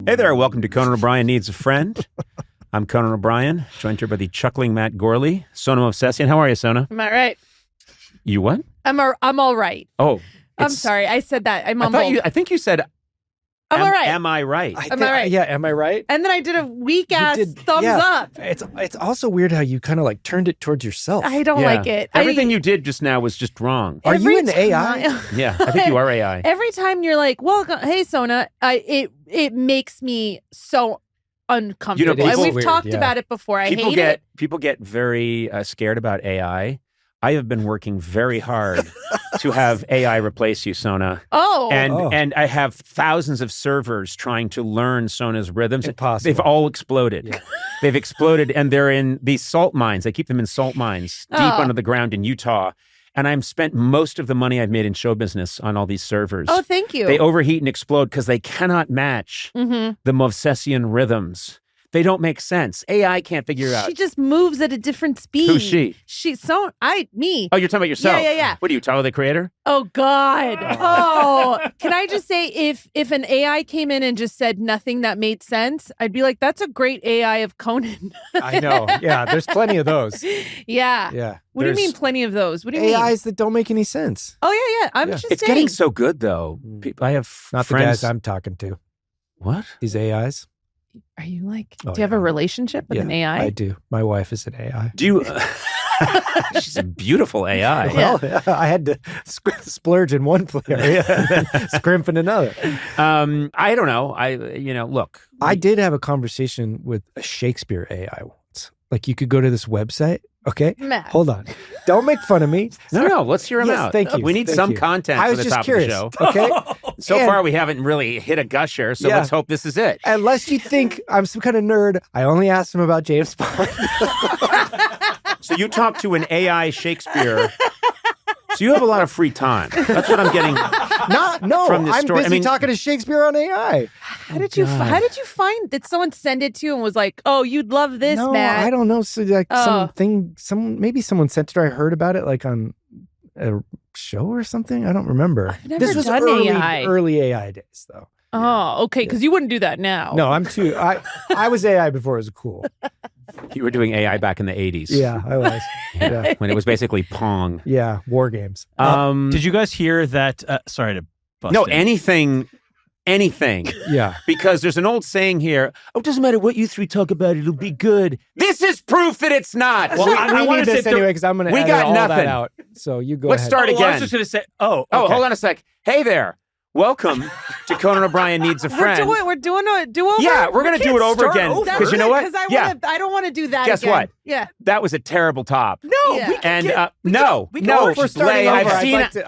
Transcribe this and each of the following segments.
Hey there, welcome to Conan O'Brien Needs a Friend. I'm Conan O'Brien, joined here by the chuckling Matt Gourley, Sona movsesian. How are you, Sona? Am I right? You what? I'm all right. Oh. I'm sorry. I said that. I mumbled. I think you said, I'm all right. Am I right? Am I right? Yeah, am I right? And then I did a weak-ass thumbs up. It's also weird how you kind of like turned it towards yourself. I don't like it. Everything you did just now was just wrong. Are you an AI? Yeah, I think you are AI. Every time you're like, well, hey, Sona, it makes me so uncomfortable. You know, and we've weird, talked yeah. about it before. I hate it. People get very scared about AI. I have been working very hard to have AI replace you, Sona. Oh. And I have thousands of servers trying to learn Sona's rhythms. Impossible. They've all exploded. Yeah. They've exploded, and they're in these salt mines. They keep them in salt mines deep under the ground in Utah. And I've spent most of the money I've made in show business on all these servers. Oh, thank you. They overheat and explode because they cannot match the movsesian rhythms. They don't make sense. AI can't figure out. She just moves at a different speed. Who's she? Me. Oh, you're talking about yourself? Yeah. What are you, Tyler, the Creator? Oh, God. Oh, can I just say, if an AI came in and just said nothing that made sense, I'd be like, that's a great AI of Conan. I know. Yeah, there's plenty of those. Yeah. Yeah. What do you mean plenty of those? What do you mean? AIs that don't make any sense. Oh, yeah. I'm just It's saying. getting so good, though. I have Not friends. the guys I'm talking to. What? These AIs. Are you like, Oh, do you have yeah. a relationship with an AI? I do. My wife is an AI. Do you? She's a beautiful AI. Yeah. Well, I had to splurge in one area and then scrimp in another. I don't know. Look. I did have a conversation with a Shakespeare AI once. Like you could go to this website. Okay. Matt. Hold on. Don't make fun of me. No, let's hear him Yes, out. thank you. We need Thank some you. content I for was the just top curious. of the show. Okay. So And- far, we haven't really hit a gusher, so Yeah. let's hope this is it. Unless you think I'm some kind of nerd, I only asked him about James Bond. So you talk to an AI Shakespeare. So you have a lot of free time. That's what I'm getting. From this I'm story. busy talking to Shakespeare on AI. How did you find? Did someone send it to you and was like, "Oh, you'd love this, No, Matt"? I don't know. So like maybe someone sent it or I heard about it like on a show or something. I don't remember. I've never This was done AI. early AI days though. Oh, okay, because you wouldn't do that now. No, I'm too. I was AI before it was cool. You were doing AI back in the 80s. Yeah, I was. Yeah, When it was basically Pong. yeah, war games. Did you guys hear that? Sorry to bust No, in. anything. Yeah, Because there's an old saying here, it doesn't matter what you three talk about, it'll be good. This is proof that it's not. Well, I we wanna need say this anyway because I'm going to we edit got all nothing. that out. So you go Let's ahead. start I again. was just going to say, okay. Hold on a sec. Hey there. Welcome to Conan O'Brien Needs a Friend. We're doing a do-over. Yeah, we're going to do it over again. That's Because you know what? Because I don't want to do that Guess again. what? Yeah. That was a terrible top. No, yeah. And We're starting Blay, over. I've seen Let's do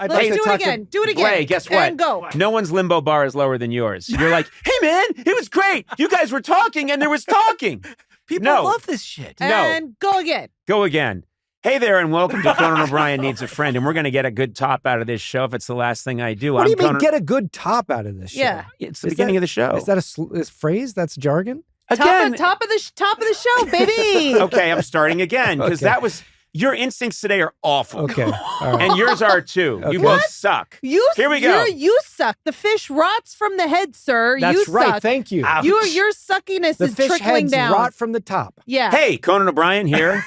it again. Do it again. Blay, guess what? And go. No one's limbo bar is lower than yours. You're like, hey man, it was great. You guys were talking and there was talking. People No. love this shit. No. And go again. Go again. Hey there, and welcome to Conan O'Brien Needs a Friend. And we're going to get a good top out of this show if it's the last thing I do. What do you mean Conan- get a good top out of this show? Yeah. It's the beginning of the show. Is that a phrase? That's jargon? Again. Top of the show, baby. Okay, I'm starting again because Okay. that was your instincts today are awful. Okay. All right. And yours are too. Okay. You both suck. Here we go. You suck. The fish rots from the head, sir. That's you right. Suck. Thank you. Ouch. Your suckiness The is fish trickling heads down. rot from the top. Yeah. Hey, Conan O'Brien here.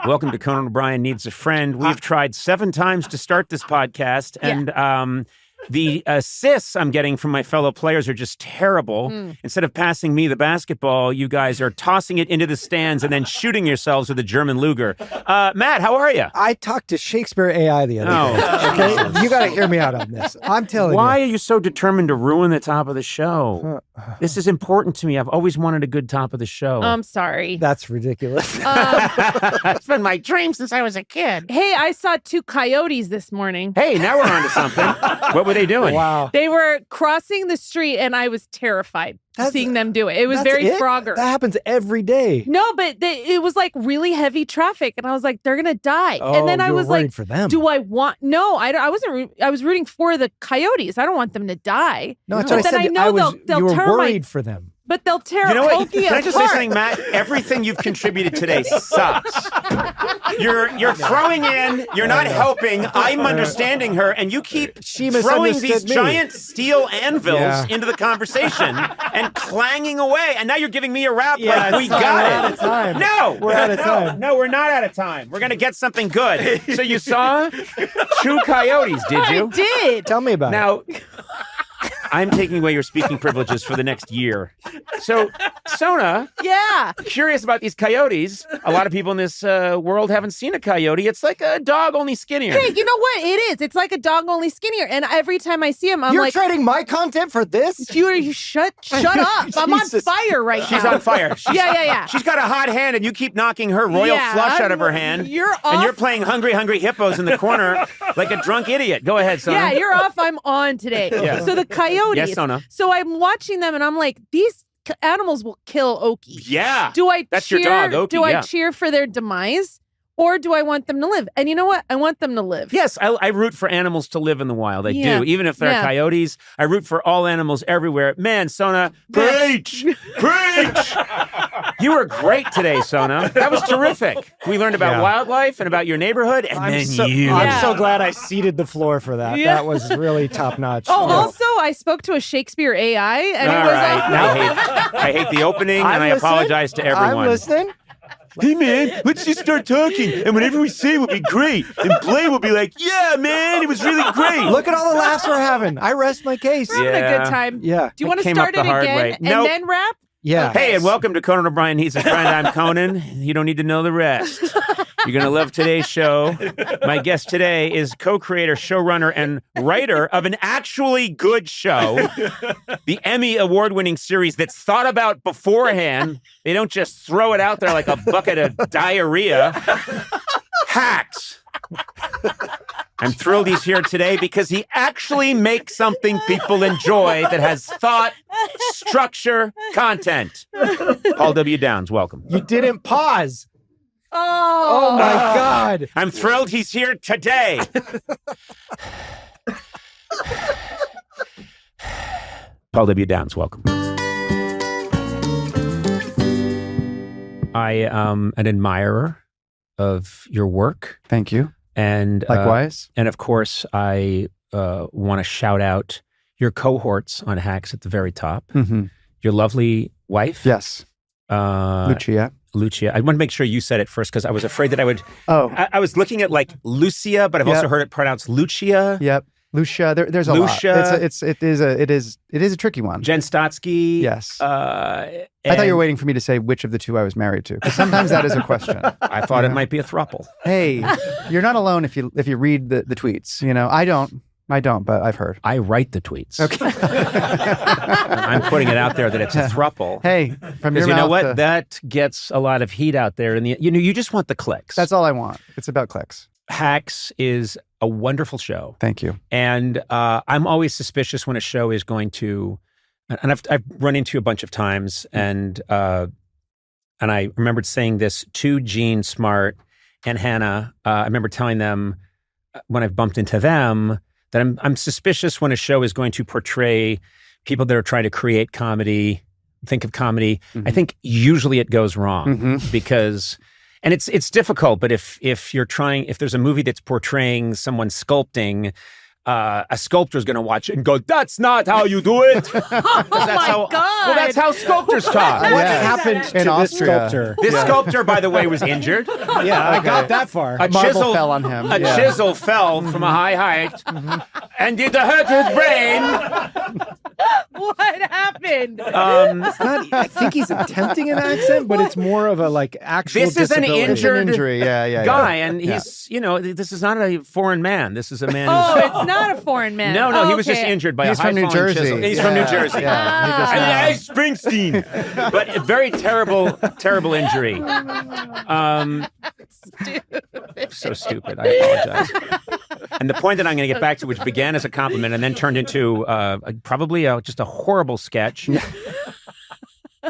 Welcome to Conan O'Brien Needs a Friend. We've tried 7 times to start this podcast, and the assists I'm getting from my fellow players are just terrible. Instead of passing me the basketball, you guys are tossing it into the stands and then shooting yourselves with a German Luger. Matt, how are you? I talked to Shakespeare AI the other Oh, day. Okay, you got to hear me out on this. I'm telling Why you. are you so determined to ruin the top of the show? This is important to me. I've always wanted a good top of the show. I'm sorry. That's ridiculous. It's been my dream since I was a kid. Hey, I saw 2 coyotes this morning. Hey, now we're on to something. What were they doing? Wow. They were crossing the street, and I was terrified seeing them do it. It was That's very it? Frogger. That happens every day. No, but it was like really heavy traffic, and I was like, they're gonna die. Oh, and then I you were was like, worried for them. do I want? No, I wasn't. I was rooting for the coyotes. I don't want them to die. No, that's but what I then said. I know was, they'll you were tear worried for them. But they'll tear You know what? Pokey Can I just say apart. something, Matt? Everything you've contributed today sucks. You're throwing in. You're not helping. I'm understanding her, and you keep She throwing misunderstood these me. giant steel anvils Yeah. into the conversation and been clanging away, and now you're giving me a rap Yeah, like we got we're it. out of time. No, We're out of time. No, we're not out of time. We're gonna get something good. So you saw two coyotes, did you? I did. Tell me about it. Now, I'm taking away your speaking privileges for the next year. So, Sona, Yeah. curious about these coyotes. A lot of people in this world haven't seen a coyote. It's like a dog, only skinnier. Hey, you know what? It is. It's like a dog only skinnier. And every time I see him, I'm You're like, trading my content for this? you shut up. I'm on Jesus. fire right now. She's on fire. Yeah. She's got a hot hand, and you keep knocking her royal Yeah, flush out of her hand. You're off. And you're playing Hungry Hungry Hippos in the corner like a drunk idiot. Go ahead, Sona. Yeah, you're off. I'm on today. Yeah. So the coyotes. Yes, Sona. So I'm watching them and I'm like, these animals will kill Okie. Yeah. Do I That's cheer? your dog, Okie, do I yeah. cheer for their demise, or do I want them to live? And you know what? I want them to live. Yes, I root for animals to live in the wild. I Yeah. do. Even if they're Yeah. coyotes, I root for all animals everywhere. Man, Sona, preach! Preach! You were great today, Sona. That was terrific. We learned about Yeah. wildlife and about your neighborhood, and then you. I'm Yeah. so glad I ceded the floor for that. Yeah. That was really top notch. Oh, also, I spoke to a Shakespeare AI, and All it was right. I hate the opening, and I apologize to everyone. I'm listening. Hey, man, let's just start talking, and whatever we say will be great. And Blaine will be like, yeah, man, it was really great. Look at all the laughs we're having. I rest my case. We're having a good time. Yeah. Do you want to came up start the it hard again way. and Nope. then rap? Yeah. Hey, and welcome to Conan O'Brien Needs a Friend. I'm Conan. You don't need to know the rest. You're going to love today's show. My guest today is co-creator, showrunner, and writer of an actually good show, the Emmy award-winning series that's thought about beforehand. They don't just throw it out there like a bucket of diarrhea. Hacks. I'm thrilled he's here today because he actually makes something people enjoy that has thought, structure, content. Paul W. Downs, welcome. You didn't pause. Oh, Oh my God. I'm thrilled he's here today. Paul W. Downs, welcome. I am an admirer of your work. Thank you. And Likewise. and of course, I want to shout out your cohorts on Hacks at the very top. Mm-hmm. Your lovely wife. Yes. Lucia. Lucia. I want to make sure you said it first because I was afraid that I would. Oh, I was looking at like Lucia, but I've also Yep. heard it pronounced Lucia. yep. Lucia. There's a Lucia. lot. It is a tricky one. Jen Stotsky. Yes. I I thought you were waiting for me to say which of the two I was married to, because sometimes that is a question. I thought it Yeah. might be a throuple. Hey, you're not alone if you read the tweets. You know, I don't, but I've heard. I write the tweets. Okay. I'm putting it out there that it's a throuple. Hey, from your Because you know mouth what? to- That gets a lot of heat out there. And you just want the clicks. that's all I want. It's about clicks. Hacks is a wonderful show. Thank you. And I'm always suspicious when a show is going to, and I've run into you a bunch of times, and I remembered saying this to Gene Smart and Hannah. I remember telling them when I've bumped into them that I'm suspicious when a show is going to portray people that are trying to create comedy, think of comedy. I think usually it goes wrong because. And it's difficult, but if there's a movie that's portraying someone sculpting, a sculptor is going to watch it and go, "That's not how you do it." oh my God. Well, that's how sculptors talk. What Yeah. happened to In this Austria. sculptor? This sculptor, by the way, was injured. Yeah, I got that far. A Marble chisel fell on him. A Yeah. chisel fell from a high height and did hurt his brain. What happened? It's not, I think he's attempting an accent, but it's more of a like actual This is an disability. It's an injured injury. Yeah. guy, and he's this is not a foreign man. This is a man. Oh, who's, it's not a foreign man. no, Oh, he was just okay. injured by He's a high from New falling Jersey. chisel. He's from New Jersey. Yeah. He just, And Springsteen, but a very terrible injury. So stupid. I apologize. And the point that I'm going to get back to, which began as a compliment and then turned into probably just a horrible sketch.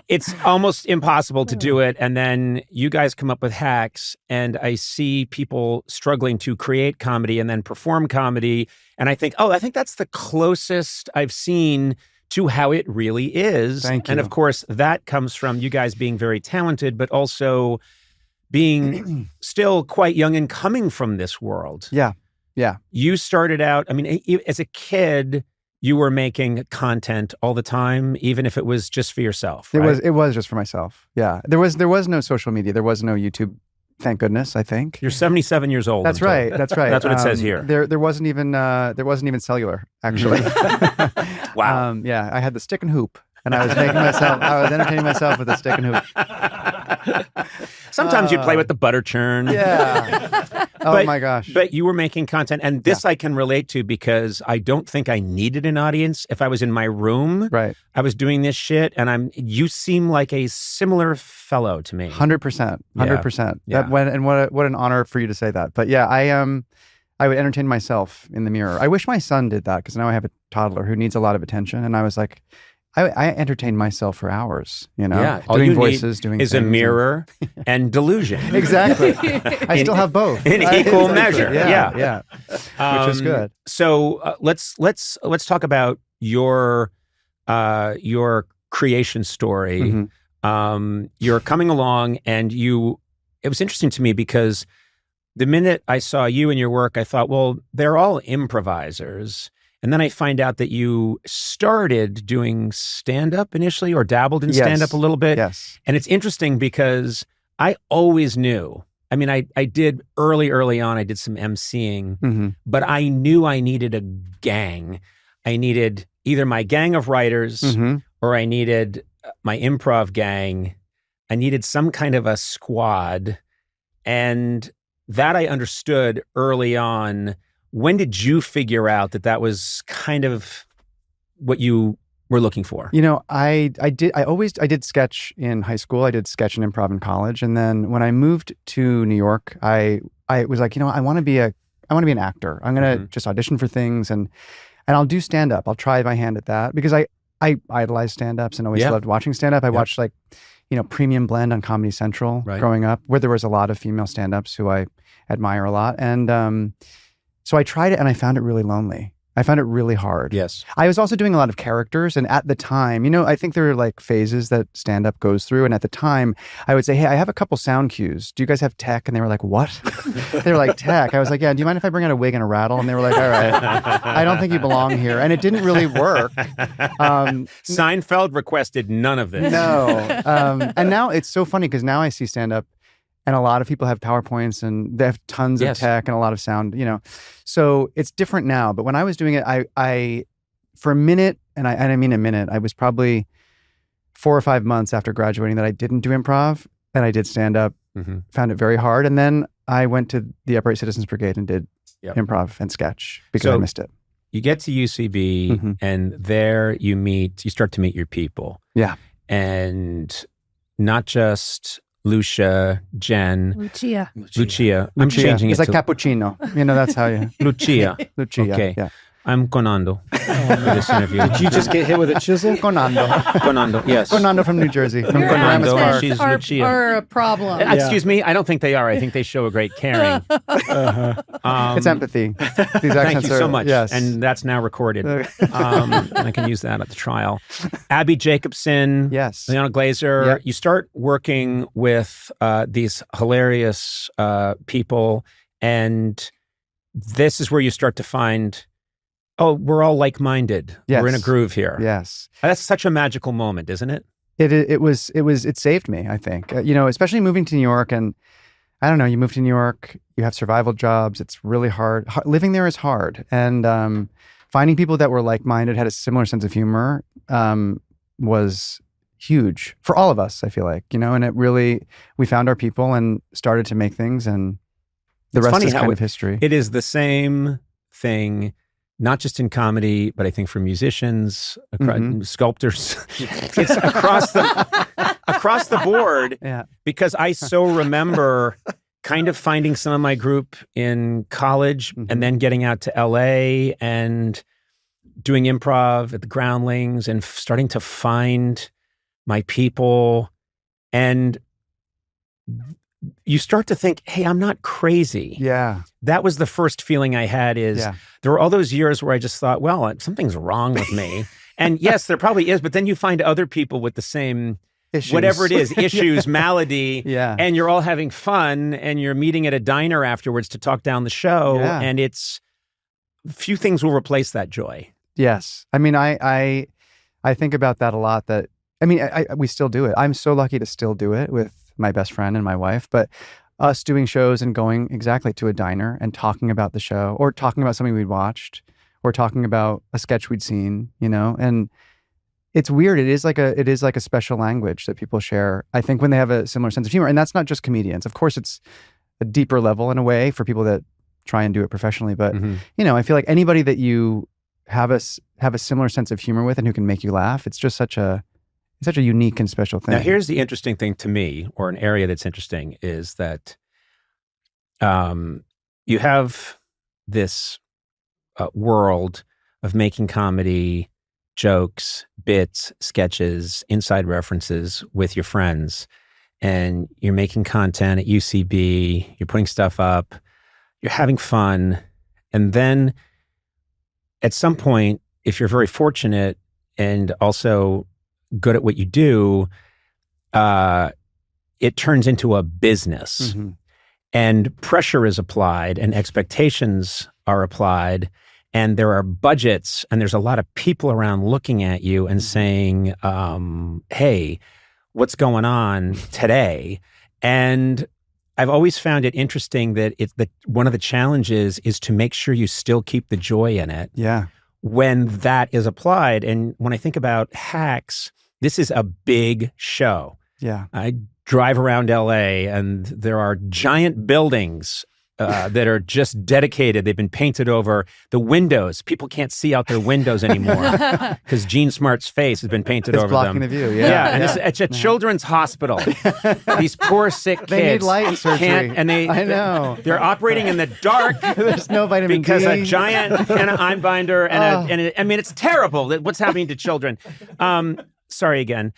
It's almost impossible to do it. And then you guys come up with hacks, and I see people struggling to create comedy and then perform comedy. And I think that's the closest I've seen to how it really is. Thank And you. of course, that comes from you guys being very talented, but also being still quite young and coming from this world. Yeah. You started out, I mean, as a kid, you were making content all the time, even if it was just for yourself. It right? was just for myself. Yeah. There was no social media. There was no YouTube. Thank goodness, I think. You're 77 years old. That's right. That's right. That's what it says here. There wasn't even cellular, actually. Wow. Yeah, I had the stick and hoop, and I was entertaining myself with a stick and hoop. Sometimes you play with the butter churn. Yeah. Oh my gosh. But you were making content, and this I can relate to because I don't think I needed an audience. If I was in my room, right, I was doing this shit, and you seem like a similar fellow to me. 100%. 100%. Yeah. What an honor for you to say that. But yeah, I would entertain myself in the mirror. I wish my son did that, because now I have a toddler who needs a lot of attention, and I was like, I entertain myself for hours, doing voices, doing is a mirror and delusion. Exactly. I still have both in equal measure. Yeah. Which is good. So let's talk about your creation story. Mm-hmm. You're coming along, and it was interesting to me because the minute I saw you and your work, I thought, well, they're all improvisers. And then I find out that you started doing stand-up initially, or dabbled in stand-up a little bit. Yes. And it's interesting because I always knew. I mean, I did early on, I did some emceeing, but I knew I needed a gang. I needed either my gang of writers or I needed my improv gang. I needed some kind of a squad. And that I understood early on. When did you figure out that was kind of what you were looking for? I did sketch in high school. I did sketch and improv in college. And then when I moved to New York, I was like, I want to be an actor. I'm going to just audition for things and I'll do stand up. I'll try my hand at that, because I idolized stand-ups and always loved watching stand-up. I watched Premium Blend on Comedy Central growing up, where there was a lot of female stand-ups who I admire a lot. And so I tried it, and I found it really lonely. I found it really hard. Yes. I was also doing a lot of characters, and at the time, I think there are like phases that stand-up goes through, and at the time, I would say, hey, I have a couple sound cues. Do you guys have tech? And they were like, what? They were like, tech. I was like, yeah, do you mind if I bring out a wig and a rattle? And they were like, all right, I don't think you belong here. And it didn't really work. Seinfeld requested none of this. No. And now it's so funny, because now I see stand-up, and a lot of people have PowerPoints, and they have tons of tech and a lot of sound, So it's different now. But when I was doing it, I for a minute, and I mean a minute, I was probably 4 or 5 months after graduating that I didn't do improv, and I did stand up, found it very hard. And then I went to the Upright Citizens Brigade and did improv and sketch, because I missed it. You get to UCB, and there you start to meet your people. Yeah. And not just Lucia, Jen. Lucia. I'm changing it's it like cappuccino. That's how you... Lucia. Okay. Yeah. I'm Conando for this interview. Did you just get hit with a chisel? Conando, yes. Conando from New Jersey. From Your Paramus Park. accents are a problem. Excuse me, I don't think they are. I think they show a great caring. It's empathy. These accents thank you so much. Yes. And that's now recorded. And I can use that at the trial. Abby Jacobson, yes. Liana Glazer. Yep. You start working with these hilarious people, and this is where you start to find, oh, we're all like-minded. Yes. We're in a groove here. Yes. That's such a magical moment, isn't it? It saved me, I think. Especially moving to New York, and I don't know, you move to New York, you have survival jobs, it's really hard. Living there is hard. And finding people that were like-minded, had a similar sense of humor, was huge for all of us, I feel like, and it really, we found our people and started to make things, and the rest is kind of history. It is the same thing, not just in comedy, but I think for musicians, sculptors, it's across the board. Yeah. Because I so remember kind of finding some of my group in college, and then getting out to LA and doing improv at the Groundlings, and starting to find my people. And you start to think, hey, I'm not crazy. Yeah. That was the first feeling I had, is there were all those years where I just thought, well, something's wrong with me. And yes, there probably is, but then you find other people with the same issues. Whatever it is, issues, malady, Yeah. and you're all having fun, and you're meeting at a diner afterwards to talk down the show, Yeah. and few things will replace that joy. Yes. I mean, I think about that a lot. That I mean, we still do it. I'm so lucky to still do it with my best friend and my wife. But us doing shows and going exactly to a diner and talking about the show, or talking about something we'd watched, or talking about a sketch we'd seen, and it's weird. It is like a special language that people share, I think, when they have a similar sense of humor. And that's not just comedians. Of course, it's a deeper level in a way for people that try and do it professionally. But, I feel like anybody that you have a similar sense of humor with and who can make you laugh, it's just such a unique and special thing. Now, here's the interesting thing to me, or an area that's interesting, is that you have this world of making comedy, jokes, bits, sketches, inside references with your friends. And you're making content at UCB, you're putting stuff up, you're having fun. And then at some point, if you're very fortunate and also good at what you do, it turns into a business. And pressure is applied and expectations are applied. And there are budgets and there's a lot of people around looking at you and saying, hey, what's going on today? And I've always found it interesting that one of the challenges is to make sure you still keep the joy in it. Yeah. When that is applied. And when I think about Hacks, this is a big show. Yeah. I drive around LA and there are giant buildings that are just dedicated. They've been painted over the windows. People can't see out their windows anymore because Gene Smart's face has been painted over them. It's blocking the view. And it's a children's hospital. These poor sick kids. They need light surgery. I know. They're operating in the dark. There's no vitamin because D. a giant Hannah Einbinder and I mean, it's terrible what's happening to children. Sorry again.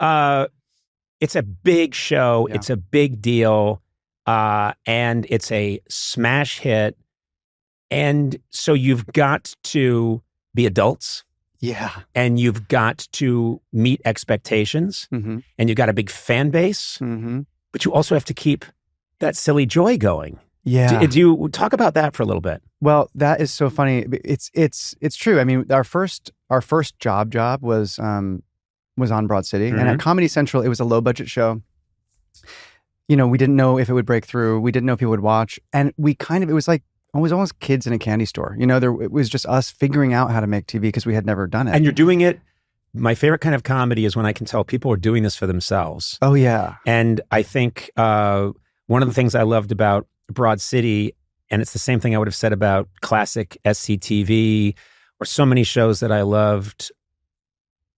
It's a big show. Yeah. It's a big deal. And it's a smash hit. And so you've got to be adults. Yeah. And you've got to meet expectations. And you've got a big fan base. But you also have to keep that silly joy going. Yeah. Do you talk about that for a little bit? Well, that is so funny. It's true. I mean, our first job was on Broad City. And at Comedy Central, it was a low budget show. We didn't know if it would break through. We didn't know if people would watch. And it was almost kids in a candy store. It was just us figuring out how to make TV because we had never done it. And you're doing it. My favorite kind of comedy is when I can tell people are doing this for themselves. Oh, yeah. And I think one of the things I loved about Broad City, and it's the same thing I would have said about classic SCTV or so many shows that I loved,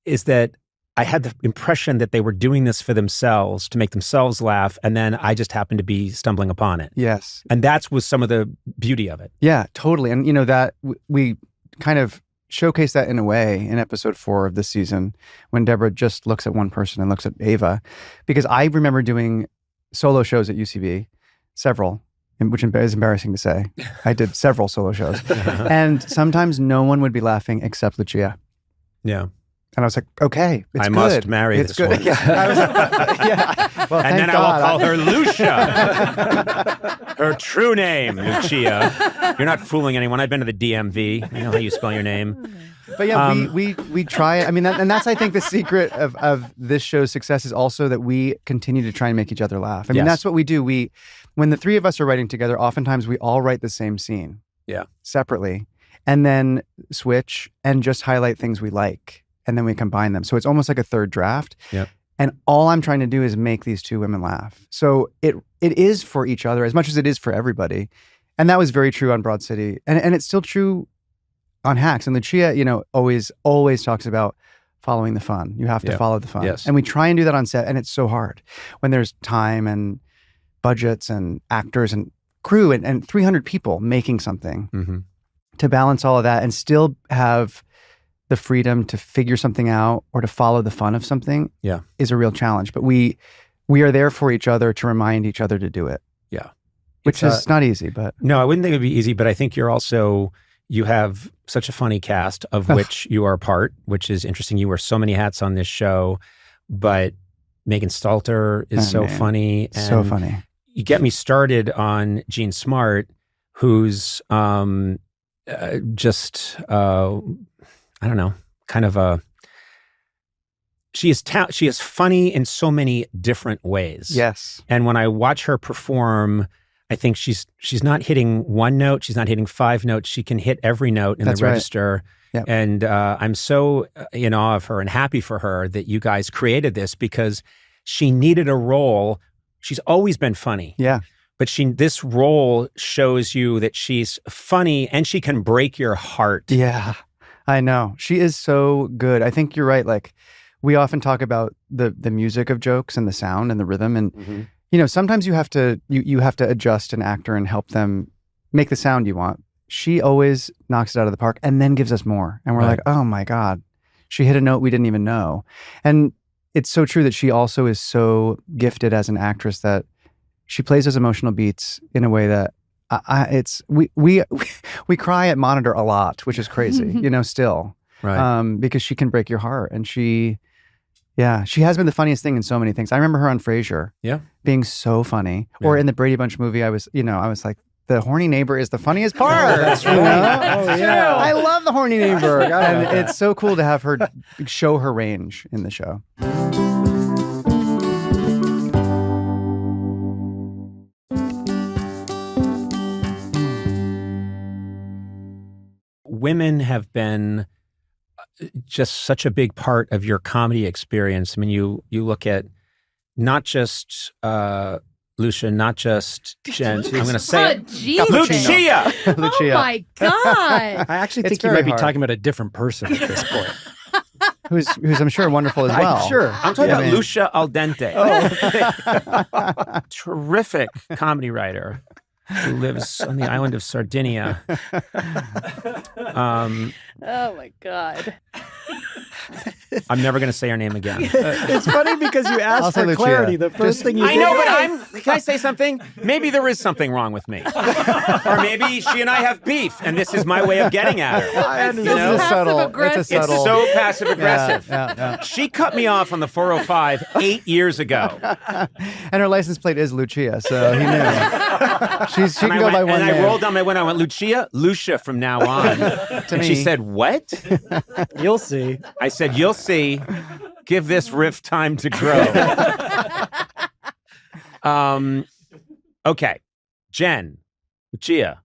is that I had the impression that they were doing this for themselves to make themselves laugh, and then I just happened to be stumbling upon it. Yes. And that was some of the beauty of it. Yeah, totally. And that we kind of showcase that in a way in episode 4 of this season when Deborah just looks at one person and looks at Ava, because I remember doing solo shows at UCB, several, which is embarrassing to say. I did several solo shows. And sometimes no one would be laughing except Lucia. Yeah. And I was like, okay, it's I good. must marry it's this good. one. Yeah. I was like, yeah. Well, and then God. I will call her Lucia. Her true name, Lucia. You're not fooling anyone. I've been to the DMV. I know how you spell your name. But yeah, we try. I mean, and that's, I think, the secret of this show's success is also that we continue to try and make each other laugh. I mean, that's what we do. When the three of us are writing together, oftentimes we all write the same scene. Yeah. Separately. And then switch and just highlight things we like. And then we combine them. So it's almost like a third draft. Yep. And all I'm trying to do is make these two women laugh. So it is for each other as much as it is for everybody. And that was very true on Broad City. And it's still true on Hacks. And Lucia, always talks about following the fun. You have to follow the fun. Yes. And we try and do that on set. And it's so hard when there's time and budgets and actors and crew and 300 people making something to balance all of that and still have the freedom to figure something out or to follow the fun of something is a real challenge. But we are there for each other to remind each other to do it. Yeah. Which is not easy, but... No, I wouldn't think it would be easy, but I think you have such a funny cast of which you are a part, which is interesting. You wear so many hats on this show, but Megan Stalter is funny. And so funny. You get me started on Gene Smart, who's just... I don't know, kind of a. She is funny in so many different ways. Yes. And when I watch her perform, I think she's not hitting one note. She's not hitting 5 notes. She can hit every note in That's the right. register. Yep. And I'm so in awe of her and happy for her that you guys created this, because she needed a role. She's always been funny. Yeah. But this role shows you that she's funny and she can break your heart. Yeah, I know. She is so good. I think you're right. Like, we often talk about the music of jokes and the sound and the rhythm. And, you know, sometimes you have to adjust an actor and help them make the sound you want. She always knocks it out of the park and then gives us more. And we're like, oh my God, she hit a note we didn't even know. And it's so true that she also is so gifted as an actress that she plays those emotional beats in a way that we cry at monitor a lot, which is crazy, you know, still, because she can break your heart. And she has been the funniest thing in so many things. I remember her on Frasier, being so funny, or in the Brady Bunch movie. I was like, the horny neighbor is the funniest part. That's right. You know? That's true. I love the horny neighbor, and it's so cool to have her show her range in the show. Women have been just such a big part of your comedy experience. I mean, you look at not just Lucia, not just Jen. I'm going to say it. Lucia! Oh my God. I actually think you very might be hard. talking about a different person at this point. Who's I'm sure wonderful as well. I'm sure. I'm talking about Lucia Al Dente. Terrific comedy writer who lives on the island of Sardinia. Oh my God. I'm never going to say her name again. It's funny because you I'll asked say for Lucia. clarity. The first thing you I know, did. but can I say something? Maybe there is something wrong with me. Or maybe she and I have beef, and this is my way of getting at her. It's You so know? passive-aggressive. It's a subtle. It's so passive aggressive. Yeah. She cut me off on the 405 8 years ago. And her license plate is Lucia, so he knew. She can go by one and name. I rolled down my window. I went, Lucia from now on. And she said, what? You'll see. I said, you'll see. Give this riff time to grow. Okay. Jen, Lucia,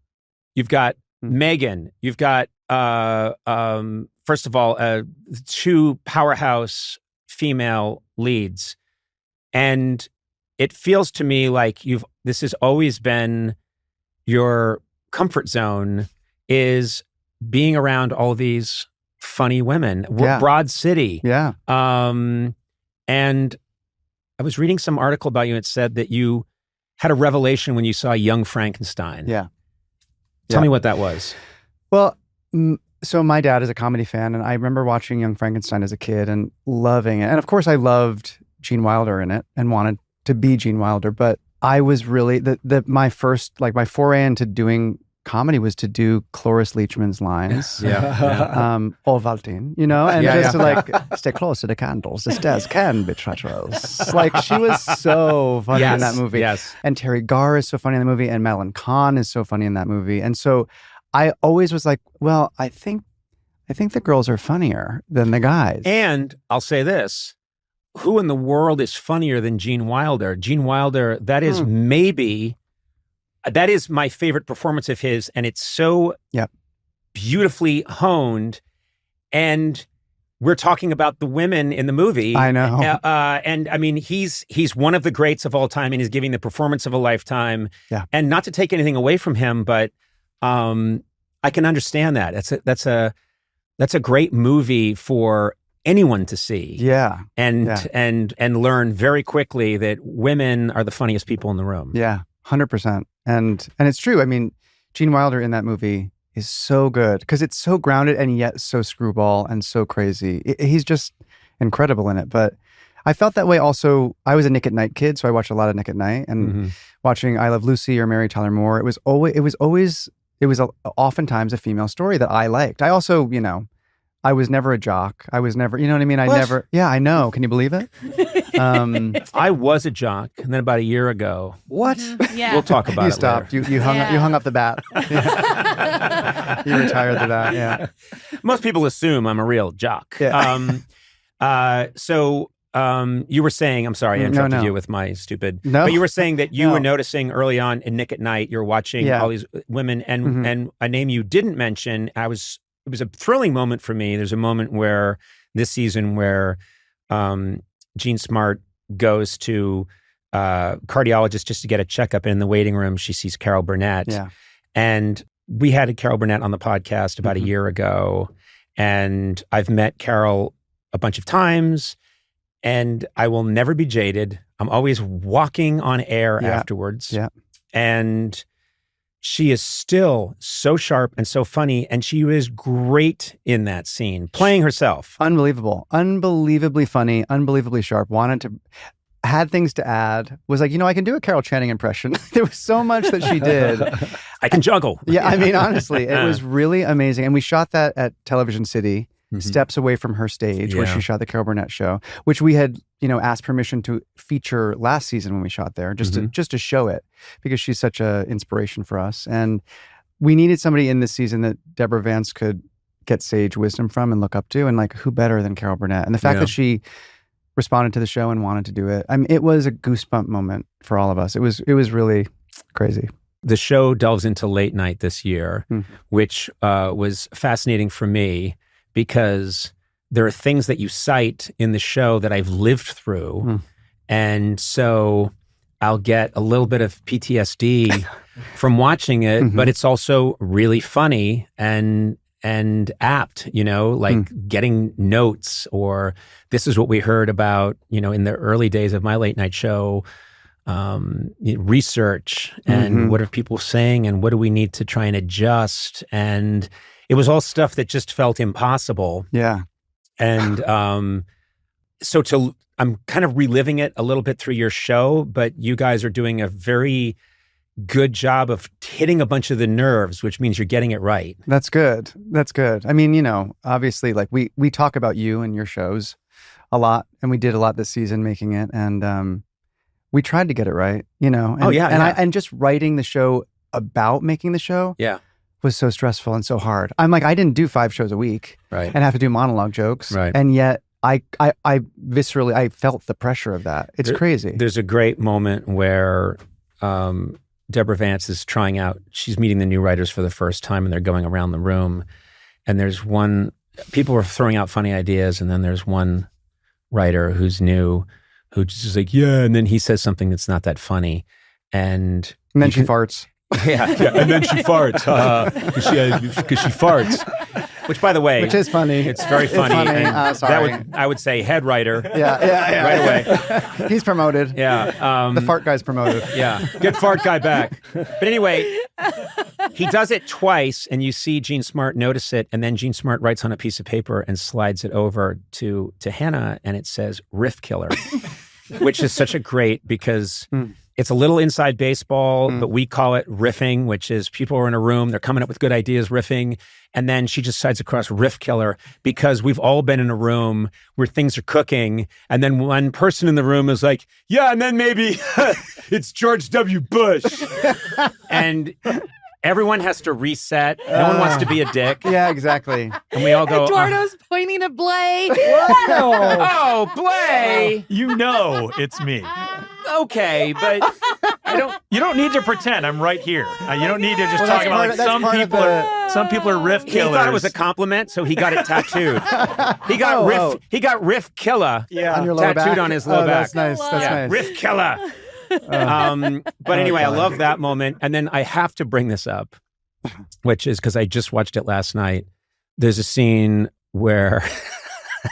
you've got Megan, you've got, first of all, 2 powerhouse female leads. And it feels to me like this has always been your comfort zone, is being around all these funny women. Broad City. Yeah. And I was reading some article about you, and it said that you had a revelation when you saw Young Frankenstein. Yeah. Tell me what that was. Well, so my dad is a comedy fan, and I remember watching Young Frankenstein as a kid and loving it. And of course, I loved Gene Wilder in it and wanted to be Gene Wilder. But I was really my foray into doing comedy was to do Cloris Leachman's lines. Ovaltine, you know, and to stay close to the candles. The stairs can be treacherous. Like, she was so funny in that movie. Yes. And Terry Garr is so funny in the movie, and Madeline Kahn is so funny in that movie. And so I always was like, well, I think the girls are funnier than the guys. And I'll say this. Who in the world is funnier than Gene Wilder? Gene Wilder, that is that is my favorite performance of his, and it's so beautifully honed. And we're talking about the women in the movie. I know. And I mean, he's one of the greats of all time, and he's giving the performance of a lifetime. Yeah. And not to take anything away from him, but I can understand that. That's a great movie for anyone to see. Yeah. And learn very quickly that women are the funniest people in the room. Yeah. 100%. And it's true. I mean, Gene Wilder in that movie is so good because it's so grounded and yet so screwball and so crazy. He's just incredible in it. But I felt that way also. I was a Nick at Night kid, so I watched a lot of Nick at Night, and watching I Love Lucy or Mary Tyler Moore. It was oftentimes a female story that I liked. I also, I was never a jock. I was never, you know what I mean? What? Yeah, I know. Can you believe it? I was a jock, and then about a year ago, What? Yeah. we'll talk about You it stopped. later. You hung up. Yeah. You hung up the bat. Yeah. You retired the bat. Yeah. Most people assume I'm a real jock. Yeah. So you were saying, I'm sorry, I interrupted no. you with my stupid. No. But you were saying that you No. were noticing early on in Nick at Night, you're watching Yeah. all these women, and Mhm. and a name you didn't mention. It was a thrilling moment for me. There's a moment where this season where Jean Smart goes to cardiologist just to get a checkup, and in the waiting room she sees Carol Burnett. Yeah. And we had Carol Burnett on the podcast about a year ago, and I've met Carol a bunch of times, and I will never be jaded. I'm always walking on air Yeah. afterwards. Yeah. And she is still so sharp and so funny, and she was great in that scene, playing herself. Unbelievable. Unbelievably funny. Unbelievably sharp. Had things to add. Was like, I can do a Carol Channing impression. There was so much that she did. I can juggle. Yeah, I mean, honestly, it was really amazing. And we shot that at Television City, Mhm. steps away from her stage where Yeah. she shot the Carol Burnett show, which we had, asked permission to feature last season when we shot there, just to show it, because she's such a inspiration for us. And we needed somebody in this season that Deborah Vance could get sage wisdom from and look up to. And like, who better than Carol Burnett? And the fact Yeah. that she responded to the show and wanted to do it. I mean, it was a goosebump moment for all of us. It was really crazy. The show delves into late night this year, Mhm. which was fascinating for me because there are things that you cite in the show that I've lived through. Mm. And so I'll get a little bit of PTSD from watching it, Mhm. but it's also really funny and apt, getting notes, or this is what we heard about, in the early days of my late night show, research and Mhm. what are people saying and what do we need to try and adjust. And it was all stuff that just felt impossible. Yeah. And I'm kind of reliving it a little bit through your show, but you guys are doing a very good job of hitting a bunch of the nerves, which means you're getting it right. That's good. That's good. I mean, obviously, like we talk about you and your shows a lot, and we did a lot this season making it, and we tried to get it right, And, and just writing the show about making the show, was so stressful and so hard. I'm like, I didn't do 5 shows a week, Right. and have to do monologue jokes, Right. and yet I viscerally I felt the pressure of that. It's crazy. There's a great moment where Deborah Vance is trying out, she's meeting the new writers for the first time, and they're going around the room, and people are throwing out funny ideas, and then there's one writer who's new, who's just like, yeah, and then he says something that's not that funny, and then she farts. yeah, and then she farts, because she farts. Which, by the way, Which is funny. It's very funny. It's funny. And Sorry. I would say head writer. Yeah. Right away. He's promoted. Yeah. The fart guy's promoted. Yeah. Get fart guy back. But anyway, he does it twice, and you see Jean Smart notice it, and then Jean Smart writes on a piece of paper and slides it over to Hannah, and it says riff killer, which is such a great, because it's a little inside baseball, but we call it riffing, which is people are in a room, they're coming up with good ideas, riffing. And then she just slides across riff killer, because we've all been in a room where things are cooking. And then one person in the room is like, yeah, and then maybe it's George W. Bush. And everyone has to reset. No one wants to be a dick. Yeah, exactly. And we all go, Eduardo's pointing at Blay. oh, Blay. It's me. Okay, but I don't. You don't need to pretend. I'm right here. You don't need to just talk that's about like part of some people are riff He killers. thought it was a compliment, so he got it tattooed. He got riff killer On your lower tattooed back? on his low back. That's nice. That's Yeah, nice. riff killer. But anyway, I love that moment. And then I have to bring this up, which is because I just watched it last night. There's a scene where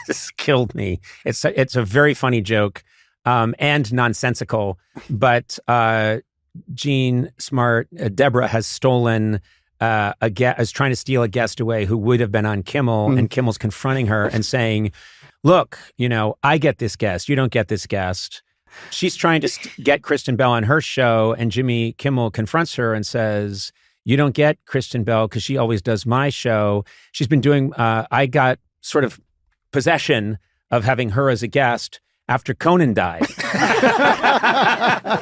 this killed me. It's a very funny joke and nonsensical, but Jean Smart, Deborah has stolen is trying to steal a guest away who would have been on Kimmel, and Kimmel's confronting her and saying, look, I get this guest, you don't get this guest. She's trying to get Kristen Bell on her show, and Jimmy Kimmel confronts her and says, you don't get Kristen Bell because she always does my show. She's been doing, I got sort of possession of having her as a guest after Conan died.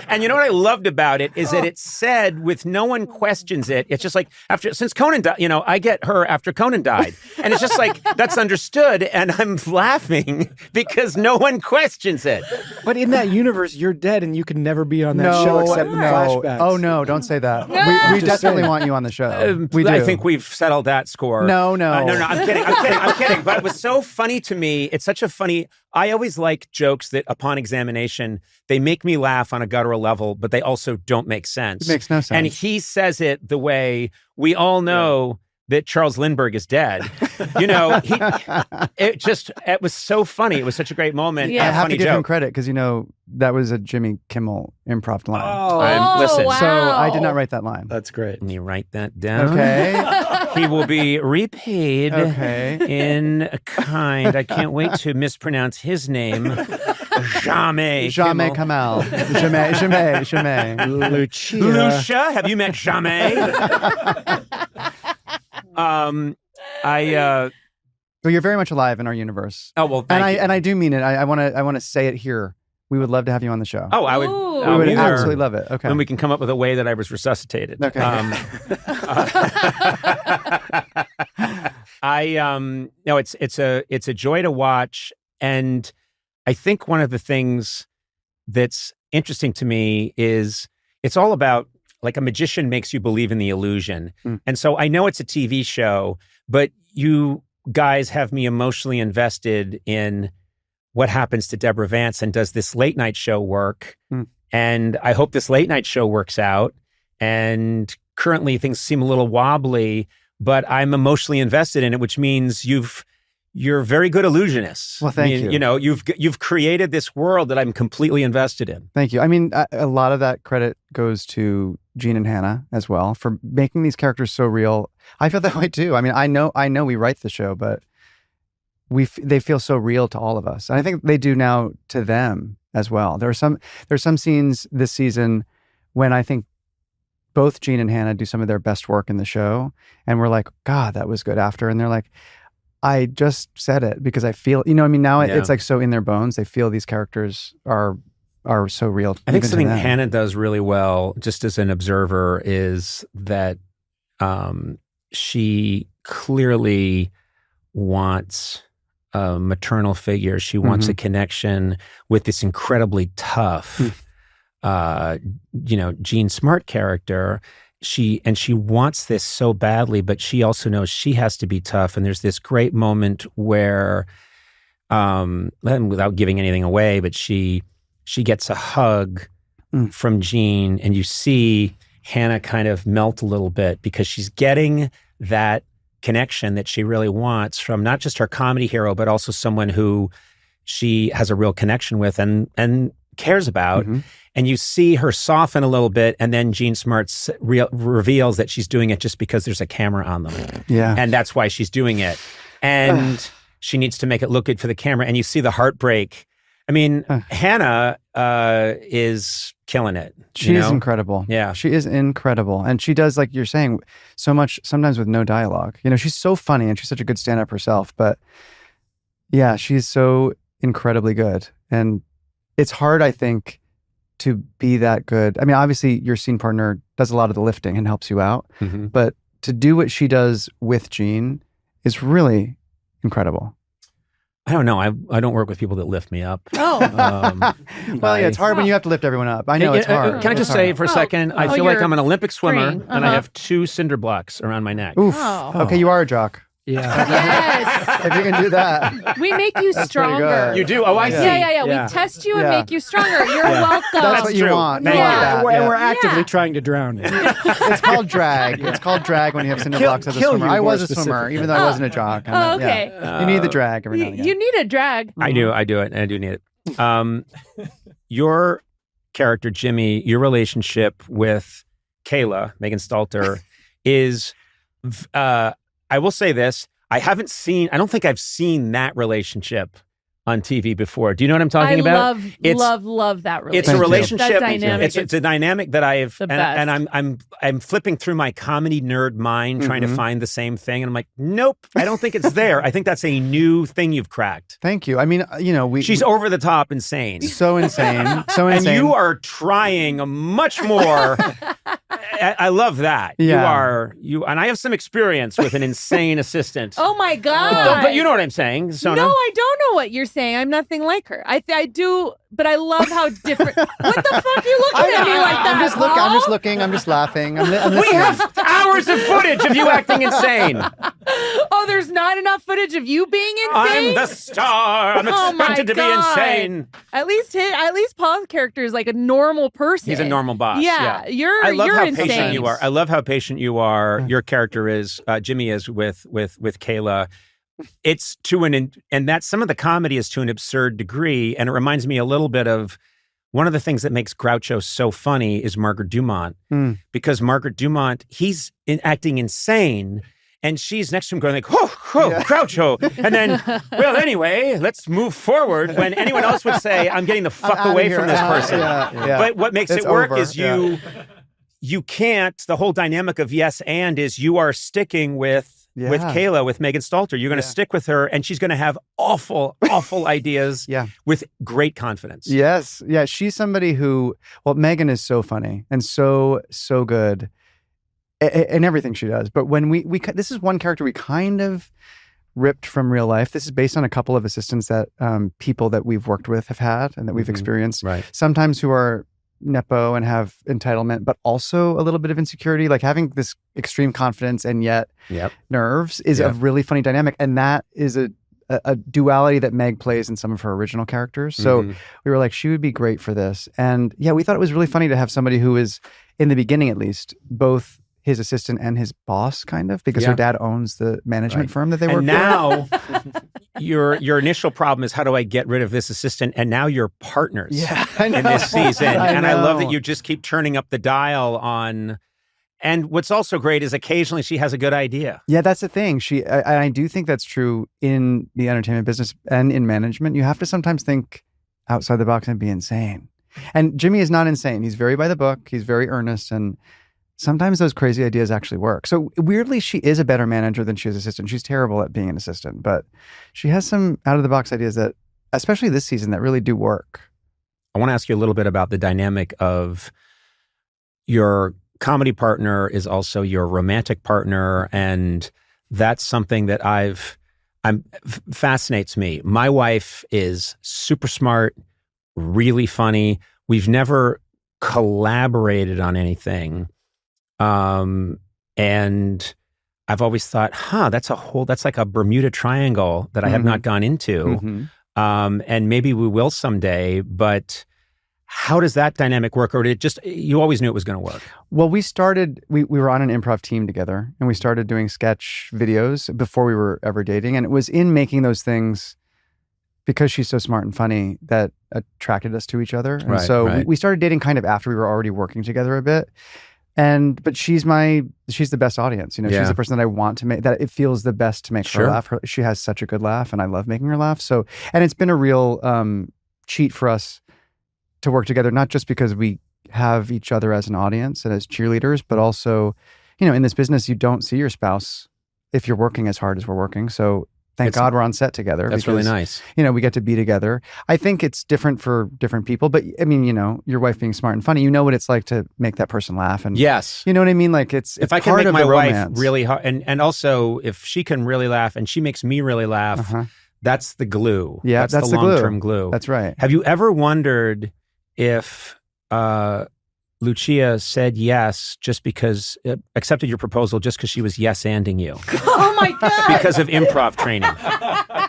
And you know what I loved about it is that it said, with no one questions it, it's just like, since Conan died, I get her after Conan died. And it's just like, that's understood. And I'm laughing because no one questions it. But in that universe, you're dead and you can never be on that show except in flashbacks. Oh, no, don't say that. We definitely want you on the show. We do. I think we've settled that score. No. No, I'm kidding. But it was so funny to me. It's such a funny... I always like jokes that, upon examination, they make me laugh on a guttural level, but they also don't make sense. It makes no sense. And he says it the way we all know that Charles Lindbergh is dead. It was so funny. It was such a great moment. Yeah. I have to give him joke. credit because, that was a Jimmy Kimmel improv line. Listen. Wow. So I did not write that line. That's great. Can you write that down? Okay. He will be repaid Okay. in kind. I can't wait to mispronounce his name. Jamais. Jamais Kimmel. Kamal. Jamais. Lucia, have you met Jamais? So you're very much alive in our universe. Oh well, thank you. And I do mean it. I want to say it here. We would love to have you on the show. Oh, I would. Ooh. We would either absolutely love it. Okay. When we can come up with a way that I was resuscitated. Okay. No, it's a joy to watch, and I think one of the things that's interesting to me is it's all about, like, a magician makes you believe in the illusion. And so I know it's a TV show, but you guys have me emotionally invested in what happens to Deborah Vance, and does this late night show work? And I hope this late night show works out. And currently things seem a little wobbly, but I'm emotionally invested in it, which means you're very good illusionists. Well, thank you. You've created this world that I'm completely invested in. Thank you. I mean, a lot of that credit goes to Gene and Hannah as well for making these characters so real. I feel that way too. I mean, I know we write the show, but they feel so real to all of us. And I think they do now to them as well. There's some scenes this season when I think both Gene and Hannah do some of their best work in the show, and we're like, God, that was good after. And they're like, I just said it because I feel, now it's like so in their bones. They feel these characters are so real. I think something Hannah does really well, just as an observer, is that she clearly wants a maternal figure. She wants a connection with this incredibly tough, Jean Smart character. She wants this so badly, but she also knows she has to be tough. And there's this great moment where, without giving anything away, but she gets a hug from Jean, and you see Hannah kind of melt a little bit because she's getting that connection that she really wants from not just her comedy hero, but also someone who she has a real connection with and cares about. And you see her soften a little bit, and then Jean Smart reveals that she's doing it just because there's a camera on them. Yeah. And that's why she's doing it. And she needs to make it look good for the camera. And you see the heartbreak. I mean, Hannah is killing it. She is incredible. Yeah. She is incredible. And she does, like you're saying, so much, sometimes with no dialogue. She's so funny and she's such a good stand-up herself. But yeah, she's so incredibly good. And it's hard, I think, to be that good. I mean, obviously your scene partner does a lot of the lifting and helps you out. But to do what she does with Gene is really incredible. I don't know. I don't work with people that lift me up. Oh. Well, yeah, it's hard when you have to lift everyone up. I know it's hard. Can I just say for a second, I feel like I'm an Olympic swimmer, green. and I have 2 cinder blocks around my neck. Oof. Oh. Okay, you are a jock. Yeah. Yes. If you can do that. We make you That's stronger. pretty good. You do? Oh, I see. Yeah. Yeah. We test you and Yeah. make you stronger. You're welcome. That's what you true. want. Thank You want you. that, And yeah. we're actively trying to drown you. It's called drag. It's called drag when you have cinder blocks as a kill swimmer. you I more was a swimmer, specifically. even though I wasn't a jock. Oh, okay. Yeah. You need the drag every now and again. You need a drag. I do it. I do need it. Your character, Jimmy, your relationship with Kayla, Megan Stalter, is, I will say this, I don't think I've seen that relationship on TV before. Do you know what I'm talking about? Love that relationship. It's a relationship. That dynamic. It's a dynamic that I've the best. and I'm flipping through my comedy nerd mind trying to find the same thing, and I'm like, nope, I don't think it's there. I think that's a new thing you've cracked. Thank you. I mean, she's over the top insane. So insane. So and insane. you are trying much more. I love that. Yeah. You and I have some experience with an insane assistant. Oh my God. But you know what I'm saying, Sona? No, I don't know what you're saying. I'm nothing like her. I do, but I love how different. What the fuck are you looking at me like that? I'm just looking. I'm just laughing. I'm We listening. have hours of footage of you acting insane. Oh, there's not enough footage of you being insane? I'm the star. I'm expected to be insane. At least Paul's character is like a normal person. He's a normal boss. Yeah. I love You're how insane. patient you are. I love how patient you are. Your character is, Jimmy is with Kayla. It's and that's some of the comedy is to an absurd degree. And it reminds me a little bit of one of the things that makes Groucho so funny is Margaret Dumont. Because Margaret Dumont, he's acting insane. And she's next to him going like, Groucho. And then, well, anyway, let's move forward. When anyone else would say, I'm getting the fuck away from this person. But what makes it work is you can't, the whole dynamic of yes and is you are sticking with Kayla, with Megan Stalter. You're going to stick with her, and she's going to have awful in with great confidence. Yes. Yeah. She's somebody who, Megan is so funny and so good in everything she does. But when this is one character we kind of ripped from real life. This is based on a couple of assistants that people that we've worked with have had and that we've experienced. Right. Sometimes who are nepo and have entitlement, but also a little bit of insecurity, like having this extreme confidence and yet nerves is a really funny dynamic. And that is a duality that Meg plays in some of her original characters. So we were like, she would be great for this. And we thought it was really funny to have somebody who is, in the beginning at least, both his assistant and his boss, kind of, because her dad owns the management firm that they work for. And now your initial problem is, how do I get rid of this assistant? And now you're partners in this season. And I love that you just keep turning up the dial on. And what's also great is occasionally she has a good idea. Yeah, that's the thing. I do think that's true in the entertainment business and in management. You have to sometimes think outside the box and be insane. And Jimmy is not insane. He's very by the book. He's very earnest, and sometimes those crazy ideas actually work. So weirdly, she is a better manager than she is assistant. She's terrible at being an assistant, but she has some out-of-the-box ideas that, especially this season, that really do work. I want to ask you a little bit about the dynamic of your comedy partner is also your romantic partner, and that's something that fascinates me. My wife is super smart, really funny. We've never collaborated on anything. And I've always thought, that's like a Bermuda Triangle that I have not gone into. And maybe we will someday, but how does that dynamic work? Or did it just, you always knew it was going to work? Well, we were on an improv team together, and we started doing sketch videos before we were ever dating. And it was in making those things, because she's so smart and funny, that attracted us to each other. And we started dating kind of after we were already working together a bit. But she's the best audience. She's the person that I want to make, that it feels the best to make her laugh. She has such a good laugh, and I love making her laugh. So, and it's been a real cheat for us to work together, not just because we have each other as an audience and as cheerleaders, but also, in this business, you don't see your spouse if you're working as hard as we're working. So thank God we're on set together. That's really nice. We get to be together. I think it's different for different people, but I mean, your wife being smart and funny, what it's like to make that person laugh. And yes, you know what I mean? Like it's if I can make my wife really hard, and also if she can really laugh and she makes me really laugh, that's the glue. Yeah, that's the long-term glue. That's right. Have you ever wondered if Lucia said yes just because, accepted your proposal just because she was yes-anding you? Oh my God. Because of improv training.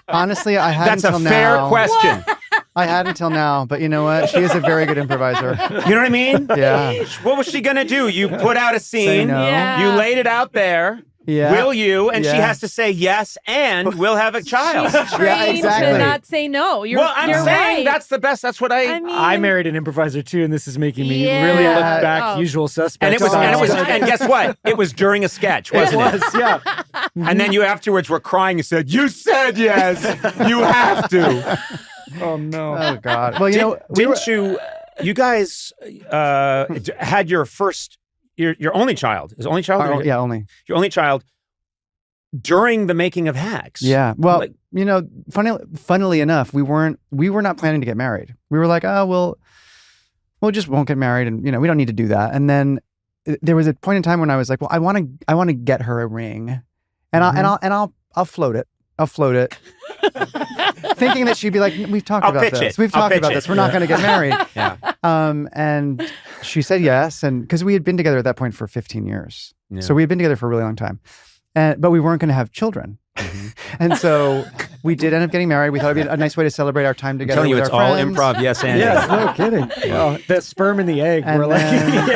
Honestly, I hadn't until now. That's a fair question. I had until now, but you know what? She is a very good improviser. You know what I mean? Yeah. What was she going to do? You put out a scene. No. Yeah. You laid it out there. Yeah. Will you? And she has to say yes, and we'll have a child. She's trained to not say no. I'm saying that's the best. That's what I married an improviser too, and this is making me really look back. Usual suspects. And guess what? It was during a sketch, wasn't it? Yeah. And then you afterwards were crying and said, "You said yes. You have to." Oh no. Oh God. Well, You guys had your only child. Is only child? yeah, only. Your only child during the making of Hacks. Yeah. Well, funnily enough, we were not planning to get married. We were like, oh, we'll just won't get married, and we don't need to do that. And then there was a point in time when I was like, well, I want to get her a ring, and I'll float it. Thinking that she'd be like, we've talked about this. We've talked about this. We're not going to get married. Yeah. And she said yes, and because we had been together at that point for 15 years, so we had been together for a really long time, but we weren't going to have children. And so we did end up getting married. We thought it'd be a nice way to celebrate our time together. I'm telling you, with it's our all friends. improv. Yes, Andy. Yes, no kidding. Oh, the sperm and the egg And were like, then-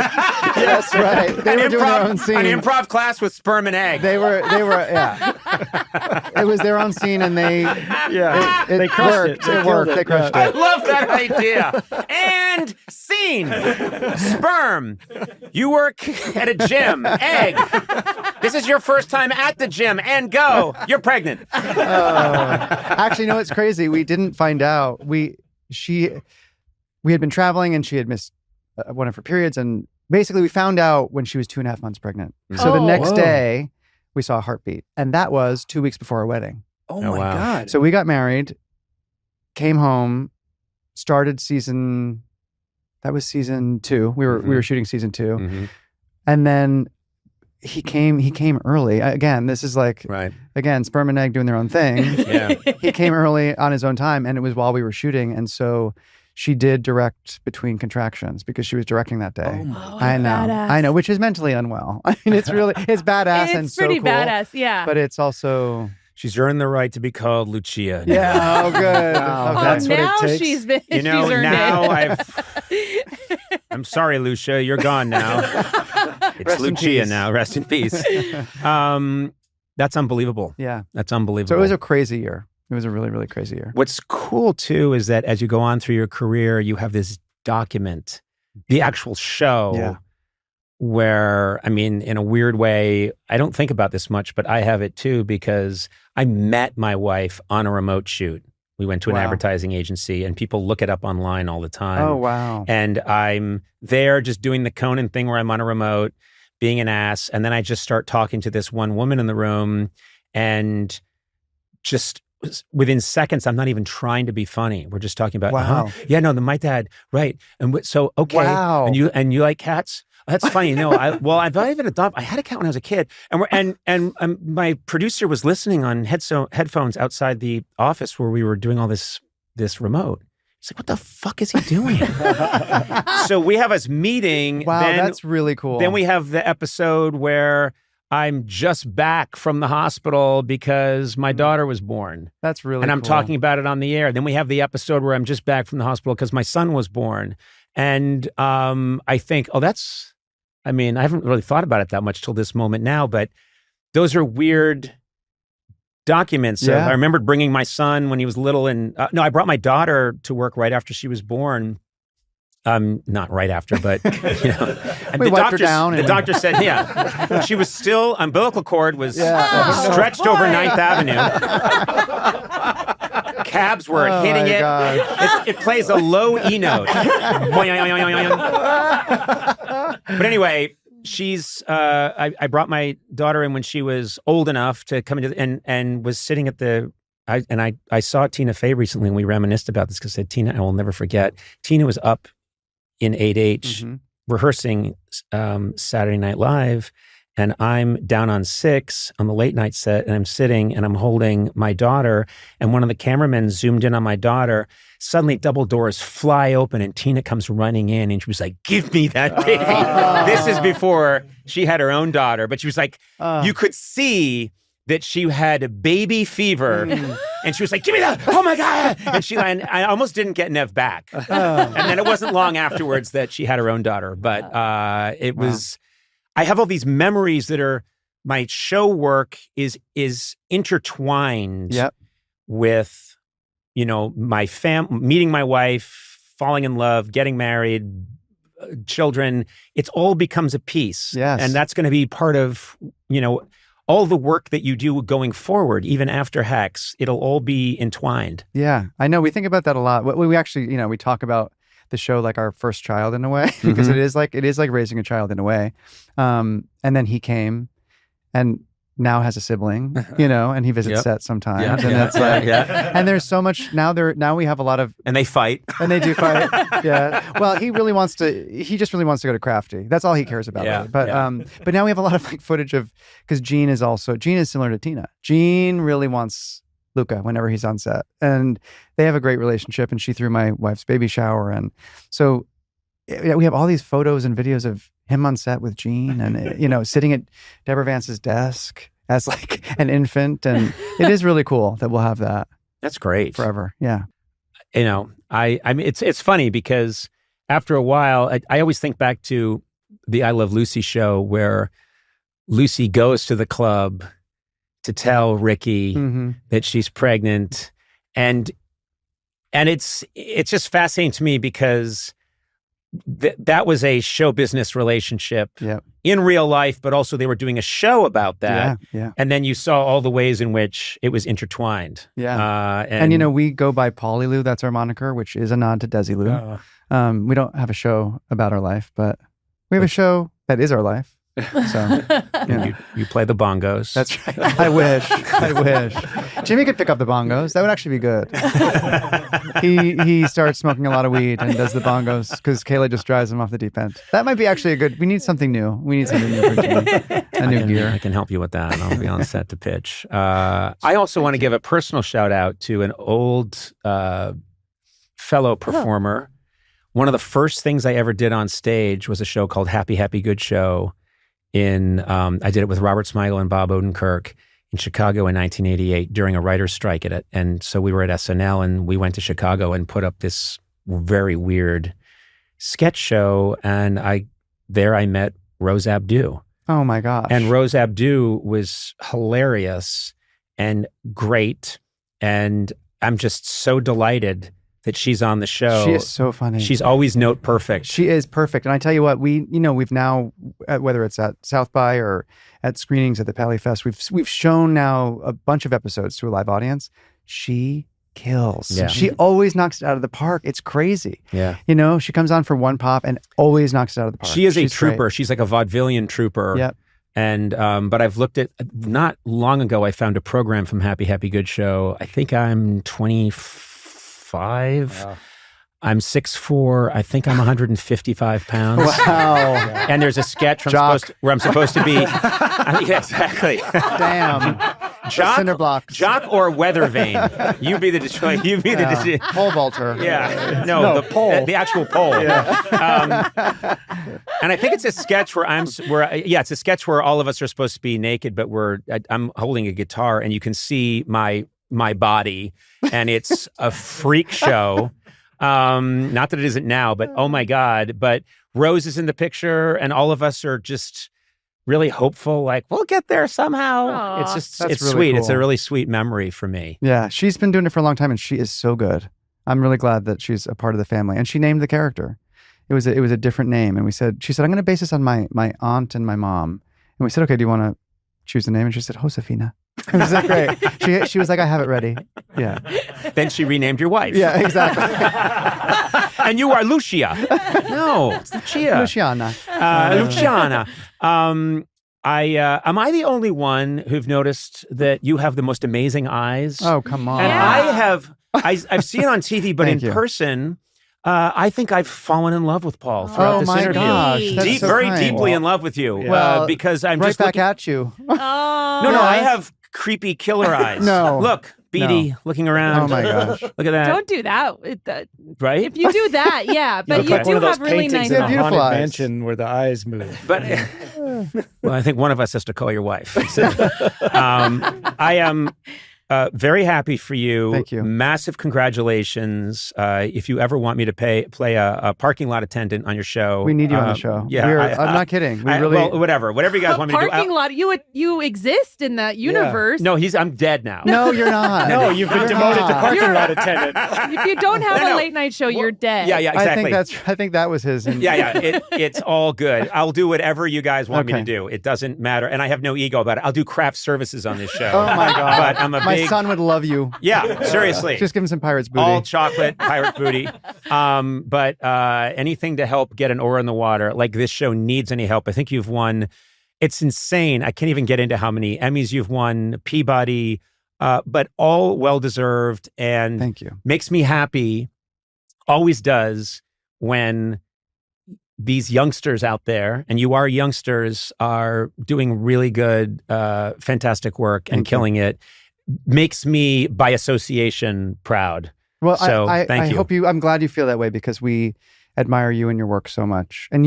Yes, right. They were doing their own scene. An improv class with sperm and egg. They were, yeah. It was their own scene, and they they crushed worked. it. It worked. They crushed I it. love that idea. And scene. Sperm. You work at a gym. Egg. This is your first time at the gym. And go. You're pregnant. Actually, no, it's crazy. We didn't find out. We had been traveling, and she had missed one of her periods, and basically we found out when she was 2.5 months pregnant. So the next day we saw a heartbeat, and that was 2 weeks before our wedding. oh my wow. God. So we got married, came home, started season 2. We were shooting season 2. Mhm. And then he came early. Again, this is like, Right. again, sperm and egg doing their own thing. Yeah. He came early on his own time, and it was while we were shooting. And so she did direct between contractions because she was directing that day. Oh my I know, which is mentally unwell. I mean, it's badass and It's so pretty cool. badass, yeah. But it's also, She's earned the right to be called Lucia. yeah, oh good. Wow, Okay. that's what it now takes. she's been. You know, she's earned now it. I'm sorry, Lucia. You're gone now. It's Rest in Lucia peace. now. Rest in peace. That's unbelievable. Yeah. That's unbelievable. So it was a crazy year. It was a really, really crazy year. What's cool too is that as you go on through your career, you have this document, the actual show, Yeah. where, I mean, in a weird way, I don't think about this much, but I have it too because I met my wife on a remote shoot. We went to an Wow. advertising agency, and people look it up online all the time. Oh, wow. And I'm there just doing the Conan thing where I'm on a remote, being an ass. And then I just start talking to this one woman in the room, and just within seconds, I'm not even trying to be funny. We're just talking about, Wow. yeah, no, my dad, right. And so, okay. Wow. And you like cats? That's funny. No, I've even adopted. I had a cat when I was a kid, and my producer was listening on headphones outside the office where we were doing all this remote. He's like, "What the fuck is he doing?" So we have us meeting. Wow, then, that's really cool. Then we have the episode where I'm just back from the hospital because my daughter was born. That's really And I'm cool. talking about it on the air. Then we have the episode where I'm just back from the hospital because my son was born. And I think, I haven't really thought about it that much till this moment now, but those are weird documents. Yeah. I remembered bringing my son when he was little, and I brought my daughter to work right after she was born. Not right after, but and We wiped her down The and- doctor said, yeah, she was still umbilical cord was Yeah. stretched over 9th Avenue. Cabs were Oh hitting my it. God. It plays a low E note. But anyway, she's. I brought my daughter in when she was old enough to come into and was sitting at the. I saw Tina Fey recently, and we reminisced about this because I said, Tina, I will never forget. Tina was up in 8H Mhm. rehearsing Saturday Night Live, and I'm down on 6 on the late night set, and I'm sitting and I'm holding my daughter, and one of the cameramen zoomed in on my daughter. Suddenly, double doors fly open, and Tina comes running in, and she was like, "Give me that baby." This is before she had her own daughter, but she was like, you could see that she had baby fever, and she was like, "Give me that! Oh my God!" And I almost didn't get Nev back. And then it wasn't long afterwards that she had her own daughter. But it was. I have all these memories that are my show work is intertwined Yep. with, my meeting my wife, falling in love, getting married, children. It's all becomes a piece. Yes. And that's going to be part of, all the work that you do going forward, even after Hacks, it'll all be entwined. Yeah, I know. We think about that a lot. We actually, we talk about the show like our first child in a way, because it is like raising a child in a way. And then he came and now has a sibling, and he visits set sometimes. And that's and there's so much now we have a lot of, and they fight. And they do fight. Yeah. Well, he just really wants to go to Crafty. That's all he cares about. Yeah. Really. But now we have a lot of like footage of, because Gene is similar to Tina. Gene really wants Luca whenever he's on set, and they have a great relationship, and she threw my wife's baby shower. And so we have all these photos and videos of him on set with Gene and, sitting at Deborah Vance's desk as like an infant. And it is really cool that we'll have that. That's great. Forever. Yeah. I mean, it's funny because after a while, I always think back to the I Love Lucy show where Lucy goes to the club to tell Ricky that she's pregnant. And it's just fascinating to me because that was a show business relationship in real life, but also they were doing a show about that. Yeah. And then you saw all the ways in which it was intertwined. Yeah. And we go by Pauly Lou. That's our moniker, which is a nod to Desi Lou. We don't have a show about our life, but we have a show that is our life. So you play the bongos. That's right. I wish. Jimmy could pick up the bongos. That would actually be good. He starts smoking a lot of weed and does the bongos because Kayla just drives him off the deep end. That might be actually we need something new. We need something new for Jimmy. Gear. I can help you with that. I'll be on set to pitch. I also want to give a personal shout out to an old fellow performer. One of the first things I ever did on stage was a show called Happy, Happy, Good Show. I did it with Robert Smigel and Bob Odenkirk in Chicago in 1988 during a writer's strike at it. And so we were at SNL and we went to Chicago and put up this very weird sketch show. And I met Rose Abdoo. Oh my gosh. And Rose Abdoo was hilarious and great. And I'm just so delighted that she's on the show. She is so funny. She's always note perfect. She is perfect. And I tell you what, we've now, whether it's at South by or at screenings at the Pally Fest, we've shown now a bunch of episodes to a live audience. She kills. Yeah. She always knocks it out of the park. It's crazy. Yeah. She comes on for one pop and always knocks it out of the park. She's a trooper. Great. She's like a vaudevillian trooper. Yep. And but I've looked at, not long ago, I found a program from Happy, Happy, Good Show. I think I'm 25. Wow. I'm 6'4". I think I'm 155 pounds. Wow. And there's a sketch where I'm supposed to be. Yeah, exactly. Damn. Cinder blocks. Jock or weather vane. You be the Detroit. You be the pole vaulter. Yeah. No, the pole. The actual pole. Yeah. And I think it's a sketch it's a sketch where all of us are supposed to be naked, but I'm holding a guitar and you can see my body, and it's a freak show. Not that it isn't now, but oh my God. But Rose is in the picture, and all of us are just really hopeful, like, we'll get there somehow. Aww. It's really sweet. cool. It's a really sweet memory for me. Yeah, she's been doing it for a long time, and she is so good. I'm really glad that she's a part of the family. And she named the character. It was a different name, and she said, I'm going to base this on my aunt and my mom. And we said, okay, do you want to choose the name? And she said, Josefina. It was that great. She was like, I have it ready. Yeah. Then she renamed your wife. Yeah, exactly. And you are Lucia. No, it's Lucia. Luciana. Luciana. Am I the only one who've noticed that you have the most amazing eyes? Oh, come on. And Yeah. I've seen it on TV, but in Thank you. person, I think I've fallen in love with Paul throughout this my interview. gosh. That's so Very kind. deeply in love with you. Well, because I'm right just back looking. at you. Oh. No, I have creepy killer eyes. No. Look, beady, looking around. Oh my gosh. Look at that. Don't do that. Right? If you do that, yeah. But look you like do one of those have really paintings nice in Yeah, a eyes. beautiful haunted eyes. mansion where the eyes move. But well, I think one of us has to call your wife. So, I am. very happy for you. Thank you. Massive congratulations. If you ever want me to play a parking lot attendant on your show. We need you on the show. Yeah. I'm not kidding. We really... Well, whatever you guys want me to do. Parking lot, you exist in that universe. No, I'm dead now. No, you're not. No, you've been demoted to parking lot attendant. If you don't have a late night show, you're dead. Yeah, exactly. I think that was his. It's all good. I'll do whatever you guys want me to do. It doesn't matter. And I have no ego about it. I'll do craft services on this show. Oh my God. But I'm My son would love you. Yeah, seriously. Just give him some pirate's booty. All chocolate, pirate booty. But anything to help get an oar in the water, like this show needs any help. I think you've won. It's insane. I can't even get into how many Emmys you've won, Peabody, but all well-deserved. And thank you. Makes me happy, always does, when these youngsters out there, and you are youngsters, are doing really good, fantastic work and killing it. Makes me, by association, proud. Well, so thank you. I'm glad you feel that way because we admire you and your work so much. And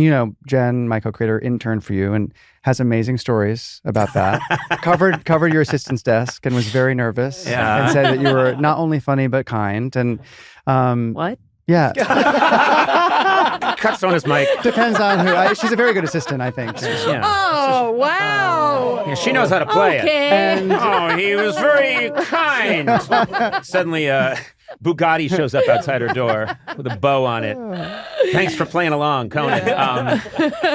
Jen, my co-creator, interned for you and has amazing stories about that. covered your assistant's desk and was very nervous and said that you were not only funny but kind. And what? Yeah. Cuts on his mic. Depends on who. She's a very good assistant, I think. Yeah. Oh, wow. Yeah, she knows how to play it. And, he was very kind. Suddenly, Bugatti shows up outside her door with a bow on it. Thanks for playing along, Conan.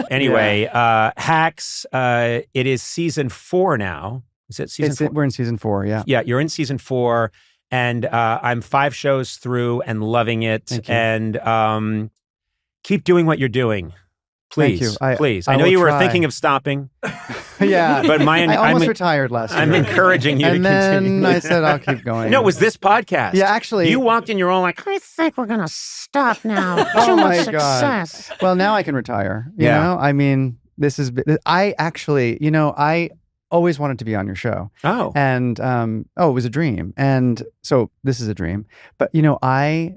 Anyway, Hacks, it is season 4 now. Is it season 4? We're in season 4, yeah. Yeah, you're in season 4. And I'm 5 shows through and loving it. And keep doing what you're doing. Please. Thank you. Please. I know you were thinking of stopping. Yeah. But I almost retired last year. I'm encouraging you to continue. And then I said, I'll keep going. No, it was this podcast. Yeah, actually. You walked in your own like, I think we're going to stop now. Oh Too my much success. God. Well, now I can retire. You know? I mean, I always wanted to be on your show. Oh. And, it was a dream. And so this is a dream. But, I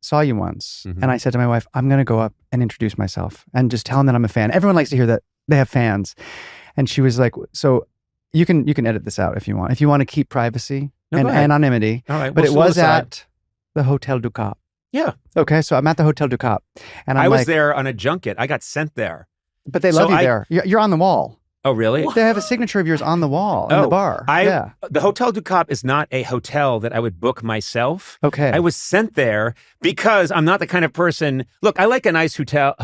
saw you once and I said to my wife, I'm going to go up and introduce myself and just tell them that I'm a fan. Everyone likes to hear that they have fans. And she was like, so you can edit this out if you want. If you want to keep privacy and anonymity. All right. But it was at the Hotel du Cap. Yeah. Okay. So I'm at the Hotel du Cap. And I was there on a junket. I got sent there. But they love you there. You're on the wall. Oh, really? They have a signature of yours on the wall in the bar. The Hotel du Cap is not a hotel that I would book myself. Okay. I was sent there because I'm not the kind of person. Look, I like a nice hotel. I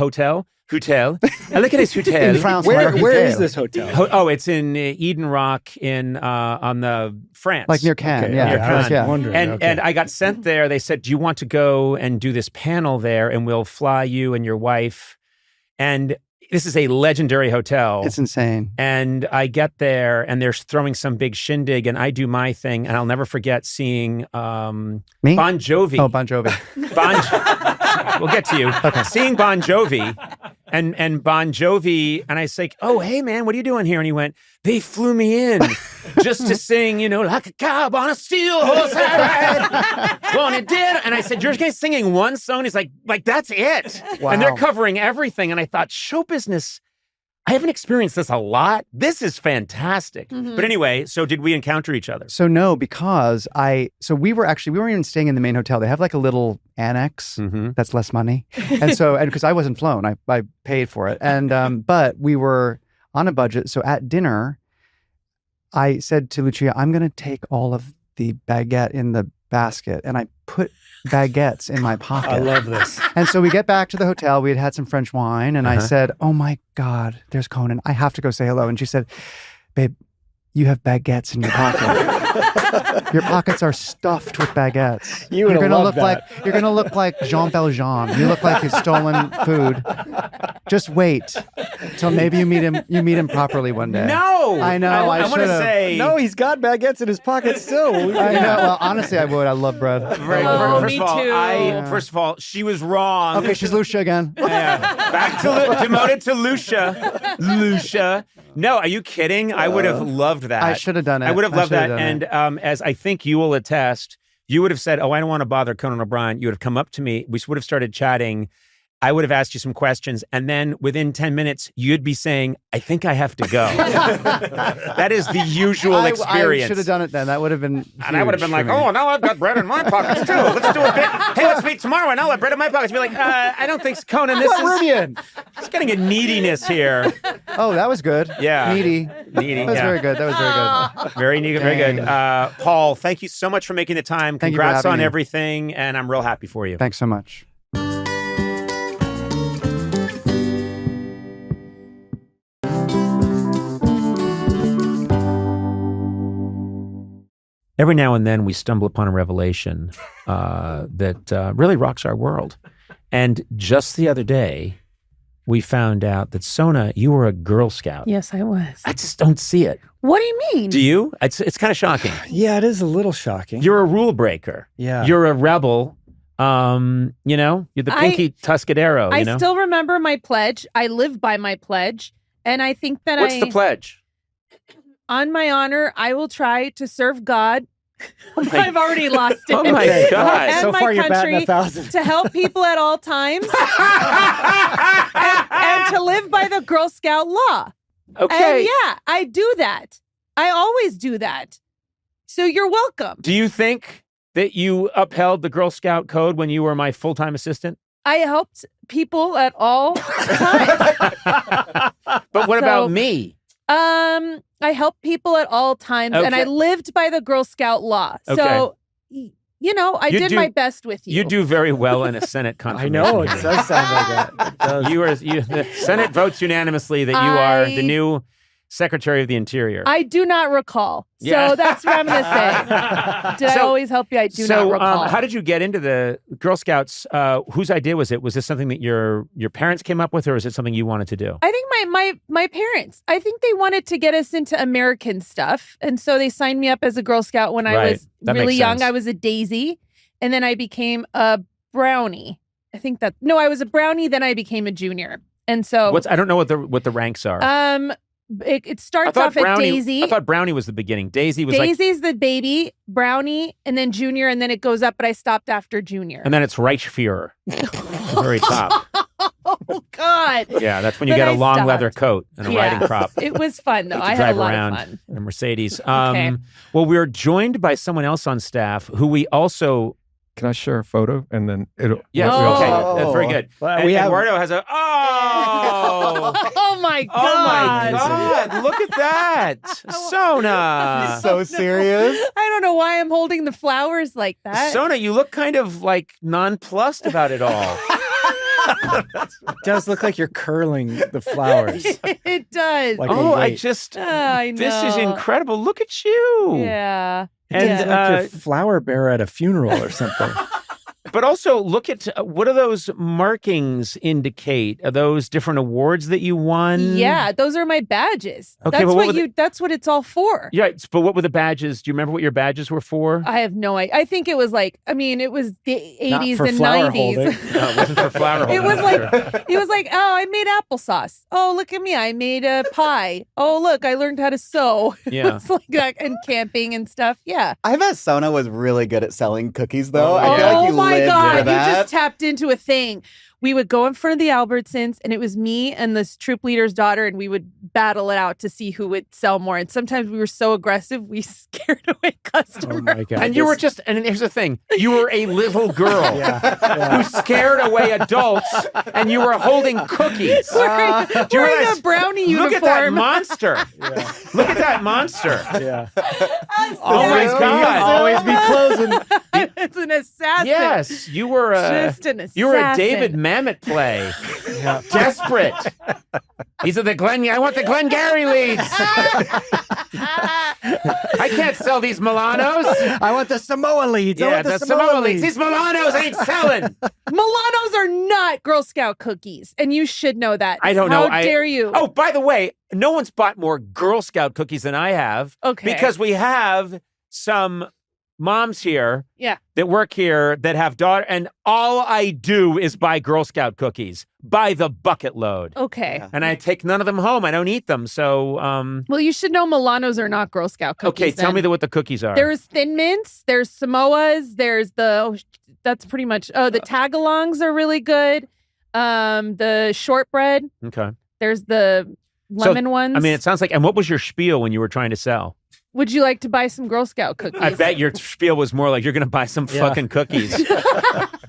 like a nice hotel. In France, where is this hotel? It's in Eden Rock on the France. Like near Cannes. Okay. Yeah. Near Cannes. I was wondering. And I got sent there. They said, do you want to go and do this panel there and we'll fly you and your wife? And this is a legendary hotel. It's insane. And I get there and they're throwing some big shindig and I do my thing. And I'll never forget seeing Me? Bon Jovi. Oh, Bon Jovi. We'll get to you. Okay. Seeing Bon Jovi and Bon Jovi. And I say, oh, hey, man, what are you doing here? And he went, they flew me in just to sing, like a cow on a steel horse I ride. Well, and it did. And I said, you're guys singing one song? He's like, that's it. Wow. And they're covering everything. And I thought, show business, I haven't experienced this a lot. This is fantastic. Mm-hmm. But anyway, so did we encounter each other? So no, because we weren't even staying in the main hotel. They have like a little annex that's less money. And because I wasn't flown, I paid for it. And, but we were on a budget. So at dinner, I said to Lucia, I'm going to take all of the baguette in the basket. And I put baguettes in my pocket. I love this. And so we get back to the hotel. We had some French wine. And I said, oh my God, there's Conan. I have to go say hello. And she said, babe, you have baguettes in your pocket. Your pockets are stuffed with baguettes. You're gonna look like Jean Valjean. You look like he's stolen food. Just wait till maybe you meet him properly one day. No, I know. I want to say No, he's got baguettes in his pocket still. I know. Well, honestly, I would. I love bread. First of all, she was wrong. Okay, she's Lucia again. Back to demoted to Lucia. Lucia. No, are you kidding? I would have loved that. I should have done it. I would have loved that. And as I think you will attest, you would have said, oh, I don't want to bother Conan O'Brien. You would have come up to me. We would have started chatting. I would have asked you some questions, and then within 10 minutes, you'd be saying, I think I have to go. That is the usual experience. I should have done it then. That would have been And I would have been like, oh, now I've got bread in my pockets, too. Let's do a bit. Hey, let's meet tomorrow, and I'll have bread in my pockets. Be like, I don't think so, Conan. This is it's getting a neediness here. Oh, that was good. Yeah. Needy. Needy, That was very good. That was very good. Very neat, very good. Paul, thank you so much for making the time. Thank you for Congrats having on me. everything, and I'm real happy for you. Thanks so much. Every now and then we stumble upon a revelation that really rocks our world. And just the other day, we found out that Sona, you were a Girl Scout. Yes, I was. I just don't see it. What do you mean? Do you? It's kind of shocking. Yeah, it is a little shocking. You're a rule breaker. Yeah. You're a rebel. You're the pinky Tuscadero. I still remember my pledge. I live by my pledge. And I think that What's the pledge? On my honor, I will try to serve God. I've already lost it. Oh my God. And So my far you're batting country 1,000. to help people at all times and to live by the Girl Scout law. Okay. And yeah, I do that. I always do that. So you're welcome. Do you think that you upheld the Girl Scout code when you were my full-time assistant? I helped people at all times. But what about me? I help people at all times, and I lived by the Girl Scout law. Okay. So, I did my best with you. You do very well in a Senate confirmation. I know, it hearing. does sound like that. It does. The Senate votes unanimously that you are the new Secretary of the Interior. I do not recall. Yeah. So that's what I'm going to say. Did I always help you? I do not recall. How did you get into the Girl Scouts? Whose idea was it? Was this something that your parents came up with, or is it something you wanted to do? I think my parents, I think they wanted to get us into American stuff. And so they signed me up as a Girl Scout when I was really young. Sense. I was a daisy. And then I became a brownie. I was a brownie. Then I became a junior. And so I don't know what the ranks are. It starts off at Daisy. I thought Brownie was the beginning. Daisy's the baby, Brownie, and then Junior, and then it goes up, but I stopped after Junior. And then it's Reichführer. The very top. Oh, God. Yeah, that's when you Then get a I long stopped. leather coat and a riding crop. It was fun, though. To I had drive a lot around of fun. in a Mercedes. Okay. Well, we're joined by someone else on staff who we also... Can I share a photo and then it'll... Yes, Oh. okay. That's very good. Well, And we have- Eduardo has a... Oh! Oh, my God. Oh, my God. Look at that. Sona. So serious. I don't know why I'm holding the flowers like that. Sona, you look kind of like nonplussed about it all. It does look like you're curling the flowers. It does. Like a Oh, I weight. just... I know. This is incredible. Look at you. Yeah. And It's like your flower bearer at a funeral or something. but also look at what do those markings indicate? Are those different awards that you won? Yeah, those are my badges. Okay, That's but that's what it's all for. Yeah, but what were the badges? Do you remember what your badges were for? I have no idea. I think it was it was the 80s Not for and flower 90s. holding. No, it wasn't for flower holding. It was that's true. it was like, oh, I made applesauce. Oh, look at me. I made a pie. Oh, look, I learned how to sew. Yeah. It's like that, and camping and stuff. Yeah. I bet Sona was really good at selling cookies, though. Oh, I feel yeah. like you my lived God. for that. You just tapped into a thing. We would go in front of the Albertsons, and it was me and this troop leader's daughter, and we would battle it out to see who would sell more. And sometimes we were so aggressive, we scared away customers. Oh my God. And you were just, and here's the thing, you were a little girl who scared away adults, and you were holding cookies. Wearing Do you realize- a brownie uniform. Look at that monster. Look at that monster. Yeah. Oh my God. Always be closing. It's an assassin. Yes, you were Just an assassin. you were a David Mamet play. Desperate. These are I want the Glengarry leads. I can't sell these Milanos. I want the Samoa leads. I Yeah, want the Samoa leads. These Milanos ain't selling. Milanos are not Girl Scout cookies, and you should know that. I don't know. How dare you? Oh, by the way, no one's bought more Girl Scout cookies than I have. Okay. Because we have some moms here Yeah. that work here that have daughter, and all I do is buy Girl Scout cookies by the bucket load. Okay. And I take none of them home. I don't eat them. So, Well, you should know Milanos are not Girl Scout cookies. okay, tell then. me what the cookies are. There's Thin Mints, there's Samoas, there's that's pretty much, the Tagalongs are really good. The shortbread. Okay. There's the lemon ones. I mean, it sounds like. And what was your spiel when you were trying to sell? Would you like to buy some Girl Scout cookies? I bet your spiel was more like you're going to buy some fucking cookies,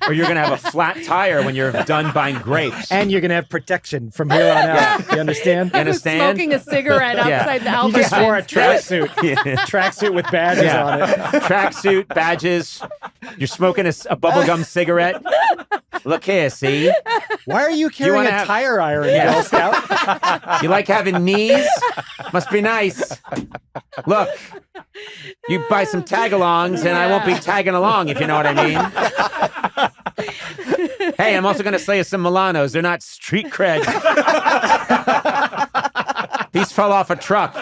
or you're going to have a flat tire when you're done buying grapes, And you're going to have protection from here on out. You understand? I was smoking a cigarette outside the You just wore a Albertsons. tracksuit. Tracksuit with badges on it. Tracksuit, badges. You're smoking a bubblegum cigarette. Look here, see? Why are you carrying wanna a have- tire iron, Girl Scout? You like having knees? Must be nice. Look, you buy some tag-alongs, and I won't be tagging along, if you know what I mean. Hey, I'm also going to sell you some Milanos. They're not street cred. These fell off a truck.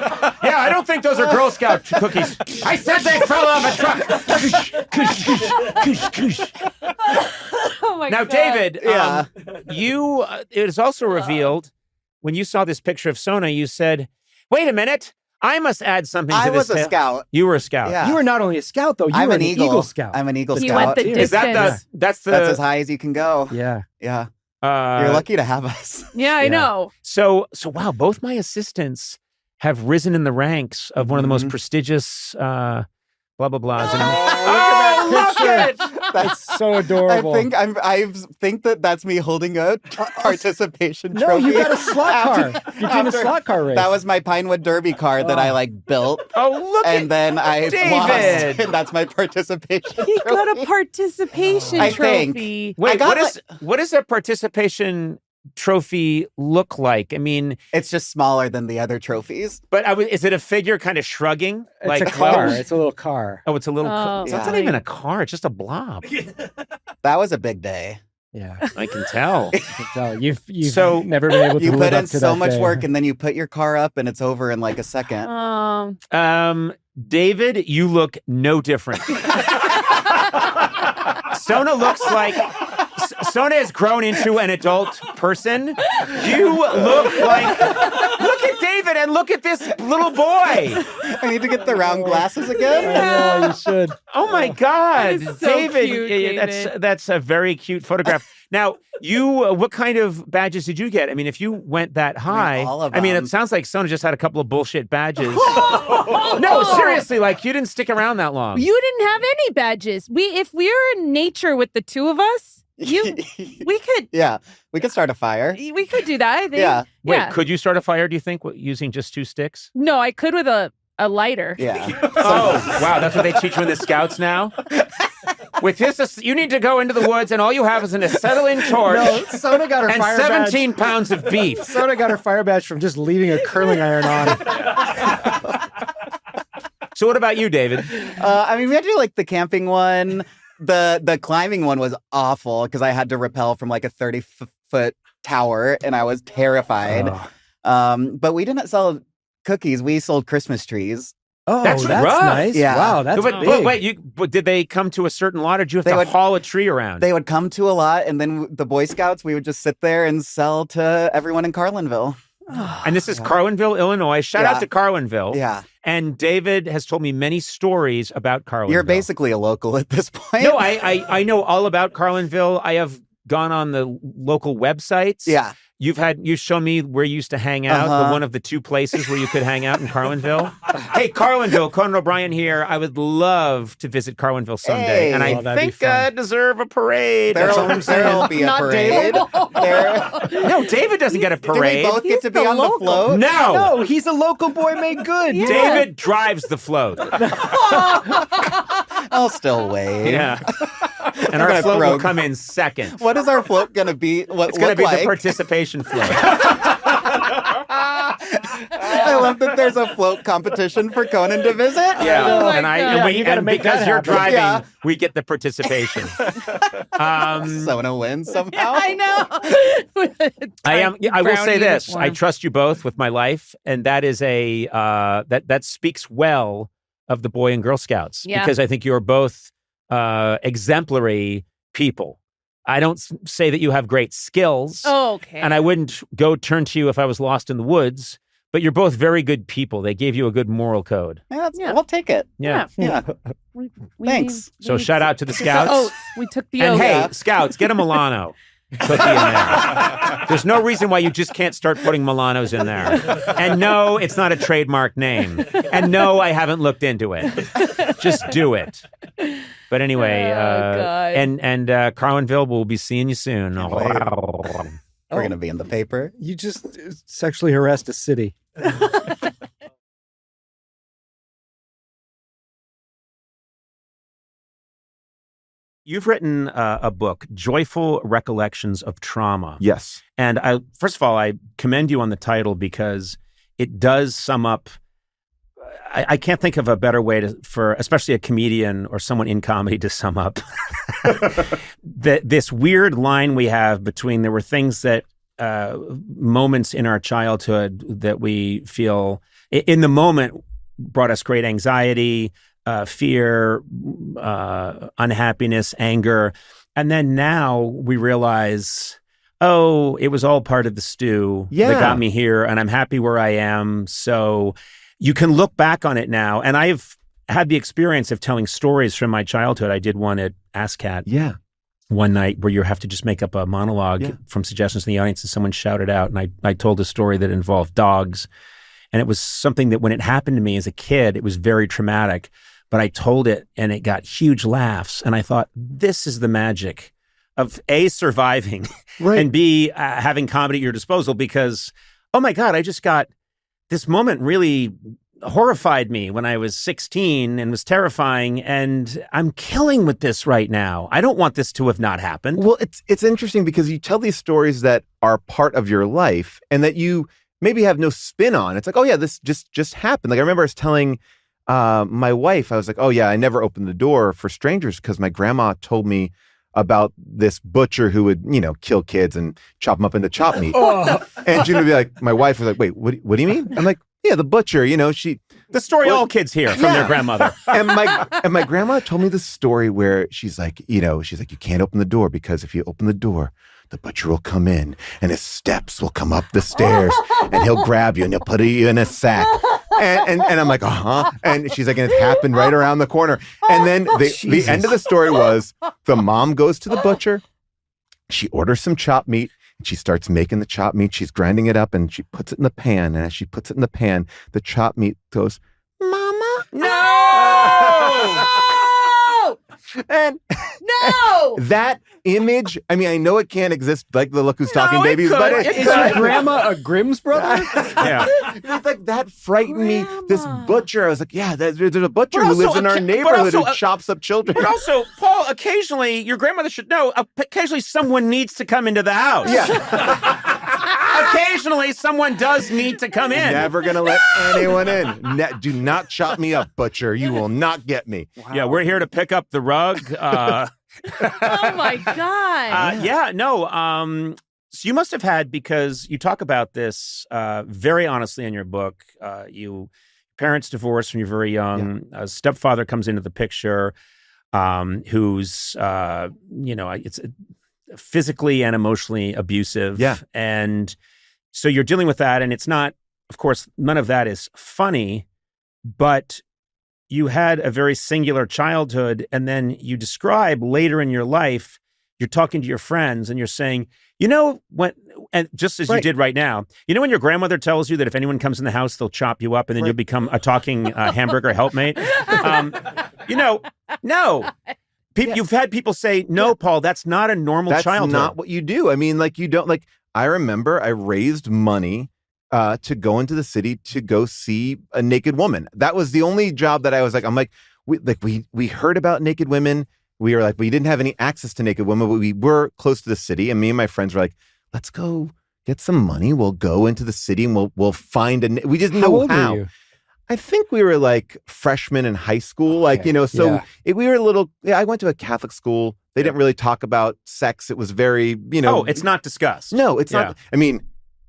Yeah, I don't think those are Girl Scout cookies. I said they fell off a truck. Oh my Now, God. David, you, it is also revealed when you saw this picture of Sona, you said, wait a minute, I must add something to I this. was a scout. You were a scout. Yeah. You were not only a scout, though. You I'm were an Eagle Scout. I'm an Eagle He Scout. went the Is that distance. that's the, That's as high as you can go. Yeah. Yeah. You're lucky to have us. Yeah, I know. So wow, both my assistants have risen in the ranks of one of the most prestigious blah blah blahs. And, look at it! That's so adorable. I think that's me holding a participation No, trophy. you got a slot car. You're doing a After- slot car race. That was my Pinewood Derby car that I built, Oh, look and at then I David. lost, and that's my participation. He got trophy. a participation I think. trophy. Wait, I got what does a participation trophy look like? I mean, It's just smaller than the other trophies. but is it a figure kind of shrugging? It's a car. It's a little car. Oh, it's a little. Oh, It's not yeah. even a car. It's just a blob. That was a big day. Yeah. I can tell. I can tell. You've So, never been able to You live put up in to so that much day. work, and then you put your car up, and it's over in like a second. David, you look no different. Sona looks like Sona has grown into an adult person. You look like look at David and look at this little boy. I need to get the round glasses again. I know, you should. Oh my God, That is so David! cute, David. That's a very cute photograph. Now, you, what kind of badges did you get? I mean, if you went that high, all of it them. sounds like Sona just had a couple of bullshit badges. No, seriously, like you didn't stick around that long. You didn't have any badges. If we were in nature with the two of us, we could Yeah, we could start a fire. we could do that. I think. Yeah. Wait, Yeah. could you start a fire? Do you think using just 2 sticks? No, I could with a lighter. Yeah. Oh, wow, that's what they teach you in the Scouts now. With this, you need to go into the woods, and all you have is an acetylene torch No, Sona got her and fire 17 pounds of beef. badge. Sona got her fire badge from just leaving a curling iron on. So, what about you, David? I mean, we had to do like the camping one. The climbing one was awful because I had to rappel from like a 30-foot tower, and I was terrified. But we didn't sell cookies. We sold Christmas trees. Oh, That's that's rough. nice. Yeah. Wow, that's but big. wait, but did they come to a certain lot, or did you have They to would- haul a tree around? They would come to a lot, and then the Boy Scouts, we would just sit there and sell to everyone in Carlinville. And this is Carlinville, Illinois. Shout out Yeah. to Carlinville. Yeah. And David has told me many stories about Carlinville. You're basically a local at this point. No, I know all about Carlinville. I have gone on the local websites. Yeah. You've shown me where you used to hang out, one of the 2 places where you could hang out in Carlinville. Hey, Carlinville, Conan O'Brien here. I would love to visit Carlinville someday. Hey. And I Oh, that'd be think fun. I deserve a parade. That's all I'm There'll saying. be a Not parade. No, David doesn't get a Do we parade. both get to be the on the local. float? No. No, he's a local boy made good. David drives the float. I'll still wave. Yeah. And our gonna float will throw- come in second. What is our float going to be? What It's going to be like? the participation float. I love that there's a float competition for Conan to visit. Yeah, Oh my and God. and, Yeah, we, you gotta and make because that you're happen. driving, Yeah. we get the participation. Sona wins somehow. I know. I will say Brownie this: I uniform. trust you both with my life, and that is a that speaks well of the Boy and Girl Scouts Yeah. because I think you're both exemplary people. I don't say that you have great skills, Oh, okay. and I wouldn't go turn to you if I was lost in the woods. But you're both very good people. They gave you a good moral code. Yeah. We'll take it. Yeah. Yeah. We Thanks. So shout out to the took the Scouts. oath. We took the And oath. hey, Yeah. Scouts, get a Milano. cookie in there. There's no reason why you just can't start putting Milanos in there. And no, it's not a trademark name. And no, I haven't looked into it. Just do it. But anyway, and Carlinville, we'll be seeing you soon. We're going to be in the paper. You just sexually harassed a city. You've written a book, Joyful Recollections of Trauma. Yes. And first of all, I commend you on the title because it does sum up. I can't think of a better way for especially a comedian or someone in comedy to sum up this weird line we have between there were things that moments in our childhood that we feel in the moment brought us great anxiety, fear, unhappiness, anger. And then now we realize, oh, it was all part of the stew that got me here, and I'm happy where I am. So you can look back on it now. And I've had the experience of telling stories from my childhood. I did one at ASCAT one night where you have to just make up a monologue from suggestions in the audience, and someone shouted out. And I told a story that involved dogs. And it was something that when it happened to me as a kid, it was very traumatic. But I told it and it got huge laughs. And I thought, this is the magic of A, surviving, and B, having comedy at your disposal because, oh my God, I just got this moment really horrified me when I was 16 and was terrifying. And I'm killing with this right now. I don't want this to have not happened. Well, it's interesting because you tell these stories that are part of your life and that you maybe have no spin on. It's like, oh yeah, this just happened. Like I remember I was telling my wife, I was like, oh yeah, I never opened the door for strangers because my grandma told me about this butcher who would, kill kids and chop them up into chop meat. And she would be like, my wife was like, wait, what do you mean? I'm like, yeah, the butcher, the story all kids hear from their grandmother. And my grandma told me the story where she's like, you can't open the door because if you open the door, the butcher will come in and his steps will come up the stairs and he'll grab you and he'll put you in a sack. And I'm like, And she's like, and it happened right around the corner. And then the end of the story was the mom goes to the butcher. She orders some chopped meat. And she starts making the chopped meat. She's grinding it up and she puts it in the pan. And as she puts it in the pan, the chopped meat goes, Mama. No! And no! That image, I mean, I know it can't exist like the Look Who's Talking Babies, but is your grandma a Grimm's brother? It's like that frightened me. This butcher, I was like, yeah, there's a butcher who lives in our neighborhood who chops up children. But also, Paul, occasionally, your grandmother should know, occasionally someone needs to come into the house. Yeah. Occasionally, someone does need to come in. Never going to let anyone in. Do not chop me up, butcher. You will not get me. Wow. Yeah, we're here to pick up the rug. Oh, my God. So you must have had, because you talk about this very honestly in your book, parents divorced when you're very young. Yeah. A stepfather comes into the picture who's, it's physically and emotionally abusive. Yeah. And so you're dealing with that. And it's not, of course, none of that is funny, but you had a very singular childhood. And then you describe later in your life, you're talking to your friends and you're saying, and just as you did right now, when your grandmother tells you that if anyone comes in the house, they'll chop you up and then you'll become a talking hamburger helpmate. No. You've had people say, no, Paul, that's not a normal childhood. That's not what you do. I mean, I remember I raised money to go into the city to go see a naked woman. That was the only job that I was like, we heard about naked women. We were like, we didn't have any access to naked women, but we were close to the city. And me and my friends were like, let's go get some money. We'll go into the city and we'll find we just know how. How old were you? I think we were like freshmen in high school, we were a little, I went to a Catholic school. They didn't really talk about sex. It was very, Oh, it's not discussed. No, it's not. I mean,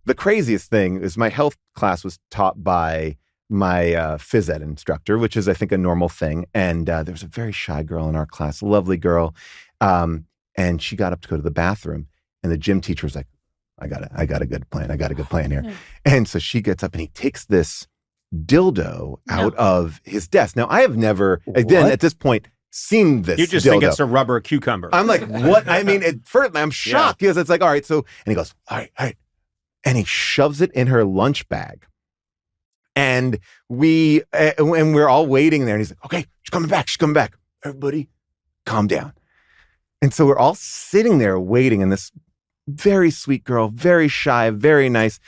the craziest thing is my health class was taught by my phys ed instructor, which is, I think, a normal thing. And there was a very shy girl in our class, lovely girl. And she got up to go to the bathroom. And the gym teacher was like, I got a good plan. I got a good plan here. And so she gets up and he takes this dildo out of his desk. Now, I have never, again, at this point, seen this. You just dildo. think it's a rubber cucumber. I'm like, what? I mean, first I'm shocked because it's like, all right, so, and he goes, all right. And he shoves it in her lunch bag. And we're all waiting there. And he's like, okay, she's coming back. Everybody, calm down. And so we're all sitting there waiting. And this very sweet girl, very shy, very nice,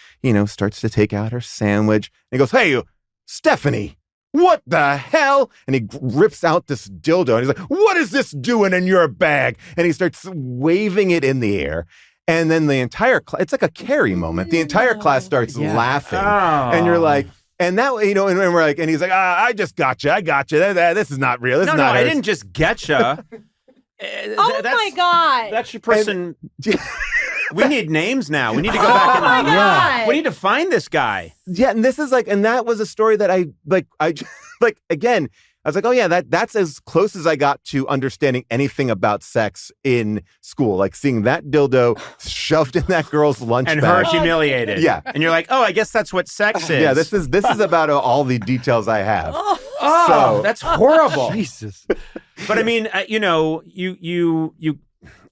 starts to take out her sandwich. And he goes, hey, you, Stephanie, what the hell? And he rips out this dildo. And he's like, what is this doing in your bag? And he starts waving it in the air. And then the entire class, it's like a Carrie moment. The entire class starts laughing. Oh. And you're like, and that, and we're like, and he's like, I just got you. This is not real. This is not I hers. didn't just get you. My God. That's your person. We need names now. We need to go back and God. we need to find this guy. Yeah, and this is like, and that was a story that I again, I was like, oh yeah, that's as close as I got to understanding anything about sex in school. Like seeing that dildo shoved in that girl's lunch And bag. her humiliated. Yeah. And you're like, oh, I guess that's what sex is. Yeah, this is about all the details I have. That's horrible. Jesus. But I mean, you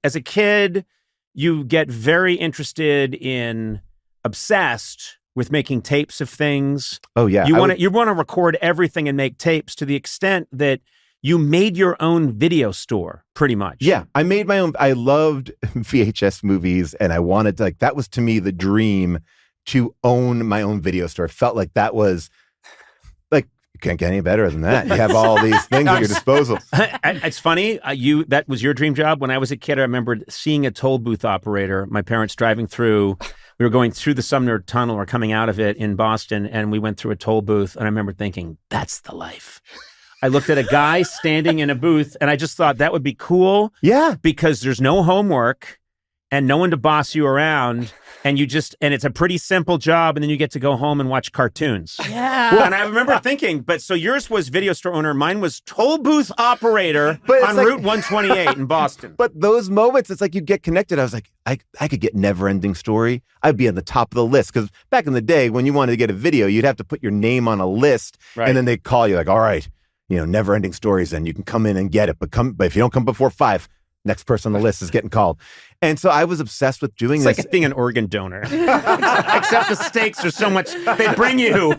as a kid, you get very interested in, obsessed with making tapes of things. Oh yeah, you want to record everything and make tapes to the extent that you made your own video store, pretty much. Yeah, I made my own. I loved VHS movies, and I wanted to, that was to me the dream, to own my own video store. It felt like that was like, you can't get any better than that. You have all these things at your disposal. It's funny. That was your dream job. When I was a kid, I remember seeing a toll booth operator. My parents driving through. We were going through the Sumner Tunnel or coming out of it in Boston, and we went through a toll booth. And I remember thinking, that's the life. I looked at a guy standing in a booth, and I just thought that would be cool. Yeah, because there's no homework and no one to boss you around, and it's a pretty simple job, and then you get to go home and watch cartoons. Yeah. Well, and I remember thinking, so yours was video store owner, mine was toll booth operator on Route 128 in Boston. But those moments, it's like you get connected. I was like, I could get Never Ending Story. I'd be on the top of the list, because back in the day, when you wanted to get a video, you'd have to put your name on a list, and then they'd call you like, all right, Never Ending Stories, and you can come in and get it, but if you don't come before 5, next person on the list is getting called. And so I was obsessed with doing this. It's like being an organ donor. Except the stakes are so much. They bring you.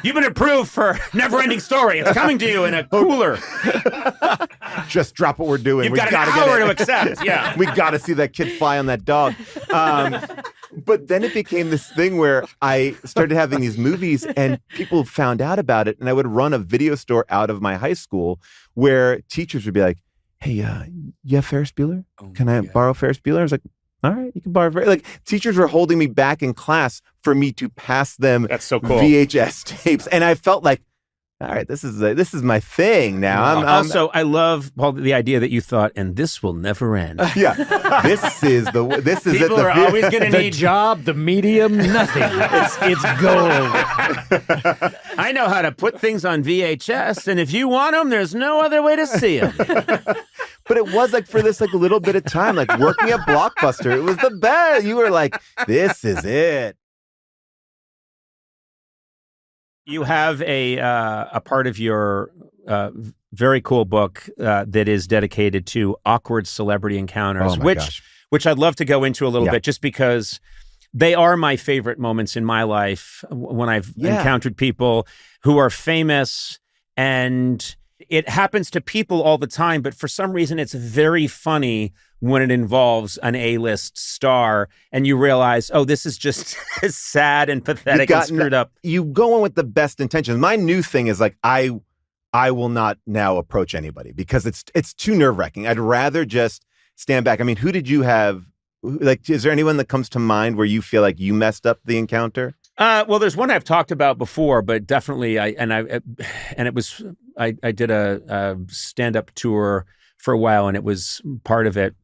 You've been approved for Never Ending Story. It's coming to you in a cooler. Just drop what we're doing. You've got an hour to accept. Yeah. We got to see that kid fly on that dog. But then it became this thing where I started having these movies, and people found out about it. And I would run a video store out of my high school where teachers would be like, hey, you have Ferris Bueller? Can I borrow Ferris Bueller? I was like, all right, you can borrow Ferris. Like, teachers were holding me back in class for me to pass them That's so cool. VHS tapes. And I felt like, all right, this is my thing now. Also, I love, Paul, the idea that you thought, and this will never end. Yeah, this is People are always going to The need job, the medium, nothing. It's gold. I know how to put things on VHS, and if you want them, there's no other way to see them. But it was like for this little bit of time, like working at Blockbuster, it was the best. You were like, this is it. You have a part of your very cool book that is dedicated to awkward celebrity encounters, which I'd love to go into a little bit, just because they are my favorite moments in my life when I've encountered people who are famous, and it happens to people all the time, but for some reason it's very funny when it involves an A-list star and you realize, oh, this is just as sad and pathetic and screwed up. You go in with the best intentions. My new thing is like, I will not now approach anybody because it's too nerve-wracking. I'd rather just stand back. I mean, who did you have? Like, is there anyone that comes to mind where you feel like you messed up the encounter? Well, there's one I've talked about before, but definitely I did a stand-up tour for a while, and it was part of it.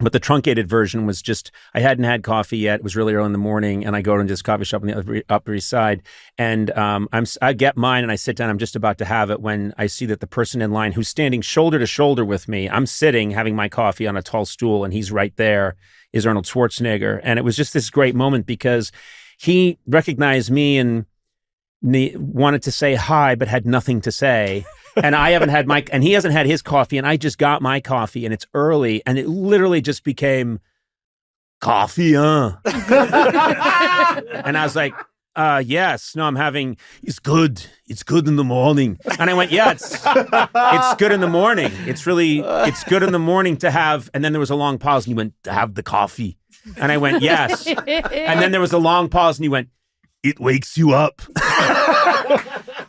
But the truncated version was just, I hadn't had coffee yet. It was really early in the morning, and I go to this coffee shop on the Upper East Side, and I get mine, and I sit down. I'm just about to have it when I see that the person in line who's standing shoulder to shoulder with me, I'm sitting having my coffee on a tall stool, and he's right there, is Arnold Schwarzenegger. And it was just this great moment because he recognized me, and wanted to say hi but had nothing to say. And I haven't had and he hasn't had his coffee, and I just got my coffee, and it's early, and it literally just became coffee, And I was like, yes, no, I'm having, it's good in the morning. And I went, yeah, it's good in the morning. It's good in the morning to have, and then there was a long pause, and he went, to have the coffee. And I went, yes. And then there was a long pause, and he went, it wakes you up.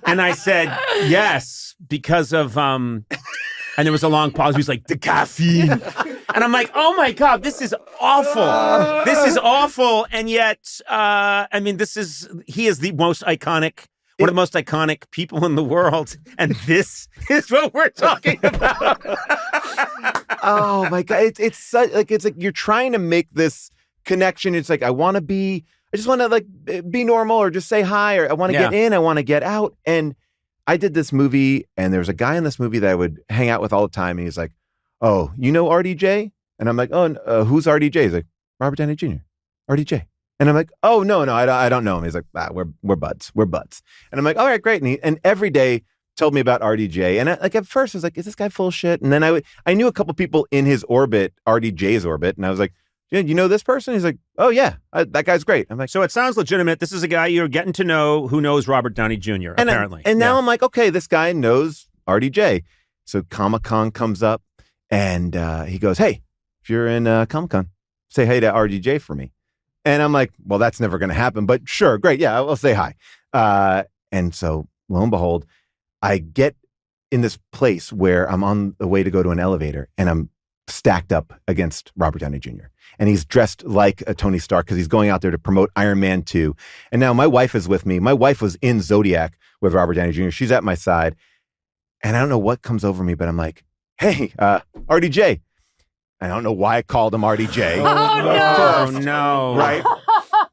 And I said, yes, because of, and there was a long pause. He was like, the caffeine. And I'm like, oh my God, this is awful. This is awful. And yet, I mean, he is the most iconic, one of the most iconic people in the world. And this is what we're talking about. Oh my God. It's like you're trying to make this connection. It's like, I just want to like be normal or just say hi, or I want to get in, I want to get out. And I did this movie, and there was a guy in this movie that I would hang out with all the time. And he's like, oh, you know RDJ? And I'm like, oh, who's RDJ? He's like, Robert Downey Jr., RDJ. And I'm like, oh, no, I don't know him. He's like, we're buds. And I'm like, all right, great. And every day told me about RDJ. And at first I was like, is this guy full of shit? And then I knew a couple people in his orbit, RDJ's orbit. And I was like, yeah, you know this person? He's like, oh, yeah, that guy's great. I'm like, so it sounds legitimate. This is a guy you're getting to know who knows Robert Downey Jr., apparently. And now I'm like, okay, this guy knows RDJ. So Comic-Con comes up, and he goes, hey, if you're in Comic-Con, say hey to RDJ for me. And I'm like, well, that's never going to happen. But sure, great. Yeah, I'll say hi. And so lo and behold, I get in this place where I'm on the way to go to an elevator, and I'm stacked up against Robert Downey Jr. And he's dressed like a Tony Stark because he's going out there to promote Iron Man 2. And now my wife is with me. My wife was in Zodiac with Robert Downey Jr. She's at my side. And I don't know what comes over me, but I'm like, hey, RDJ. I don't know why I called him RDJ. Oh, no. Right?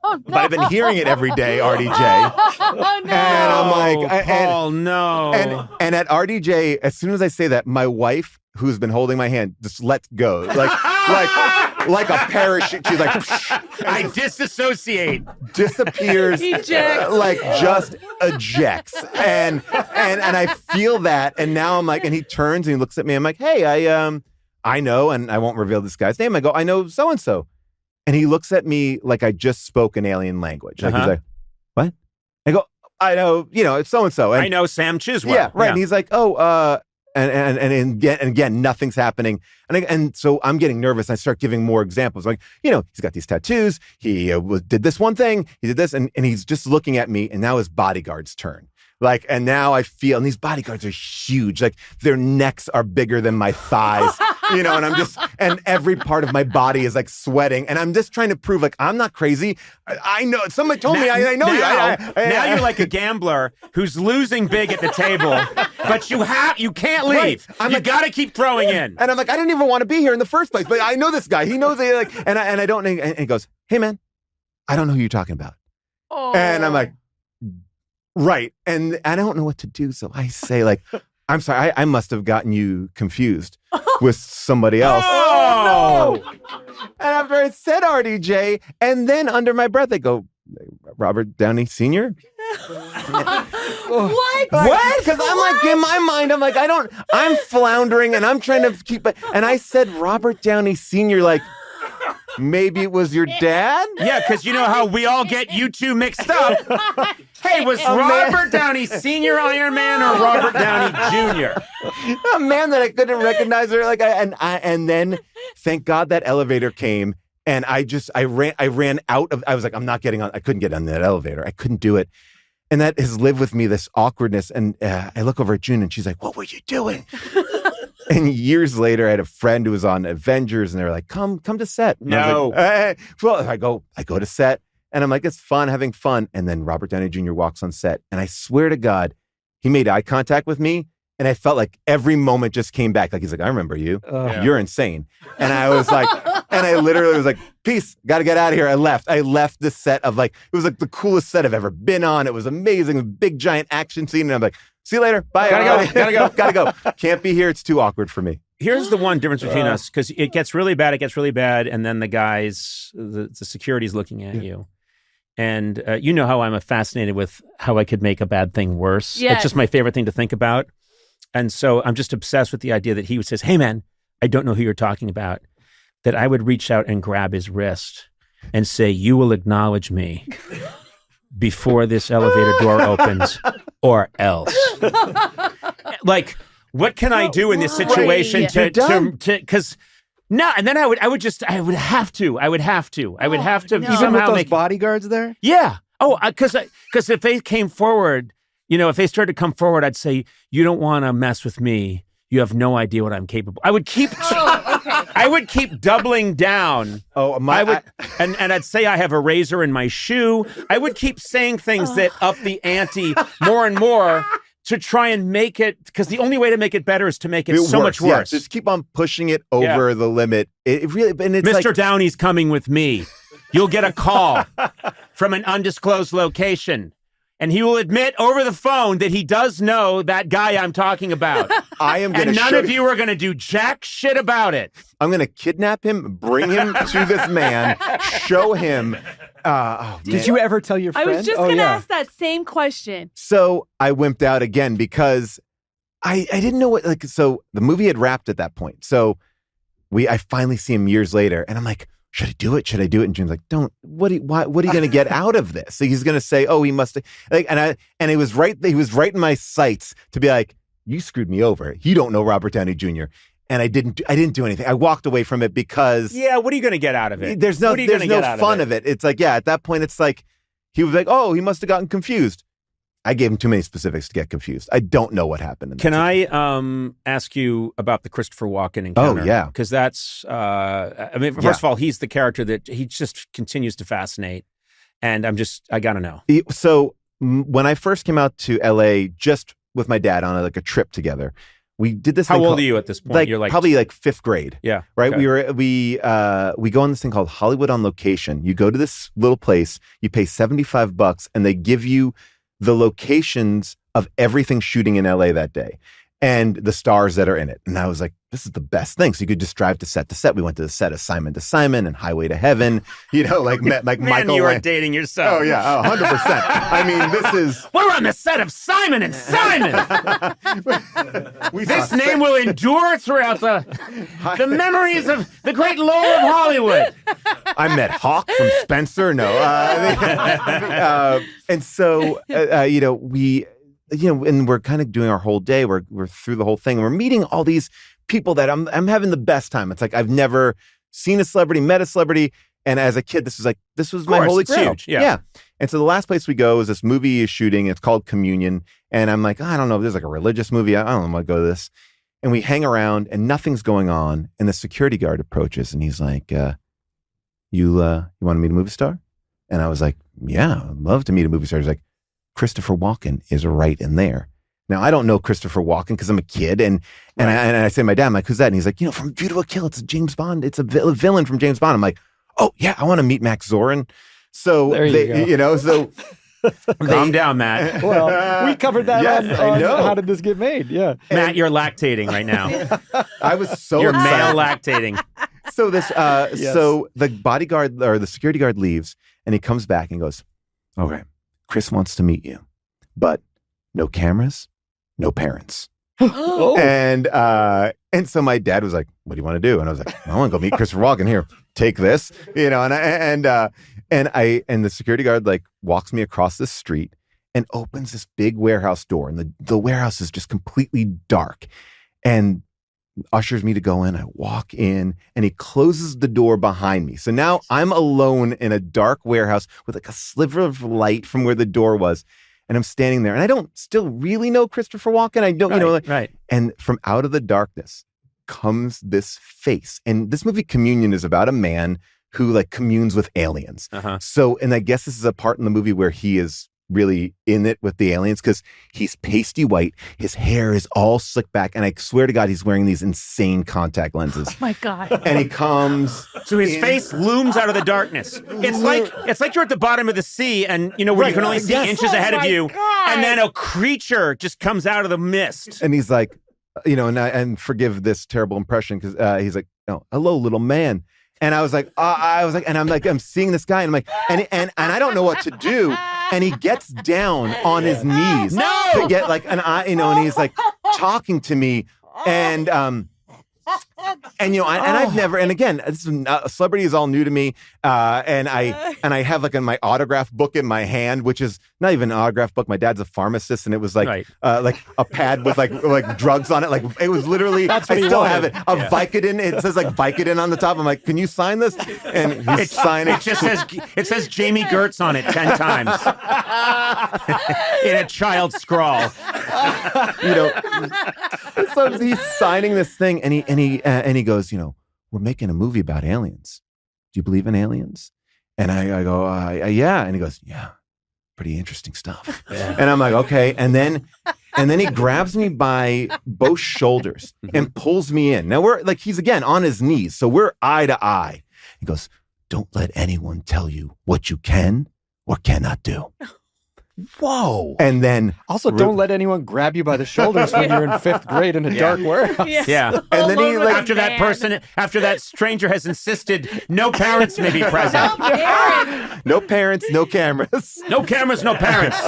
Oh, no. But I've been hearing it every day, RDJ. Oh, no. And I'm like, Paul, no. And at RDJ, as soon as I say that, my wife, who's been holding my hand, just lets go. Like a parachute. She's like, I disassociate. Disappears. Ejects. Like just ejects. And I feel that. And now I'm like, and he turns and he looks at me. I'm like, hey, I know, and I won't reveal this guy's name. I go, I know so-and-so. And he looks at me like I just spoke an alien language. Like he's like, what? I go, I know, it's so-and-so. And I know Sam Chiswell. Yeah, right. Yeah. And he's like, oh, and again, nothing's happening. And so I'm getting nervous. I start giving more examples. Like, he's got these tattoos. He did this one thing. He did this. And he's just looking at me. And now his bodyguard's turn. Like, and now I feel, and these bodyguards are huge. Like, their necks are bigger than my thighs, and and every part of my body is like sweating. And I'm just trying to prove, like, I'm not crazy. I know. Somebody told me I know you. Now you're like a gambler who's losing big at the table, but you can't leave. Right. You got to keep throwing in. And I'm like, I didn't even want to be here in the first place, but I know this guy. He knows it. Like, and I don't, and he goes, hey man, I don't know who you're talking about. Oh. And I'm like, right. And I don't know what to do. So I say, like, I'm sorry, I must have gotten you confused with somebody else. Oh, no. And after I said RDJ, and then under my breath, I go, Robert Downey Sr.? What? Because I'm like, in my mind, I'm floundering and I'm trying to keep it. And I said Robert Downey Sr., like, maybe it was your dad? Yeah, because you know how we all get you two mixed up. Hey, was Robert Downey Sr. Iron Man or Robert Downey Jr.? A man that I couldn't recognize her. And then, thank God that elevator came, and I ran out of. I was like, I'm not getting on. I couldn't get on that elevator. I couldn't do it, and that has lived with me, this awkwardness. And I look over at June, and she's like, "What were you doing?" And years later, I had a friend who was on Avengers, and they were like, "Come to set." And no. Like, well, I go to set, and I'm like, it's fun, having fun. And then Robert Downey Jr. walks on set, and I swear to God, he made eye contact with me, and I felt like every moment just came back. Like, he's like, I remember you. You're insane. And I was like, and I literally was like, peace, got to get out of here. I left the set of, like, it was like the coolest set I've ever been on. It was amazing, a big giant action scene, and I'm like, see you later. Bye. Gotta go. Can't be here. It's too awkward for me. Here's the one difference between us, because it gets really bad, and then the guys, the security's looking at you. And you know how I'm fascinated with how I could make a bad thing worse. Yes. It's just my favorite thing to think about. And so I'm just obsessed with the idea that he says, hey, man, I don't know who you're talking about, that I would reach out and grab his wrist and say, you will acknowledge me before this elevator door opens or else. Like, what can I do in this situation because no, and then I would have to Even somehow with those make bodyguards there? Yeah. Oh, because if they came forward, if they started to come forward, I'd say, you don't want to mess with me. You have no idea what I'm capable. I would keep doubling down. And I'd say I have a razor in my shoe. I would keep saying things that up the ante more and more to try and make it, because the only way to make it better is to make it so much worse. Yeah, just keep on pushing it over the limit. It really, and it's Mr. Downey's coming with me. You'll get a call from an undisclosed location. And he will admit over the phone that he does know that guy I'm talking about. And none of you are going to do jack shit about it. I'm going to kidnap him, bring him to this man, show him. Did you ever tell your friend? I was just going to ask that same question. So I wimped out again because I didn't know what, so the movie had wrapped at that point. So I finally see him years later and I'm like, should I do it? Should I do it? And Jim's like, don't. What are you going to get out of this? So he's going to say, oh, he must have. And he was right in my sights to be like, you screwed me over. You don't know Robert Downey Jr. And I didn't do anything. I walked away from it because what are you going to get out of it? There's no fun of it. It's like, at that point, it's like he was like, oh, he must have gotten confused. I gave him too many specifics to get confused. I don't know what happened. Can I ask you about the Christopher Walken encounter? Oh, yeah. Because that's, first of all, he's the character that he just continues to fascinate. And I got to know. So when I first came out to LA just with my dad on a trip together, we did this How thing old called, are you at this point? You're probably 5th grade. Yeah. Right. Okay. We go on this thing called Hollywood on Location. You go to this little place, you pay $75 and they give you the locations of everything shooting in LA that day and the stars that are in it. And I was like, this is the best thing. So you could just drive to set. We went to the set of Simon to Simon and Highway to Heaven, met Man, Michael. you are dating yourself. Oh yeah. 100%. I mean, this is. We're on the set of Simon and Simon. This name will endure throughout the memories of the great lore of Hollywood. I met Hawk from Spencer. No. And so, and we're kind of doing our whole day. We're through the whole thing. And we're meeting all these people that I'm having the best time. It's like I've never seen a celebrity, met a celebrity. And as a kid, this was my holy grail. Huge. Yeah. And so the last place we go is this movie is shooting. It's called Communion. And I'm like, I don't know if there's a religious movie. I don't know, I want to go to this. And we hang around and nothing's going on. And the security guard approaches and he's like, you want to meet a movie star? And I was like, yeah, I'd love to meet a movie star. He's like, Christopher Walken is right in there. Now, I don't know Christopher Walken because I'm a kid. And I say to my dad, I'm like, who's that? And he's like, from View to a Kill. It's a James Bond. It's a villain from James Bond. I'm like, oh, yeah, I want to meet Max Zorin. So, Calm down, Matt. Well, we covered that on How Did This Get Made? Yeah. Matt, you're lactating right now. I was so You're excited. male lactating. So so the bodyguard or the security guard leaves and he comes back and goes, okay, Chris wants to meet you, but no cameras, no parents. And so my dad was like, what do you want to do? And I was like, I want to go meet Christopher Walken. Here, take this, and the security guard walks me across the street and opens this big warehouse door. And the warehouse is just completely dark and ushers me to go in. I walk in and he closes the door behind me. So now I'm alone in a dark warehouse with a sliver of light from where the door was. And I'm standing there and I don't still really know Christopher Walken. I don't, right. And from out of the darkness comes this face. And this movie Communion is about a man who communes with aliens. Uh-huh. So, and I guess this is a part in the movie where he is really in it with the aliens because he's pasty white. His hair is all slicked back. And I swear to God, he's wearing these insane contact lenses. Oh my God. And he comes. So his face looms out of the darkness. It's like you're at the bottom of the sea and, where you can only see inches ahead of you. God. And then a creature just comes out of the mist. And he's like, and forgive this terrible impression because he's like, hello, little man. And I was like, and I'm seeing this guy, and I'm like, and I don't know what to do. And he gets down on his knees to get like an eye, and he's like talking to me, and I've never, and again, this is celebrity is all new to me, and I have like my autograph book in my hand, which is not even an autograph book. My dad's a pharmacist, and it was like like a pad with like drugs on it. Like it was literally, I still have it. Vicodin. It says like Vicodin on the top. I'm like, can you sign this? And he's signing. It says Jamie Gertz on it 10 times in a child scrawl. So he's signing this thing, and he goes, we're making a movie about aliens. Do you believe in aliens? And I go, yeah. And he goes, yeah, pretty interesting stuff. Yeah. And I'm like, okay. And then he grabs me by both shoulders and pulls me in. Now we're like, he's again on his knees, so we're eye to eye. He goes, don't let anyone tell you what you can or cannot do. Whoa. And then also don't let anyone grab you by the shoulders when you're in 5th grade in a dark warehouse. Yeah. And then he after that stranger has insisted no parents may be present. No parents, no cameras. No cameras, no parents.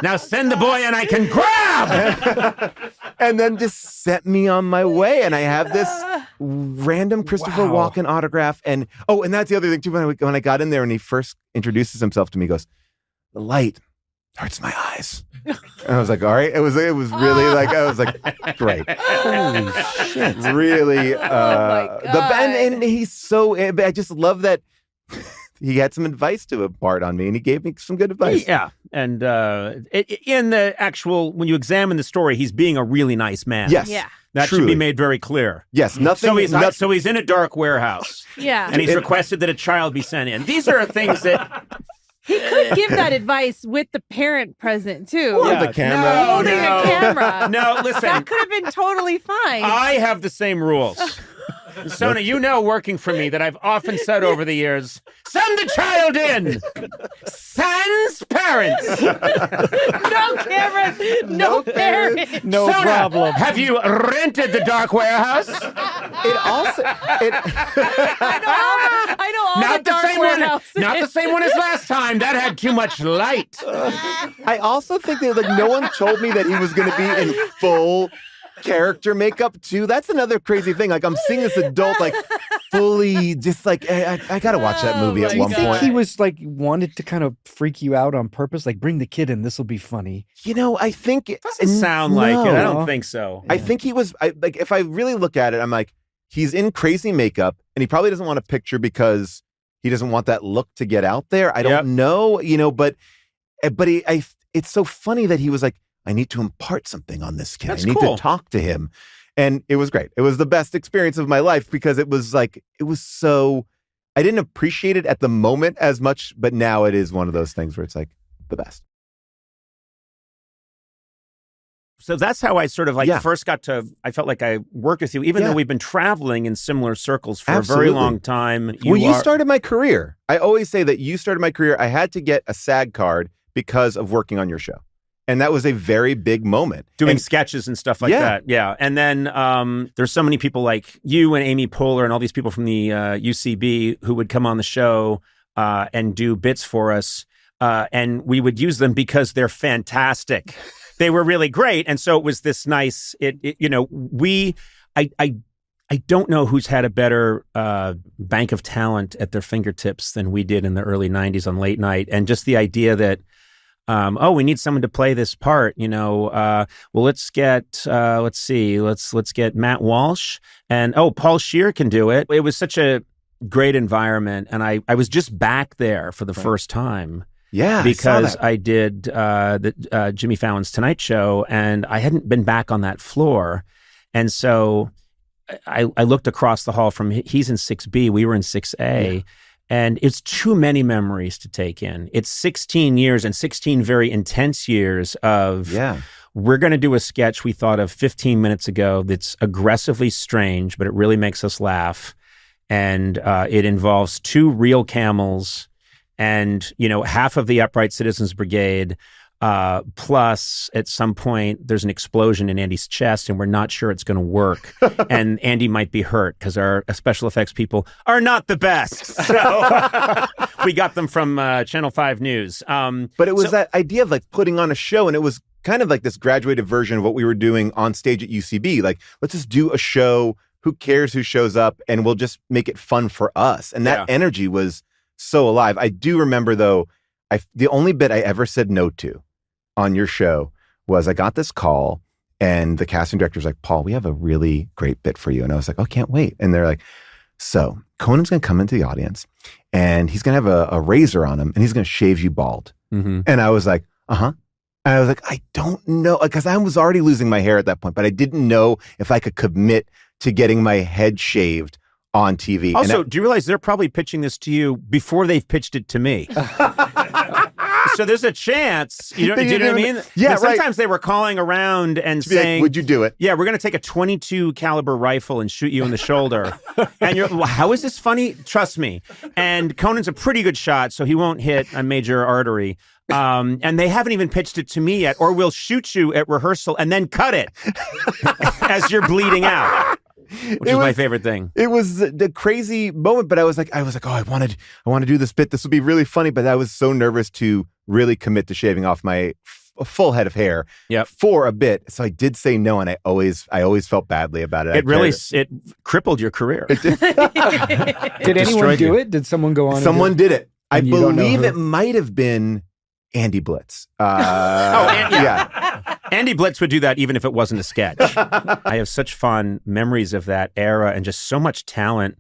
Now send the boy and I can grab. And then just set me on my way. And I have this random Christopher Walken autograph. And that's the other thing too. When I got in there and he first introduces himself to me, he goes, the light hurts my eyes. And I was like, all right. It was really like, I was like, great. Holy shit. Really. And he's so, I just love that he had some advice to impart on me, and he gave me some good advice. Yeah. And in the actual, when you examine the story, he's being a really nice man. Yes. Yeah. That should be made very clear. Yes. Nothing. So he's in a dark warehouse. Yeah. And he's requested that a child be sent in. These are things that... He could give that advice with the parent present, too. Or the camera. Holding a camera. No, listen. That could have been totally fine. I have the same rules. Sona, working for me that I've often said over the years, send the child in. Sans parents. No cameras, no parents. No Sona, problem. Have you rented the dark warehouse? I know all Not the dark same warehouses. Not the same one as last time. That had too much light. I also think that no one told me that he was going to be in full character makeup too. That's another crazy thing. Like I'm seeing this adult fully just like I gotta watch that movie at one point. I think he was wanted to kind of freak you out on purpose, like bring the kid in, this will be funny. I think it doesn't sound like it. I don't think so. I think he was if I really look at it, I'm like, he's in crazy makeup and he probably doesn't want a picture because he doesn't want that look to get out there. I don't know, but it's so funny that he was like, I need to impart something on this kid. I need to talk to him. And it was great. It was the best experience of my life because it was so, I didn't appreciate it at the moment as much, but now it is one of those things where it's like the best. So that's how I sort of first got to, I felt like I worked with you, even though we've been traveling in similar circles for a very long time. You started my career. I always say that you started my career. I had to get a SAG card because of working on your show. And that was a very big moment. Doing sketches and stuff like that. Yeah. And then there's so many people like you and Amy Poehler and all these people from the UCB who would come on the show and do bits for us. And we would use them because they're fantastic. They were really great. And so it was this nice, I don't know who's had a better bank of talent at their fingertips than we did in the early 90s on late night. And just the idea that, we need someone to play this part, well, let's get Matt Walsh and, Paul Scheer can do it. It was such a great environment. And I was just back there for the first time. Yeah. Because I did the Jimmy Fallon's Tonight Show and I hadn't been back on that floor. And so I looked across the hall from, he's in 6B, we were in 6A. Yeah. And it's too many memories to take in. It's 16 years and 16 very intense years of, we're going to do a sketch we thought of 15 minutes ago that's aggressively strange, but it really makes us laugh. And it involves 2 real camels and, half of the Upright Citizens Brigade. Plus, at some point, there's an explosion in Andy's chest, and we're not sure it's going to work. And Andy might be hurt because our special effects people are not the best. So we got them from Channel 5 News. But it was that idea of like putting on a show, and it was kind of like this graduated version of what we were doing on stage at UCB. Like, let's just do a show. Who cares who shows up? And we'll just make it fun for us. And that energy was so alive. I do remember, though, the only bit I ever said no to on your show was I got this call and the casting director was like, Paul, we have a really great bit for you. And I was like, oh, can't wait. And they're like, so Conan's going to come into the audience and he's going to have a razor on him and he's going to shave you bald. Mm-hmm. And I was like, uh-huh. And I was like, I don't know, because I was already losing my hair at that point, but I didn't know if I could commit to getting my head shaved on TV. Also, do you realize they're probably pitching this to you before they've pitched it to me? So there's a chance, do you know what I mean? Yeah, but sometimes they were calling around and saying, like, would you do it? Yeah, we're going to take a 22 caliber rifle and shoot you in the shoulder. And you're, well, how is this funny? Trust me. And Conan's a pretty good shot, so he won't hit a major artery. And they haven't even pitched it to me yet, or we'll shoot you at rehearsal and then cut it as you're bleeding out. Which is my favorite thing. It was the crazy moment, but I was like, oh, I want to do this bit. This will be really funny. But I was so nervous to really commit to shaving off my full head of hair for a bit. So I did say no, and I always felt badly about it. It crippled your career. Did anyone do it? Did someone go on? Someone did it. I believe it might have been Andy Blitz. Andy Blitz would do that even if it wasn't a sketch. I have such fond memories of that era and just so much talent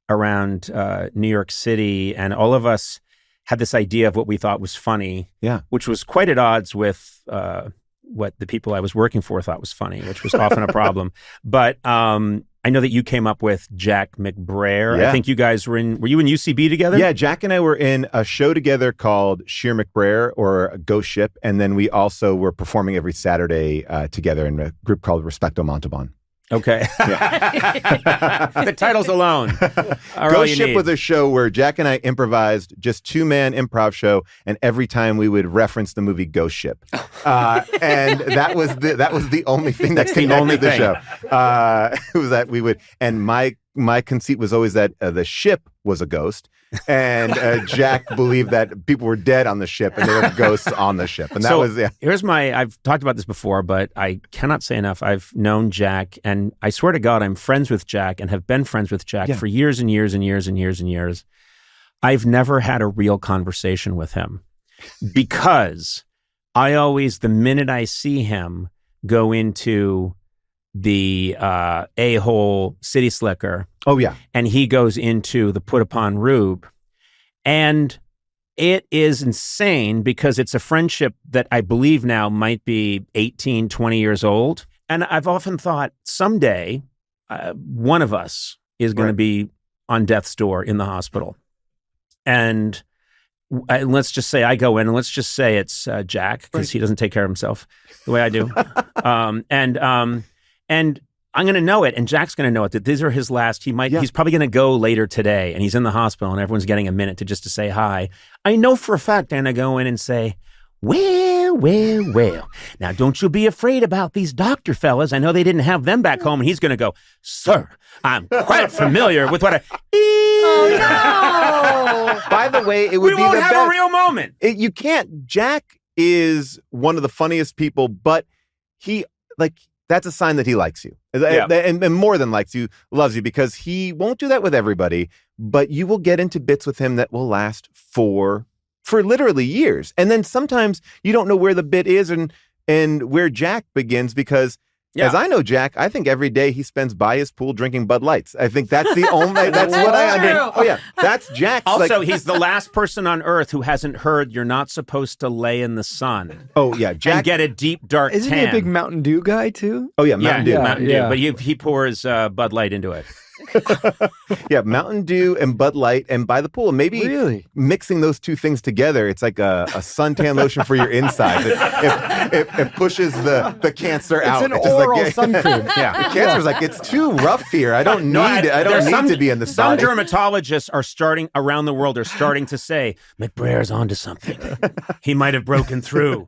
around New York City. And all of us had this idea of what we thought was funny, which was quite at odds with what the people I was working for thought was funny, which was often a problem. But I know that you came up with Jack McBrayer. Yeah. I think you guys were you in UCB together? Yeah, Jack and I were in a show together called Scheer McBrayer, or Ghost Ship. And then we also were performing every Saturday together in a group called Respecto Montalban. Okay. The titles alone are all Ghost you Ship need. was a show where Jack and I improvised, just 2-man improv show, and every time we would reference the movie Ghost Ship, and that was the only thing that connected the show. It was that we would, and my conceit was always that the ship was a ghost, and Jack believed that people were dead on the ship and there were ghosts on the ship, and that was Here's I've talked about this before, but I cannot say enough. I've known Jack, and I swear to God, I'm friends with Jack and have been friends with Jack for years and years and years and years and years. I've never had a real conversation with him because I always, the minute I see him, go into the a-hole city slicker. Oh, yeah. And he goes into the put upon Rube. And it is insane because it's a friendship that I believe now might be 18, 20 years old. And I've often thought someday one of us is going to be on death's door in the hospital. And let's just say I go in and let's just say it's Jack, because he doesn't take care of himself the way I do. And I'm going to know it, and Jack's going to know it, that these are his last. He's probably going to go later today, and he's in the hospital, and everyone's getting a minute to say hi. I know for a fact I'm going to go in and say, well. Now, don't you be afraid about these doctor fellas. I know they didn't have them back home. And he's going to go, sir, I'm quite familiar with what I... Oh, no. By the way, it would be the best. We won't have a real moment. You can't. Jack is one of the funniest people, but that's a sign that he likes you. And more than likes you, loves you, because he won't do that with everybody, but you will get into bits with him that will last for literally years. And then sometimes you don't know where the bit is and where Jack begins, because as I know Jack, I think every day he spends by his pool drinking Bud Lights. I think that's the only, that's what I understand. Oh yeah, that's Jack. Also, he's the last person on earth who hasn't heard you're not supposed to lay in the sun. Oh yeah, Jack. And get a deep dark Isn't tan. he a big Mountain Dew guy too? Oh yeah, Mountain Dew. Mountain Dew. But he pours Bud Light into it. Yeah, Mountain Dew and Bud Light, and by the pool. Maybe mixing those two things together, it's like a suntan lotion for your insides. It pushes the cancer out. It's an oral sun cream. Yeah, the cancer's like, it's too rough here. I don't need to be in the sun. Some dermatologists around the world are starting to say, McBrayer's onto something. He might have broken through.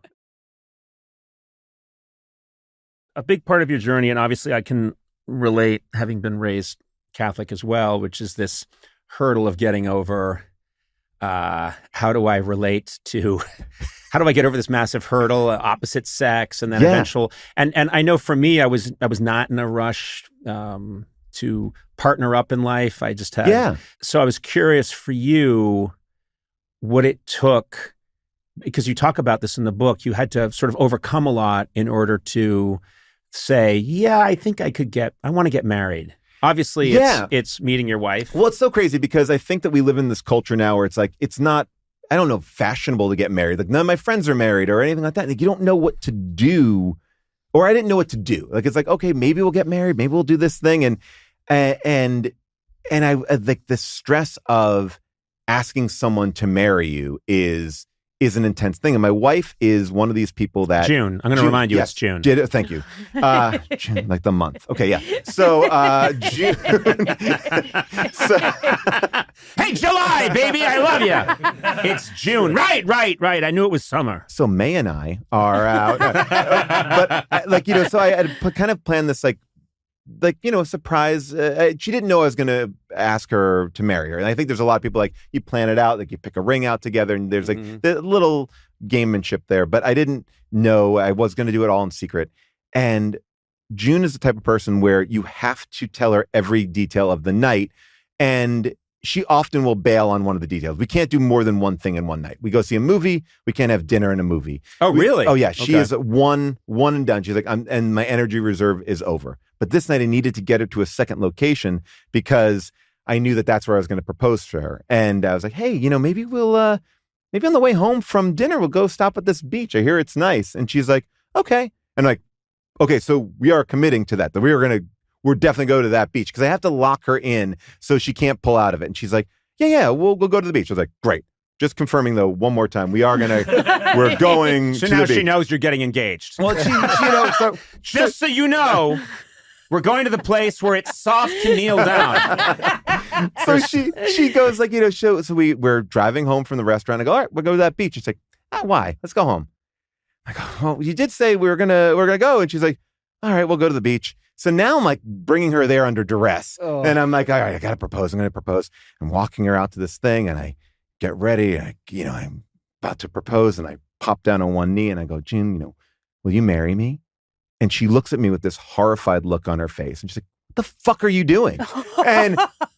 a big part of your journey, and obviously I can relate, having been raised Catholic as well, which is this hurdle of getting over, how do I relate to, how do I get over this massive hurdle, opposite sex, and then eventual, and I know for me, I was not in a rush to partner up in life. I just had, so I was curious for you, what it took, because you talk about this in the book, you had to sort of overcome a lot in order to say, yeah, I think I want to get married. Obviously, it's meeting your wife. Well, it's so crazy because I think that we live in this culture now where it's like, it's not, I don't know, fashionable to get married. Like none of my friends are married or anything like that. Like you don't know what to do, or I didn't know what to do. Like, it's like, okay, maybe we'll get married. Maybe we'll do this thing. And I like the stress of asking someone to marry you is an intense thing. And my wife is one of these people that June. I'm going to remind you, it's June. Thank you. June, like the month. Okay, yeah. So June. Hey, July, baby, I love you. It's June. Right. I knew it was summer. So May and I are out, but so I had kind of planned this surprise. She didn't know I was going to ask her to marry her. And I think there's a lot of people like, you plan it out, like you pick a ring out together and there's like the little gamemanship there. But I didn't know I was going to do it all in secret. And June is the type of person where you have to tell her every detail of the night. And she often will bail on one of the details. We can't do more than one thing in one night. We go see a movie. We can't have dinner in a movie. Oh, really? Oh, yeah. She is one and done. She's like, and my energy reserve is over. But this night I needed to get her to a second location because I knew that that's where I was going to propose to her. And I was like, hey, maybe we'll, maybe on the way home from dinner, we'll go stop at this beach. I hear it's nice. And she's like, okay. And I'm like, okay, so we are committing to that. That we're definitely go to that beach because I have to lock her in so she can't pull out of it. And she's like, yeah, we'll go to the beach. I was like, great. Just confirming though, one more time, we're going to the So now beach. she knows you're getting engaged. Well, so just so you know, we're going to the place where it's soft to kneel down. So she goes like, so we're driving home from the restaurant. I go, all right, we'll go to that beach. She's like, why? Let's go home. I go, well, you did say we're gonna go. And she's like, all right, we'll go to the beach. So now I'm like bringing her there under duress. Oh. And I'm like, all right, I got to propose. I'm going to propose. I'm walking her out to this thing and I get ready. And I'm about to propose and I pop down on one knee and I go, June, will you marry me? And she looks at me with this horrified look on her face. And she's like, what the fuck are you doing? And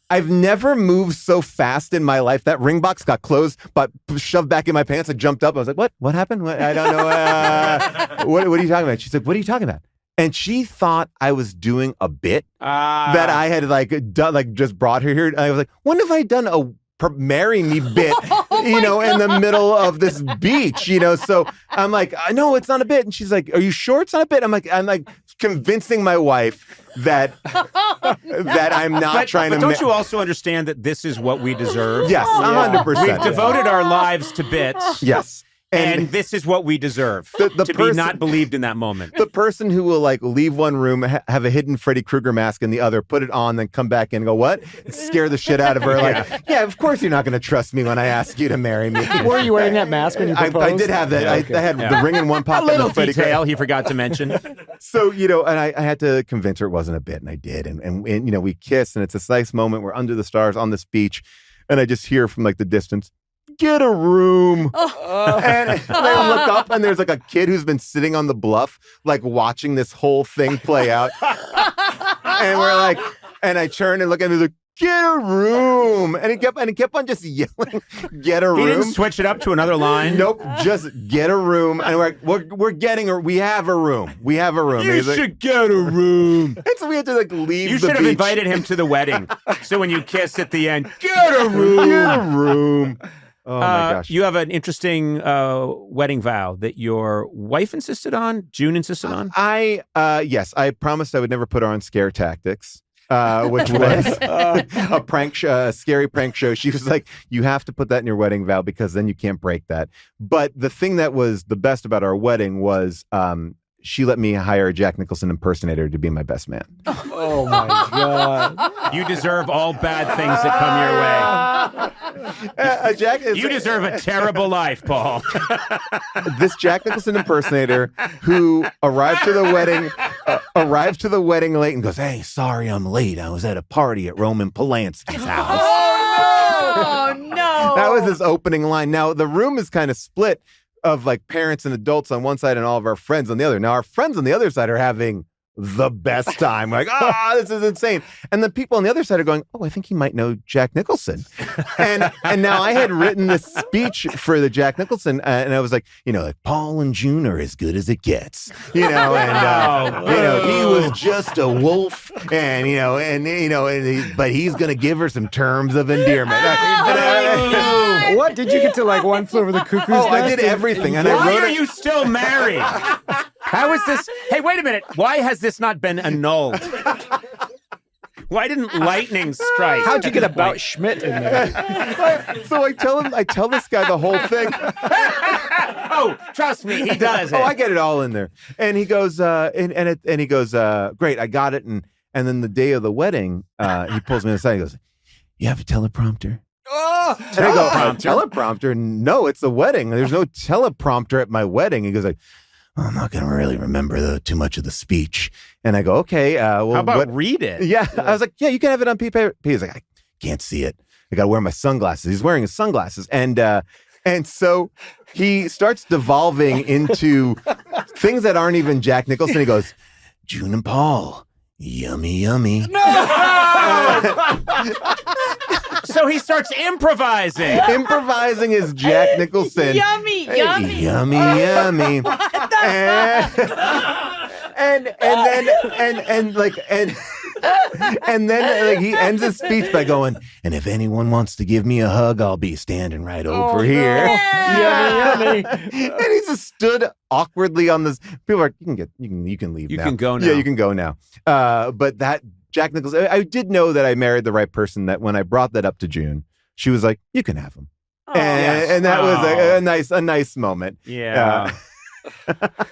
I've never moved so fast in my life. That ring box got closed, but shoved back in my pants. I jumped up. I was like, what? What happened? I don't know. What are you talking about? She's like, what are you talking about? And she thought I was doing a bit that I had done, just brought her here. And I was like, when have I done a marry me bit, in the middle of this beach, So I'm like, no, it's not a bit. And she's like, are you sure it's not a bit? I'm like convincing my wife that I'm not trying to. But don't you also understand that this is what we deserve? Yes, 100%. We've devoted our lives to bits. Yes. And this is what we deserve, to be not believed in that moment. The person who will leave one room, have a hidden Freddy Krueger mask in the other, put it on, then come back in and go, what? Scare the shit out of her. Yeah, of course you're not going to trust me when I ask you to marry me. Were you wearing that mask when you proposed? I did have that. Yeah, okay. I had the ring in one pocket. A little detail he forgot to mention. So, and I had to convince her it wasn't a bit, and I did. And we kissed, and it's this nice moment. We're under the stars on this beach, and I just hear from the distance, get a room. And I look up and there's a kid who's been sitting on the bluff, watching this whole thing play out. And we're like, and I turn and look at him, he's like, get a room. And he kept on just yelling, get a room. He didn't switch it up to another line. Nope, just get a room. And we're getting her. We have a room. We have a room. You should get a room. And so we had to leave. You the should have beach. invited him to the wedding. So when you kiss at the end, get a room. Get a room. Oh my gosh. You have an interesting wedding vow that your wife insisted on, June insisted on? Yes, I promised I would never put her on scare tactics. Which was a prank show, a scary prank show. She was like, you have to put that in your wedding vow because then you can't break that. But the thing that was the best about our wedding was she let me hire a Jack Nicholson impersonator to be my best man. Oh my God. You deserve all bad things that come your way. You deserve a terrible life, Paul. This Jack Nicholson impersonator who arrived to the wedding arrives to the wedding late and goes, "Hey, sorry I'm late. I was at a party at Roman Polanski's house." Oh no! That was his opening line. Now the room is kind of split of like parents and adults on one side and all of our friends on the other. Now our friends on the other side are having the best time. Like, this is insane. And the people on the other side are going, "Oh, I think he might know Jack Nicholson." And now I had written this speech for the Jack Nicholson, and I was like, like Paul and June are as good as it gets, and he was just a wolf, and but he's gonna give her some terms of endearment. What did you get to like One Flew Over the Cuckoo's Nest? I did everything, and Why are you still married? How is this? Hey, wait a minute. Why has this not been annulled? Why didn't lightning strike? How'd you get About Schmidt in there? So I tell this guy the whole thing. Oh, trust me, he does it. I get it all in there. And he goes, and he goes, "Great, I got it." And then the day of the wedding, he pulls me aside. He goes, "You have a teleprompter?" Oh, And I go, "Teleprompter? No, it's the wedding. There's no teleprompter at my wedding." He goes like, "I'm not going to really remember too much of the speech." And I go, "Okay, well, how about read it?" Yeah. I was like, "Yeah, you can have it on paper." He's like, "I can't see it. I got to wear my sunglasses." He's wearing his sunglasses. And so he starts devolving into things that aren't even Jack Nicholson. He goes, "June and Paul, yummy, yummy." So he starts improvising. Improvising is Jack Nicholson. Yummy, yummy. Yummy, yummy. And then he ends his speech by going, "And if anyone wants to give me a hug, I'll be standing right over here." Yummy, yummy. And he just stood awkwardly on this. People are like, you can leave now. You can go now. Yeah, you can go now. But that Jack Nicholson, I did know that I married the right person, that when I brought that up to June, she was like, "You can have him." And that was a nice moment. Yeah.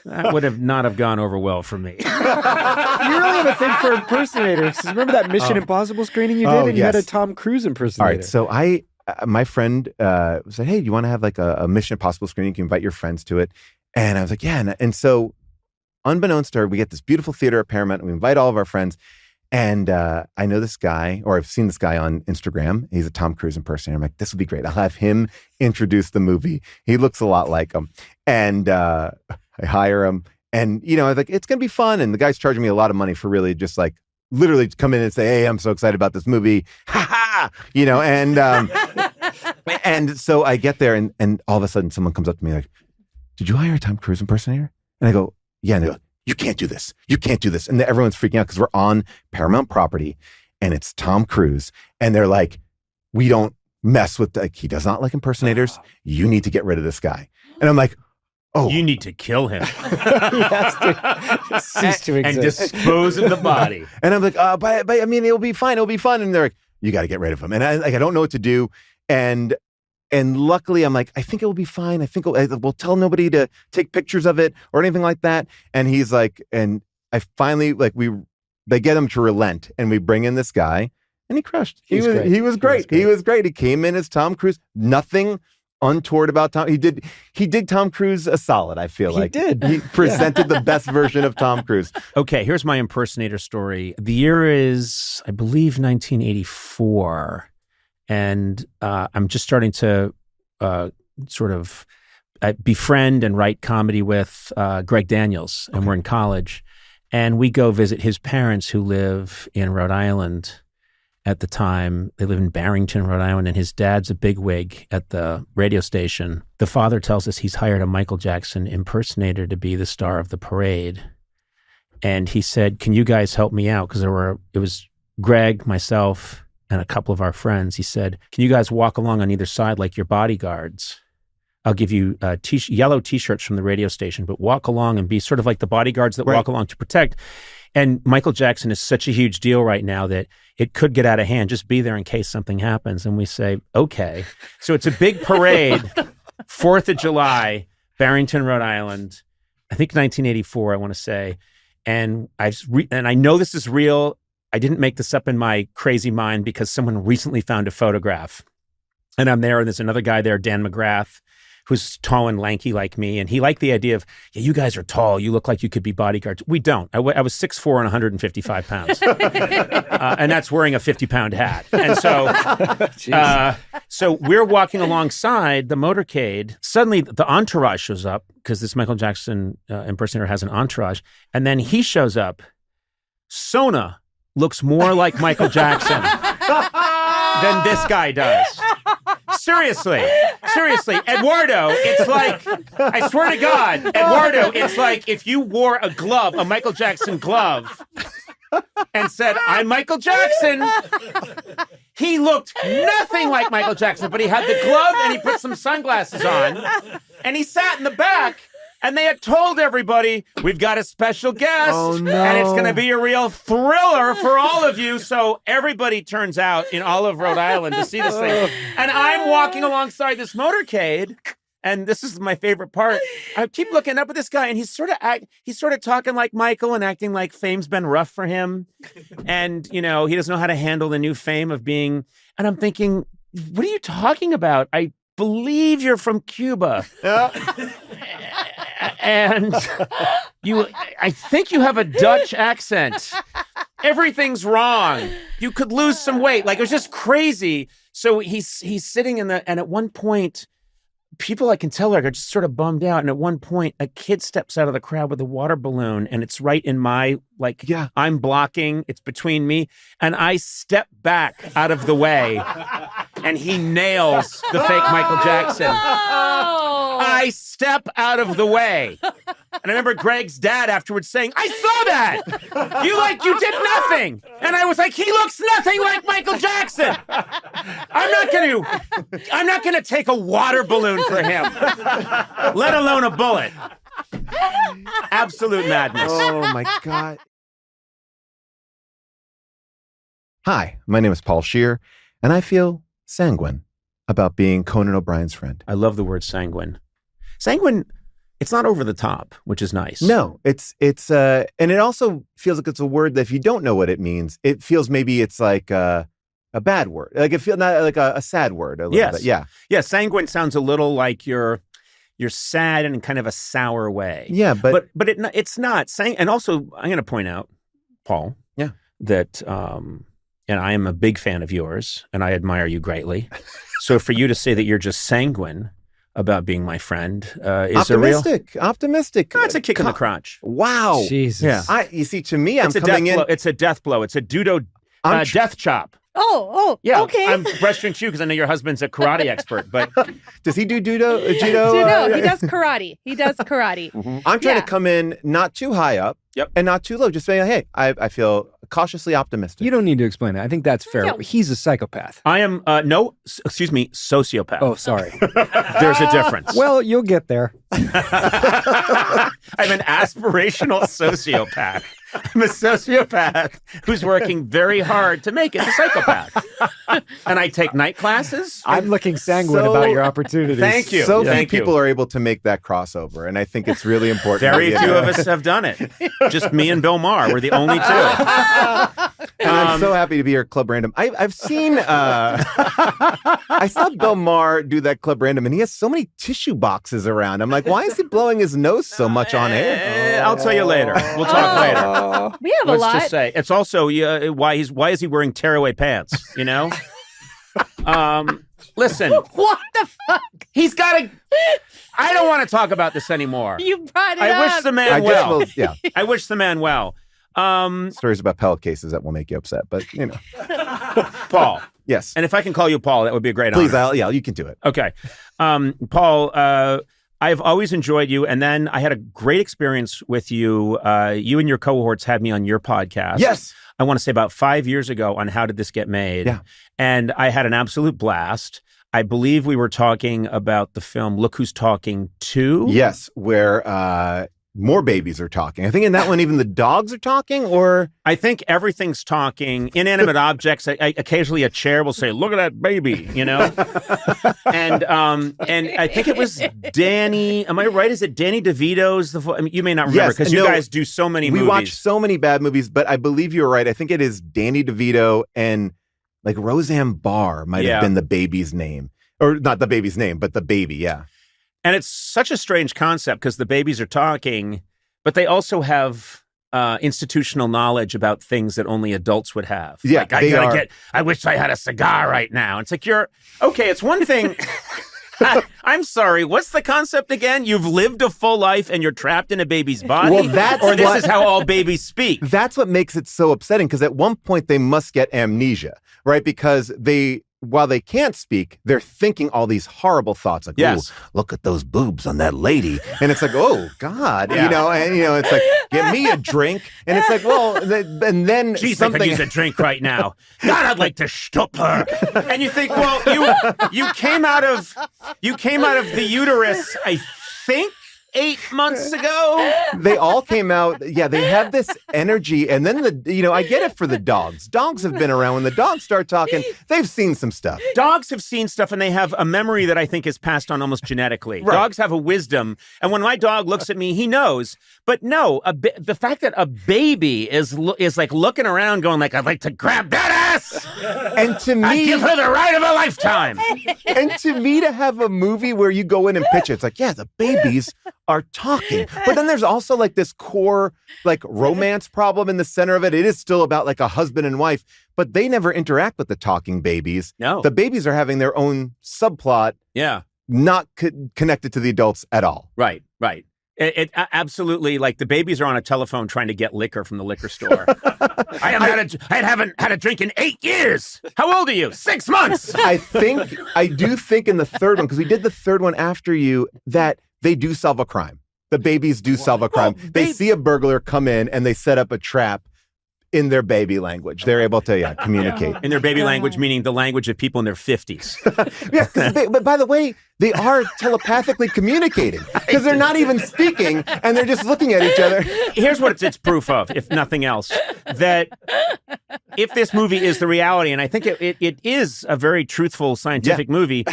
That would not have gone over well for me. You really have a thing for impersonators. Remember that Mission Impossible screening you did? And you had a Tom Cruise impersonator. All right. So my friend said, "Hey, do you want to have like a Mission Impossible screening? You can invite your friends to it." And I was like, "Yeah." And so unbeknownst to her, we get this beautiful theater at Paramount, and we invite all of our friends. And I know this guy, or I've seen this guy on Instagram. He's a Tom Cruise impersonator. I'm like, this would be great. I'll have him introduce the movie. He looks a lot like him. And I hire him. And, I was like, it's going to be fun. And the guy's charging me a lot of money for really just like, literally to come in and say, "Hey, I'm so excited about this movie." Ha ha! And so I get there and all of a sudden someone comes up to me like, "Did you hire a Tom Cruise impersonator?" And I go, "Yeah." And they go, "You can't do this. You can't do this." And everyone's freaking out because we're on Paramount property and it's Tom Cruise. And they're like, "We don't mess with, he does not like impersonators. You need to get rid of this guy." And I'm like, "Oh, you need to kill him." He has to cease to and exist. dispose of the body. And I'm like, but I mean, it'll be fine. It'll be fun." And they're like, "You got to get rid of him." And I don't know what to do. And luckily, I'm like, "I think it will be fine. I think we'll tell nobody to take pictures of it or anything like that." And he's like, and I finally, they get him to relent, and we bring in this guy, and he crushed. He was great. He came in as Tom Cruise. Nothing untoward about Tom. He did Tom Cruise a solid, I feel like. He presented the best version of Tom Cruise. Okay, here's my impersonator story. The year is, I believe, 1984. And I'm just starting to sort of befriend and write comedy with Greg Daniels, and we're in college. And we go visit his parents who live in Rhode Island at the time. They live in Barrington, Rhode Island, and his dad's a bigwig at the radio station. The father tells us he's hired a Michael Jackson impersonator to be the star of the parade. And he said, "Can you guys help me out?" Because it was Greg, myself, and a couple of our friends. He said, "Can you guys walk along on either side like your bodyguards? I'll give you yellow T-shirts from the radio station, but walk along and be sort of like the bodyguards that walk along to protect." And Michael Jackson is such a huge deal right now that it could get out of hand. Just be there in case something happens. And we say, okay. So it's a big parade, 4th of July, Barrington, Rhode Island. I think 1984, I want to say. And I know this is real. I didn't make this up in my crazy mind because someone recently found a photograph. And I'm there, and there's another guy there, Dan McGrath, who's tall and lanky like me, and he liked the idea of, yeah, you guys are tall. You look like you could be bodyguards. We don't. I was 6'4" and 155 pounds, and that's wearing a 50-pound hat. And so we're walking alongside the motorcade. Suddenly, the entourage shows up because this Michael Jackson impersonator has an entourage, and then he shows up. Sona looks more like Michael Jackson than this guy does. Seriously, Eduardo, it's like, I swear to God, Eduardo, it's like if you wore a glove, a Michael Jackson glove, and said, I'm Michael Jackson. He looked nothing like Michael Jackson, but he had the glove and he put some sunglasses on, and he sat in the back. And they had told everybody, we've got a special guest, and it's going to be a real thriller for all of you. So everybody turns out in all of Rhode Island to see this thing. And I'm walking alongside this motorcade, and this is my favorite part. I keep looking up at this guy, and he's sort of talking like Michael and acting like fame's been rough for him. And, he doesn't know how to handle the new fame of being, and I'm thinking, what are you talking about? I believe you're from Cuba. And I think you have a Dutch accent. Everything's wrong. You could lose some weight. Like, it was just crazy. So he's sitting and at one point, people I can tell are just sort of bummed out. And at one point, a kid steps out of the crowd with a water balloon, and it's right in my, I'm blocking. It's between me. And I step back out of the way, and he nails the fake Michael Jackson. I step out of the way. And I remember Greg's dad afterwards saying, I saw that. You did nothing. And I was like, he looks nothing like Michael Jackson. I'm not going to take a water balloon for him, let alone a bullet. Absolute madness. Oh my God. Hi, my name is Paul Scheer, and I feel sanguine about being Conan O'Brien's friend. I love the word sanguine. Sanguine, it's not over the top, which is nice. No, it's and it also feels like it's a word that if you don't know what it means, it feels maybe it's like a bad word. Like it feels not like a sad word. A little bit. Yeah. Yeah, sanguine sounds a little like you're sad in kind of a sour way. Yeah, but it's not. And also, I'm going to point out, Paul, that and I am a big fan of yours, and I admire you greatly. So for you to say that you're just sanguine about being my friend is optimistic. That's a kick in the crotch. Wow. Jesus. Yeah. You see, to me, I'm coming in. It's a death blow. It's a judo death chop. Oh, yeah. okay. I'm pressuring you because I know your husband's a karate expert, but does he do judo? No, he does karate. Mm-hmm. I'm trying to come in not too high up and not too low. Just saying, hey, I feel cautiously optimistic. You don't need to explain it. I think that's fair. Yeah. He's a psychopath. I am, sociopath. Oh, sorry. There's a difference. Well, you'll get there. I'm an aspirational sociopath. I'm a sociopath who's working very hard to make it a psychopath. And I take night classes. I'm looking sanguine about your opportunities. Thank you. So few people are able to make that crossover, and I think it's really important. Very few of us have done it. Just me and Bill Maher. We're the only two. And I'm so happy to be here, Club Random. I've seen, I saw Bill Maher do that Club Random, and he has so many tissue boxes around. I'm like, why is he blowing his nose so much on air? I'll tell you later. We'll talk later. We have a lot. Let's just say it's also why is he wearing tearaway pants? Listen. What the fuck? He's got a. I don't want to talk about this anymore. You brought it up. I wish the man well. Yeah. I wish the man well. Stories about pellet cases that will make you upset, but Paul. Yes. And if I can call you Paul, that would be a great honor. Please, you can do it. Okay. Paul, I've always enjoyed you. And then I had a great experience with you. You and your cohorts had me on your podcast. Yes. I want to say about 5 years ago on How Did This Get Made? Yeah. And I had an absolute blast. I believe we were talking about the film Look Who's Talking 2. Yes, where more babies are talking. I think in that one, even the dogs are talking, or... I think everything's talking. Inanimate objects, occasionally a chair will say, look at that baby, And I think it was Danny, am I right? Is it Danny DeVito's? You may not remember because you guys do so many movies. We watch so many bad movies, but I believe you're right. I think it is Danny DeVito and like Roseanne Barr might have been the baby's name. Or not the baby's name, but the baby, yeah. And it's such a strange concept because the babies are talking, but they also have institutional knowledge about things that only adults would have. Yeah, like, I wish I had a cigar right now. It's like, it's one thing. I'm sorry, what's the concept again? You've lived a full life and you're trapped in a baby's body? Well, this is how all babies speak. That's what makes it so upsetting, because at one point they must get amnesia, right? Because while they can't speak, they're thinking all these horrible thoughts like, yes. "Ooh, look at those boobs on that lady." And it's like, "Oh God," it's like, "Get me a drink." And it's like, well, and then Jeez, something. I could use a drink right now. God, I'd like to shtup her. And you think, well, you came out of the uterus, I think, 8 months ago. They all came out. Yeah, they have this energy. And then I get it for the dogs. Dogs have been around. When the dogs start talking, they've seen some stuff. Dogs have seen stuff, and they have a memory that I think is passed on almost genetically. Right. Dogs have a wisdom. And when my dog looks at me, he knows. But no, the fact that a baby is like looking around going like, I'd like to grab that ass. And to me, I'd give her the ride of a lifetime. And to me, to have a movie where you go in and pitch it, it's like, yeah, the babies are talking. But then there's also like this core like romance problem in the center of it. It is still about like a husband and wife, but they never interact with the talking babies. No. The babies are having their own subplot. Yeah. Not connected to the adults at all. Right. It absolutely, like the babies are on a telephone trying to get liquor from the liquor store. I haven't had a drink in 8 years. How old are you? 6 months. I do think in the third one, because we did the third one after you, that they do solve a crime. The babies do solve a crime. They see a burglar come in and they set up a trap in their baby language. They're able to communicate. In their baby language, meaning the language of people in their 50s. But by the way, they are telepathically communicating because they're not even speaking and they're just looking at each other. Here's what it's proof of, if nothing else, that if this movie is the reality, and I think it is a very truthful scientific movie.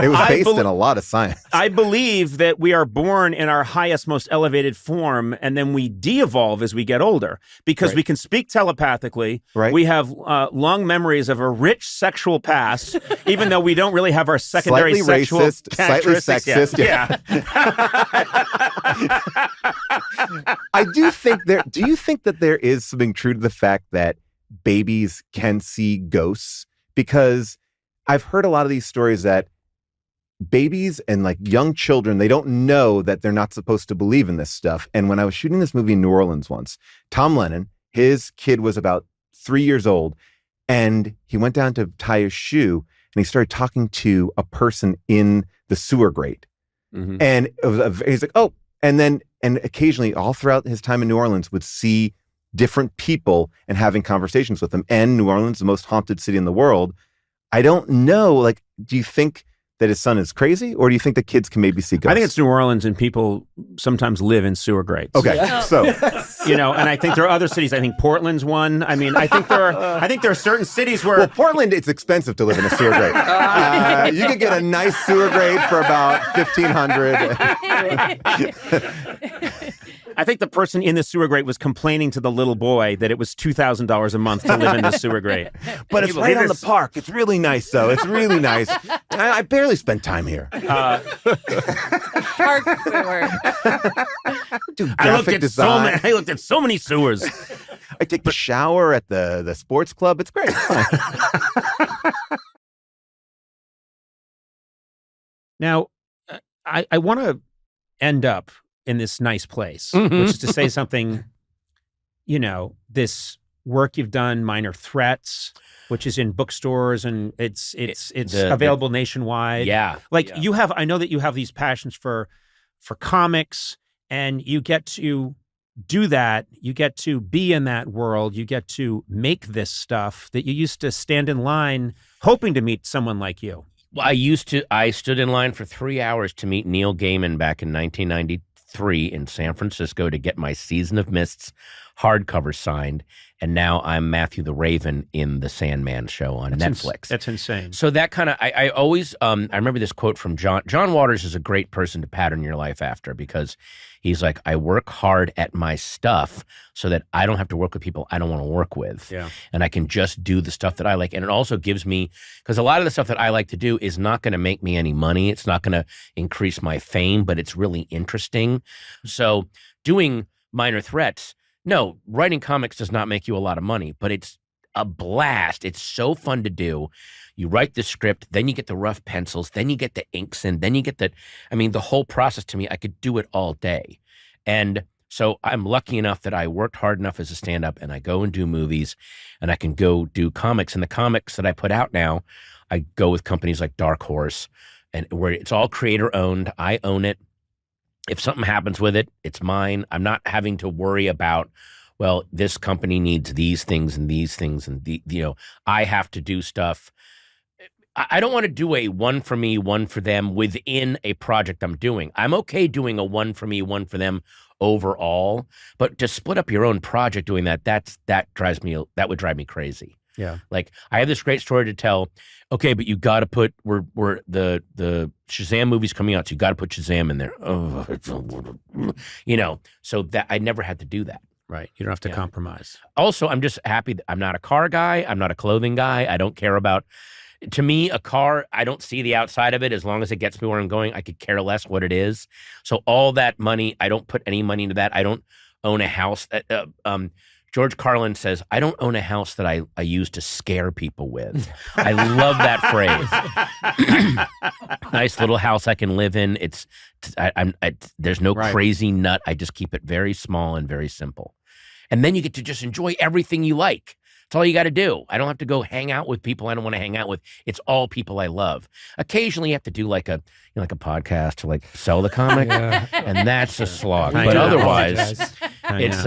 It was based in a lot of science. I believe that we are born in our highest, most elevated form, and then we de-evolve as we get older because we can speak telepathically. Right. We have long memories of a rich sexual past, even though we don't really have our secondary slightly sexual racist, slightly sexist. Yeah. I do think do you think that there is something true to the fact that babies can see ghosts? Because I've heard a lot of these stories that babies and like young children, they don't know that they're not supposed to believe in this stuff. And when I was shooting this movie in New Orleans once, Tom Lennon, his kid was about 3 years old, and he went down to tie his shoe and he started talking to a person in the sewer grate. Mm-hmm. And he's like, oh, and occasionally all throughout his time in New Orleans would see different people and having conversations with them. And New Orleans, the most haunted city in the world. I don't know, like, do you think that his son is crazy, or do you think the kids can maybe see ghosts? I think it's New Orleans, and people sometimes live in sewer grates. Okay, so and I think there are other cities. I think Portland's one. I mean, I think there are certain cities where Portland, it's expensive to live in a sewer grate. You could get a nice sewer grate for about $1,500. I think the person in the sewer grate was complaining to the little boy that it was $2,000 a month to live in the sewer grate. But it's right on the park. It's really nice, though. It's really nice. I barely spend time here. Park sewer. I looked at so many sewers. I take the shower at the sports club. It's great. It's fine. Now, I want to end up in this nice place, which is to say something, this work you've done, Minor Threats, which is in bookstores and it's available nationwide. Yeah. I know that you have these passions for comics, and you get to do that. You get to be in that world. You get to make this stuff that you used to stand in line hoping to meet someone like you. Well, I stood in line for 3 hours to meet Neil Gaiman back in 1993 in San Francisco to get my Season of Mists hardcover signed, and now I'm Matthew the Raven in the Sandman show on Netflix. That's insane. So that kind of, I always, I remember this quote from John Waters is a great person to pattern your life after, because he's like, I work hard at my stuff so that I don't have to work with people I don't want to work with. Yeah. And I can just do the stuff that I like. And it also gives me, because a lot of the stuff that I like to do is not going to make me any money. It's not going to increase my fame, but it's really interesting. So doing Minor Threats, no, writing comics does not make you a lot of money, but it's a blast. It's so fun to do. You write the script, then you get the rough pencils, then you get the inks in, then you get the whole process. To me, I could do it all day. And so I'm lucky enough that I worked hard enough as a stand-up, and I go and do movies, and I can go do comics. And the comics that I put out now, I go with companies like Dark Horse, and where it's all creator owned. I own it. If something happens with it, it's mine. I'm not having to worry about, well, this company needs these things and these things, and I have to do stuff. I don't want to do a one for me, one for them within a project I'm doing. I'm okay doing a one for me, one for them overall, but to split up your own project doing that would drive me crazy. Yeah. Like, I have this great story to tell. Okay, but you got to put, the Shazam movie's coming out, so you got to put Shazam in there. So that I never had to do that. Right. You don't have to compromise. Also, I'm just happy that I'm not a car guy. I'm not a clothing guy. I don't care about, to me, a car, I don't see the outside of it. As long as it gets me where I'm going, I could care less what it is. So all that money, I don't put any money into that. I don't own a house. George Carlin says, I don't own a house that I use to scare people with. I love that phrase. Nice little house I can live in. There's no crazy nut. I just keep it very small and very simple. And then you get to just enjoy everything you like. That's all you got to do. I don't have to go hang out with people I don't want to hang out with. It's all people I love. Occasionally you have to do like a podcast to like sell the comic, and that's a slog. But otherwise, it's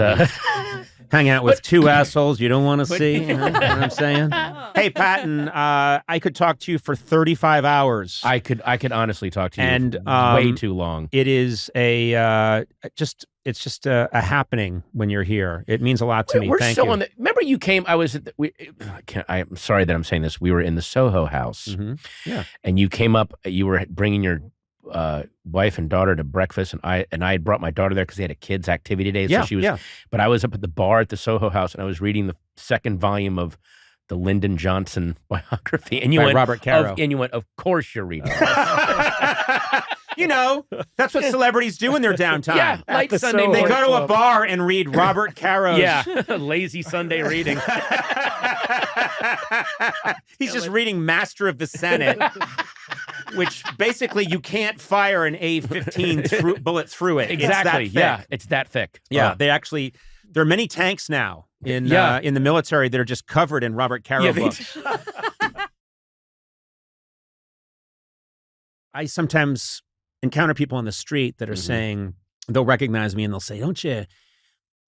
hang out with two assholes you don't want to see. You know what I'm saying? Hey, Patton, I could talk to you for 35 hours. I could honestly talk to you and way too long. It is it's just a happening when you're here. It means a lot to me. Thank you. Remember you came, I'm sorry that I'm saying this. We were in the Soho House. Mm-hmm. Yeah. And you came up, you were bringing your wife and daughter to breakfast, and I had brought my daughter there because they had a kids activity day. So she was, but I was up at the bar at the Soho House, and I was reading the second volume of the Lyndon Johnson biography, and Robert Caro. And you went, of course you're reading. That's what celebrities do in their downtime. Yeah, like Sunday They morning go to club. a bar and read Robert Caro's. Lazy Sunday reading. He's just reading Master of the Senate, which basically you can't fire an A-15 bullet through it. Exactly. It's that thick. It's that thick. Yeah, there are many tanks now in the military that are just covered in Robert Caro books. I sometimes encounter people on the street that are saying, they'll recognize me and they'll say, don't you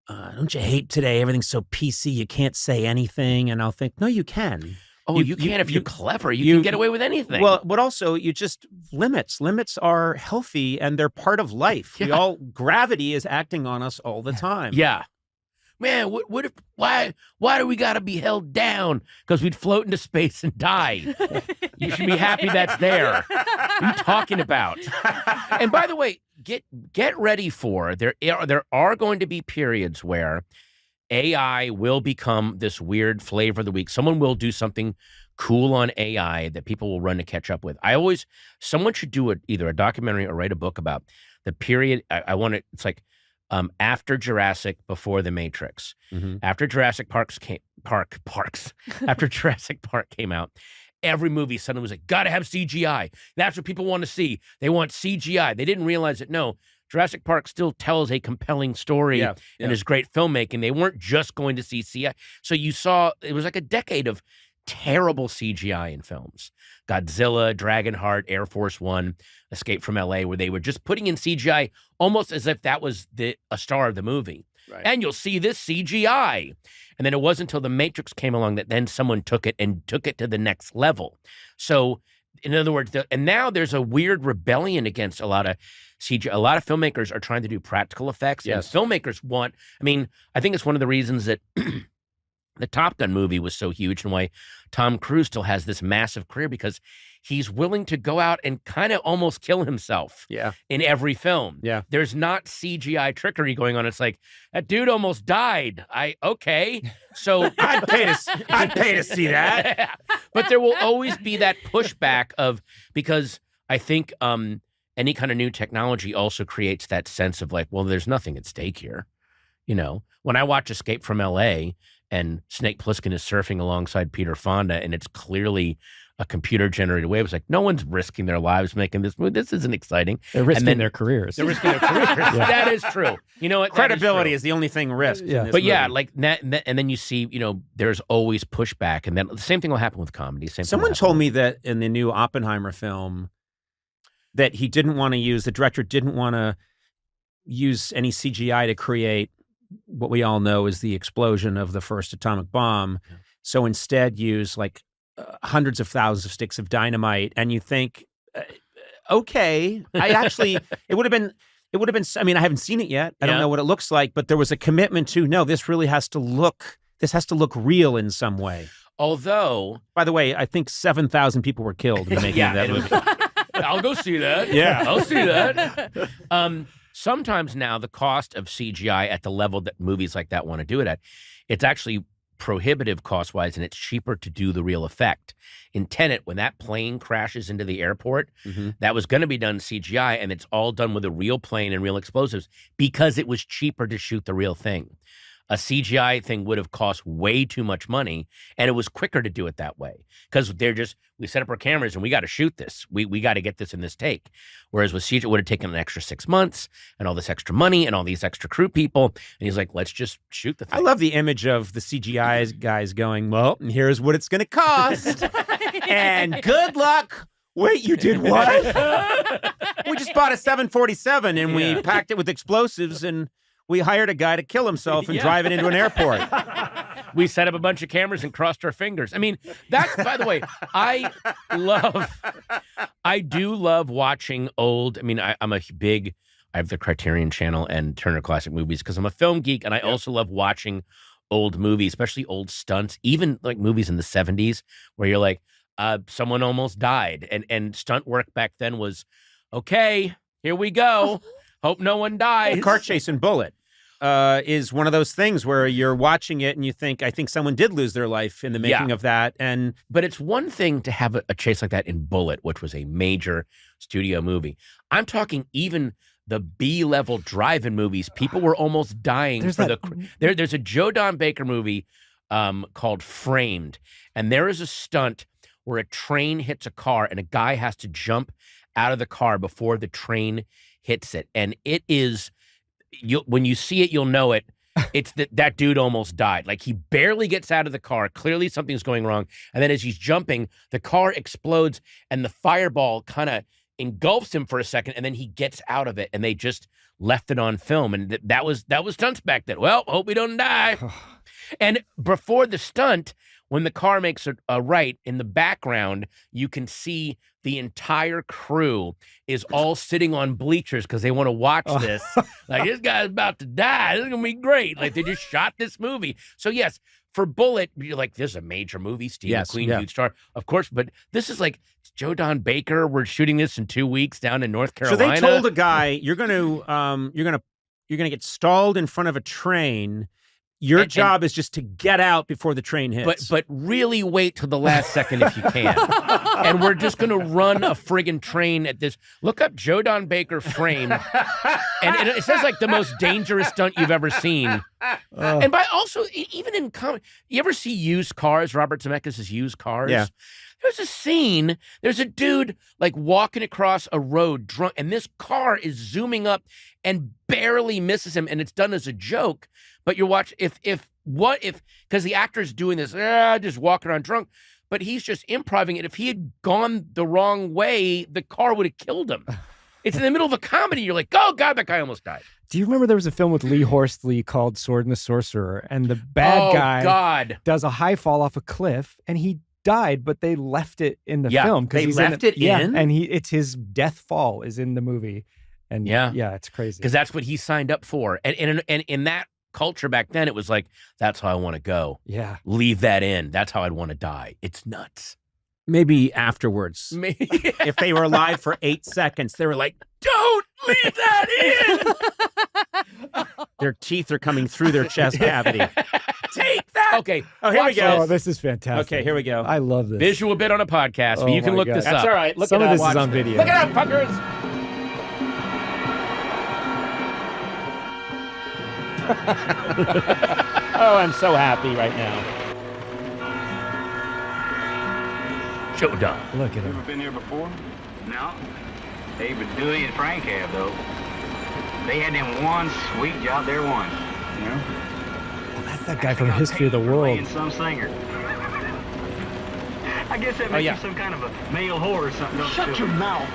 hate today? Everything's so PC, you can't say anything. And I'll think, no, you can. Oh, you can if you're clever. You can get away with anything. Well, but also you just limits are healthy and they're part of life. Yeah. Gravity is acting on us all the time. Yeah. Man, what if, why do we got to be held down? Because we'd float into space and die. You should be happy that's there. What are you talking about? And by the way, get ready for, there are going to be periods where AI will become this weird flavor of the week. Someone will do something cool on AI that people will run to catch up with. Someone should do either a documentary or write a book about the period. It's like, after Jurassic, before the Matrix. Mm-hmm. After Jurassic after Jurassic Park came out, every movie suddenly was like, gotta have CGI. That's what people want to see. They want CGI. They didn't realize that, no, Jurassic Park still tells a compelling story and is great filmmaking. They weren't just going to see CGI. So you saw, it was like a decade of terrible CGI in films. Godzilla, Dragonheart, Air Force One, Escape from LA, where they were just putting in CGI almost as if that was a star of the movie. Right. And you'll see this CGI. And then it wasn't until The Matrix came along that then someone took it to the next level. So in other words, and now there's a weird rebellion against a lot of CGI. A lot of filmmakers are trying to do practical effects. Yes. And filmmakers want, I mean, I think it's one of the reasons that the Top Gun movie was so huge and why Tom Cruise still has this massive career, because he's willing to go out and kind of almost kill himself in every film. Yeah. There's not CGI trickery going on. It's like, that dude almost died. Okay. So I'd pay to see that. But there will always be that pushback because I think any kind of new technology also creates that sense of like, well, there's nothing at stake here. You know, when I watch Escape from LA and Snake Plissken is surfing alongside Peter Fonda and it's clearly a computer-generated wave, it's like, no one's risking their lives making this movie. This isn't exciting. They're risking their careers. They're risking their careers. That is true. You know what? Credibility is the only thing risked. Yeah. But yeah, like that, and then you see, you know, there's always pushback, and then the same thing will happen with comedy. Someone told me that in the new Oppenheimer film that he didn't want to use, the director didn't want to use any CGI to create what we all know is the explosion of the first atomic bomb. Yeah. So instead use like hundreds of thousands of sticks of dynamite. And you think, okay, it would have been, I mean, I haven't seen it yet. I don't know what it looks like, but there was a commitment to, no, this has to look real in some way. Although, by the way, I think 7,000 people were killed in the making of that movie. I'll go see that. Yeah. I'll see that. Sometimes now the cost of CGI at the level that movies like that want to do it at, it's actually prohibitive cost-wise, and it's cheaper to do the real effect. In Tenet, when that plane crashes into the airport, that was going to be done CGI, and it's all done with a real plane and real explosives because it was cheaper to shoot the real thing. A CGI thing would have cost way too much money, and it was quicker to do it that way because we set up our cameras and we got to shoot this. We got to get this in this take. Whereas with CGI, it would have taken an extra 6 months and all this extra money and all these extra crew people. And he's like, let's just shoot the thing. I love the image of the CGI guys going, well, here's what it's going to cost. And good luck. Wait, you did what? We just bought a 747 and we packed it with explosives and we hired a guy to kill himself and drive it into an airport. We set up a bunch of cameras and crossed our fingers. I mean, that's, by the way, I do love watching old, I mean, I have the Criterion Channel and Turner Classic Movies because I'm a film geek, and I also love watching old movies, especially old stunts, even like movies in the 70s where you're like, someone almost died. And stunt work back then was, okay, here we go. Hope no one dies. Car chase and Bullet is one of those things where you're watching it and you think, I think someone did lose their life in the making of that. But it's one thing to have a chase like that in Bullet, which was a major studio movie. I'm talking even the B-level drive-in movies. People were almost dying there's a Joe Don Baker movie called Framed, and there is a stunt where a train hits a car and a guy has to jump out of the car before the train hits it. And it is, when you see it, you'll know it. It's that dude almost died. Like, he barely gets out of the car. Clearly something's going wrong. And then as he's jumping, the car explodes and the fireball kind of engulfs him for a second. And then he gets out of it, and they just left it on film. And that was stunts back then. Well, hope we don't die. And before the stunt, when the car makes a right, in the background, you can see the entire crew is all sitting on bleachers because they want to watch this. Like, this guy's about to die. This is going to be great. Like, they just shot this movie. So, yes, for Bullet, you're like, this is a major movie. Steve McQueen, huge star. Of course, but this is like Joe Don Baker. We're shooting this in 2 weeks down in North Carolina. So they told a guy, you're going to get stalled in front of a train. Your job is just to get out before the train hits. But really wait till the last second if you can. And we're just going to run a friggin' train at this. Look up Joe Don Baker Frame. And it says like the most dangerous stunt you've ever seen. And by also, even in comedy, you ever see Used Cars? Robert Zemeckis' Used Cars? Yeah. There's a scene, there's a dude like walking across a road drunk, and this car is zooming up and barely misses him, and it's done as a joke. But you're watching, because the actor's doing this, just walking around drunk, but he's just improvising it. If he had gone the wrong way, the car would have killed him. It's in the middle of a comedy. You're like, oh, God, that guy almost died. Do you remember there was a film with Lee Horsley called Sword and the Sorcerer, and the bad guy does a high fall off a cliff, and he died, but they left it in the Yeah, film. they left it in? and it's his death fall is in the movie. And Yeah. it's crazy. Because that's what he signed up for. And in that culture back then, it was like, that's how I want to go. Yeah. Leave that in. That's how I'd want to die. It's nuts. Maybe afterwards. If they were alive for 8 seconds, they were like, don't leave that in. Their teeth are coming through their chest cavity. Take that. Okay. Oh, here we go. Oh, this is fantastic. Okay, here we go. I love this. Visual bit on a podcast, but you can my look God. this That's up. all right. Look Some it of up. this is Watch on video. Look it up, fuckers. Oh, I'm so happy right now. Showdown. Look at him. Ever been here before? No. David Dewey and Frank have, though. They had them one sweet job there once. Yeah. Well, that's that guy from History of the World. Playing some singer. I guess that makes you some kind of a male whore or something. Shut your mouth.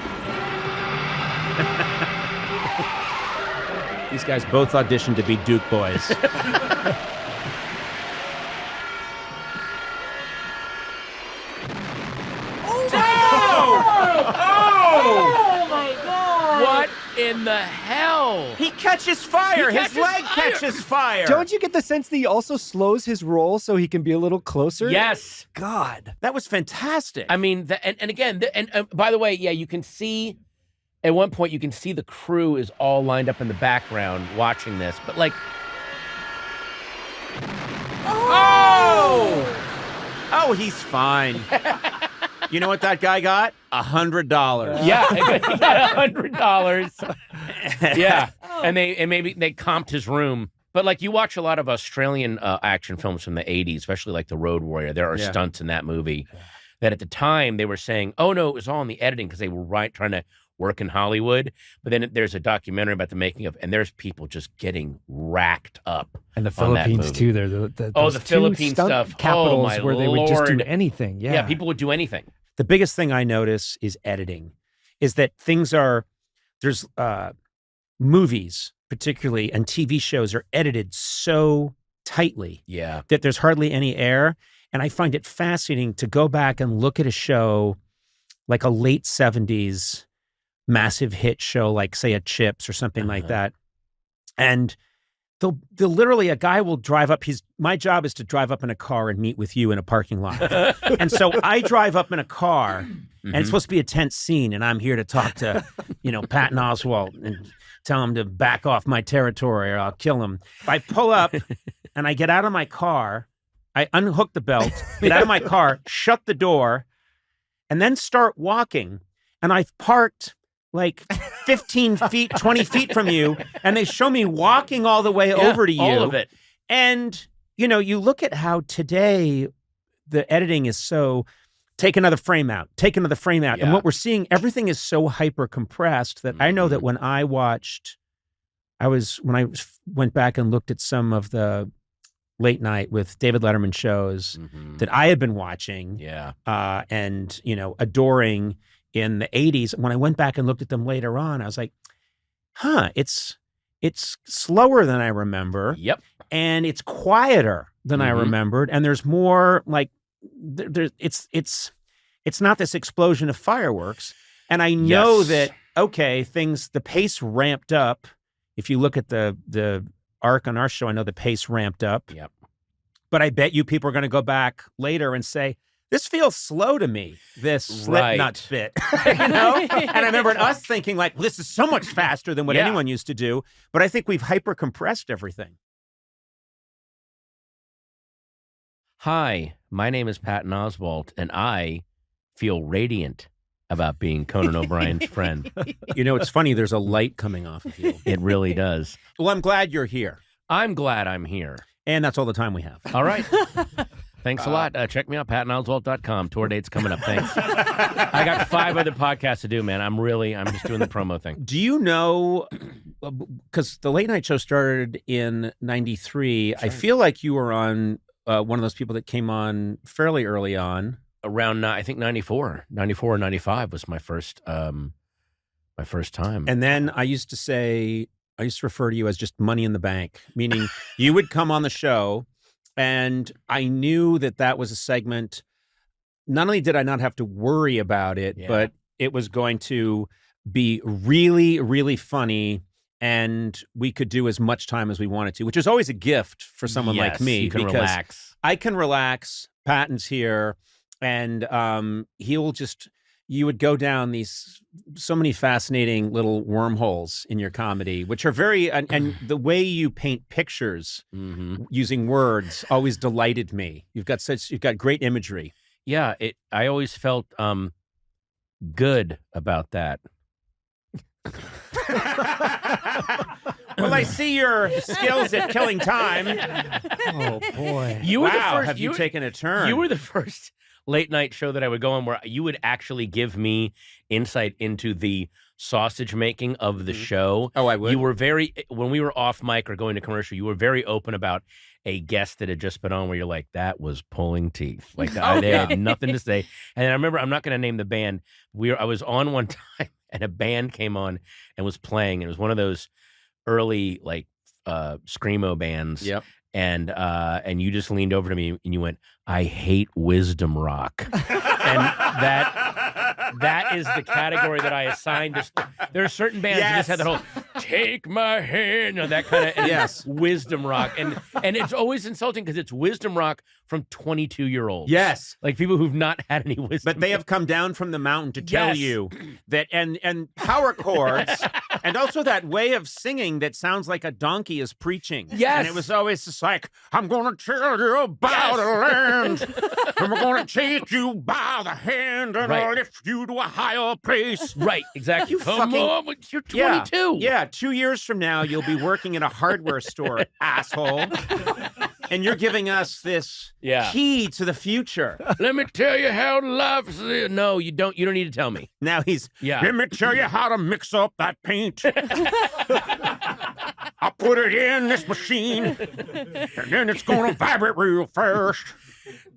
These guys both auditioned to be Duke boys. Oh my God! What in the hell? He catches fire. His leg catches fire. Don't you get the sense that he also slows his roll so he can be a little closer? Yes. God. That was fantastic. I mean, and again, by the way, yeah, you can see, at one point, you can see the crew is all lined up in the background watching this, but like, oh, he's fine. You know what that guy got? $100. yeah, he got $100. Yeah, and maybe they comped his room. But like, you watch a lot of Australian action films from the 80s, especially like The Road Warrior. There are stunts in that movie that at the time they were saying, oh no, it was all in the editing because they were trying to work in Hollywood. But then there's a documentary about the making of, and there's people just getting racked up. And the Philippines too. They're the Philippine stuff. Capitals my where they would just do Lord. anything. Yeah. Yeah, people would do anything. The biggest thing I notice is editing, is that there's movies particularly and TV shows are edited so tightly that there's hardly any air. And I find it fascinating to go back and look at a show like a late 70s massive hit show, like say a Chips or something like that. And they'll literally, a guy will drive up. My job is to drive up in a car and meet with you in a parking lot. And so I drive up in a car and it's supposed to be a tense scene. And I'm here to talk to, Patton Oswalt and tell him to back off my territory or I'll kill him. I pull up and I get out of my car. I unhook the belt, get out of my car, shut the door, and then start walking. And I've parked like 15 feet, 20 feet from you, and they show me walking all the way over to you. All of it. And, you look at how today the editing is so, take another frame out. Yeah. And what we're seeing, everything is so hyper compressed that I know that when I went back and looked at some of the late night with David Letterman shows that I had been watching and, adoring in the 80s. When I went back and looked at them later on, I was like, it's slower than I remember. Yep. And it's quieter than I remembered. And there's more like, it's not this explosion of fireworks. And I know that, the pace ramped up. If you look at the arc on our show, I know the pace ramped up. Yep. But I bet you people are going to go back later and say, this feels slow to me, this Slipknot bit, And I remember us thinking like, well, this is so much faster than what anyone used to do. But I think we've hyper compressed everything. Hi, my name is Patton Oswalt, and I feel radiant about being Conan O'Brien's friend. It's funny. There's a light coming off of you. It really does. Well, I'm glad you're here. I'm glad I'm here. And that's all the time we have. All right. Thanks a lot. Check me out, PattonOswalt.com. Tour date's coming up. Thanks. I got 5 other podcasts to do, man. I'm just doing the promo thing. Do you know, because the late night show started in 93, I feel like you were on one of those people that came on fairly early on. Around, I think, 94 or 95 was my first time. And then I used to refer to you as just money in the bank, meaning you would come on the show and I knew that was a segment not only did I not have to worry about it, but it was going to be really, really funny, and we could do as much time as we wanted to, which is always a gift for someone like me. You can because relax. I can relax. Patton's here, and you would go down so many fascinating little wormholes in your comedy, which are very, and the way you paint pictures using words always delighted me. You've got great imagery. Yeah, I always felt good about that. Well, I see your skills at killing time. Oh boy! You were the first. Have you taken a turn? You were the first late night show that I would go on where you would actually give me insight into the sausage making of the show. Oh, I would. You were when we were off mic or going to commercial, you were very open about a guest that had just been on where you're like, that was pulling teeth. Like they had nothing to say. And I remember, I'm not going to name the band. I was on one time and a band came on and was playing. It was one of those early like screamo bands. Yep. And you just leaned over to me and you went, I hate wisdom rock. And that is the category that I assigned this. There are certain bands that just had that whole take my hand, that kind of wisdom rock. And it's always insulting because it's wisdom rock from 22-year-olds. Yes. Like people who've not had any wisdom. But they have come down from the mountain to tell you that, and power chords, and also that way of singing that sounds like a donkey is preaching. Yes. And it was always just like, I'm going to tell you about the land. I'm going to take you by the hand and I'll lift you to a higher place. Right, exactly. Come on, you're 22. Yeah, 2 years from now, you'll be working in a hardware store, asshole. And you're giving us this key to the future. Let me tell you how life is. No, you don't. You don't need to tell me. Now let me tell you how to mix up that paint. I put it in this machine, and then it's going to vibrate real fast.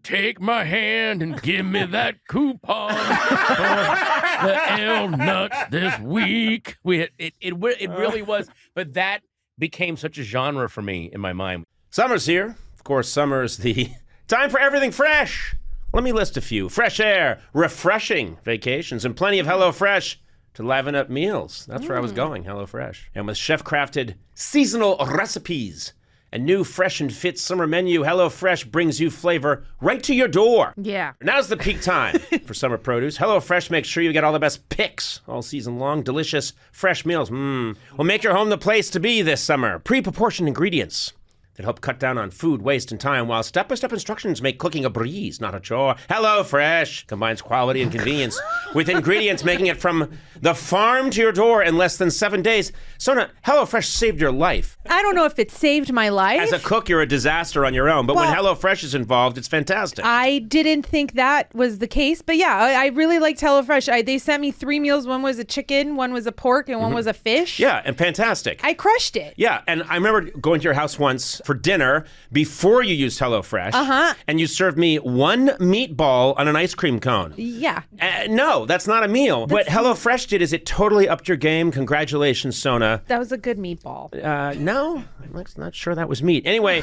Take my hand and give me that coupon for the L nuts this week. It really was, but that became such a genre for me in my mind. Summer's here. Of course, summer's the time for everything fresh. Let me list a few. Fresh air, refreshing vacations, and plenty of HelloFresh to liven up meals. That's where I was going, HelloFresh. And with chef-crafted seasonal recipes and new fresh and fit summer menu, HelloFresh brings you flavor right to your door. Yeah. Now's the peak time for summer produce. HelloFresh makes sure you get all the best picks all season long. Delicious, fresh meals. Will make your home the place to be this summer. Pre-proportioned ingredients that help cut down on food waste and time, while step-by-step instructions make cooking a breeze, not a chore. HelloFresh combines quality and convenience with ingredients making it from the farm to your door in less than 7 days. Sona, HelloFresh saved your life. I don't know if it saved my life. As a cook, you're a disaster on your own, but when HelloFresh is involved, it's fantastic. I didn't think that was the case, but yeah, I really liked HelloFresh. They sent me 3 meals. One was a chicken, one was a pork, and one was a fish. Yeah, and fantastic. I crushed it. Yeah, and I remember going to your house once for dinner before you used HelloFresh, and you served me 1 meatball on an ice cream cone. Yeah. No, that's not a meal. What HelloFresh did is it totally upped your game. Congratulations, Sona. That was a good meatball. No, I'm not sure that was meat. Anyway,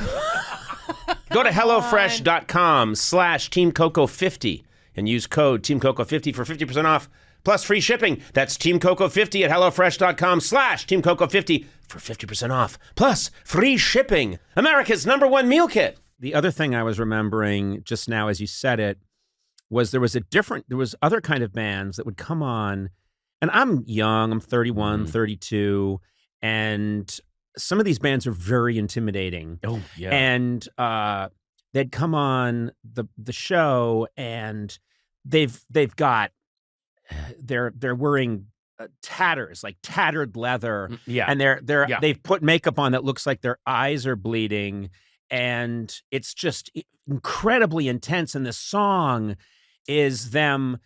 go to HelloFresh.com/TeamCoco50 and use code TeamCoco50 for 50% off plus free shipping. That's TeamCoco50 at HelloFresh.com/TeamCoco50 for 50% off plus free shipping. America's #1 meal kit. The other thing I was remembering just now as you said it was there was other kind of bands that would come on, and I'm young, I'm 31, 32, and some of these bands are very intimidating. Oh, yeah. And they'd come on the show, and they're wearing tatters, like tattered leather. Yeah. And they've put makeup on that looks like their eyes are bleeding, and it's just incredibly intense. And the song is them,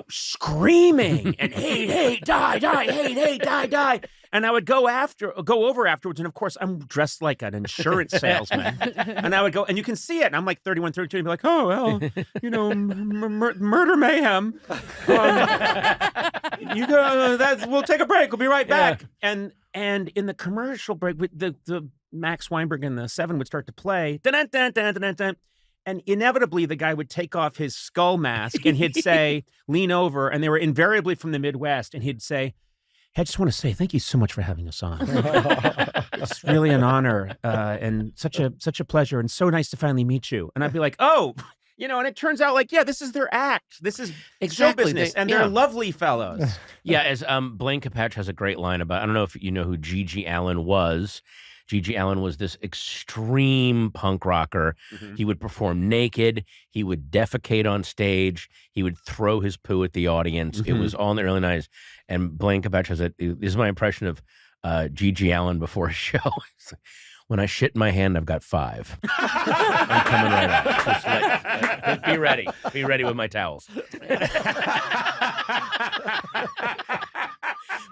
screaming and hey, die, hey, die. And I would go over afterwards, and of course I'm dressed like an insurance salesman. And I would go, and you can see it. And I'm like 31, 32, and be like, oh well, murder mayhem. We'll take a break. We'll be right back. Yeah. And in the commercial break, the Max Weinberg and the Seven would start to play, dun, dun, dun, dun, dun, dun, And inevitably, the guy would take off his skull mask and he'd say, lean over. And they were invariably from the Midwest. And he'd say, hey, I just want to say thank you so much for having us on. It's really an honor and such a pleasure and so nice to finally meet you. And I'd be like, oh, and it turns out this is their act. This is show business. And they're lovely fellows. Yeah, as Blaine Capatch has a great line about, I don't know if you know who Gigi Allen was. Gigi Allen was this extreme punk rocker. Mm-hmm. He would perform naked. He would defecate on stage. He would throw his poo at the audience. Mm-hmm. It was all in the early 90s. And Blaine Capatch has this is my impression of Gigi Allen before a show. When I shit in my hand, I've got 5. I'm coming right up. Just be ready. Be ready with my towels.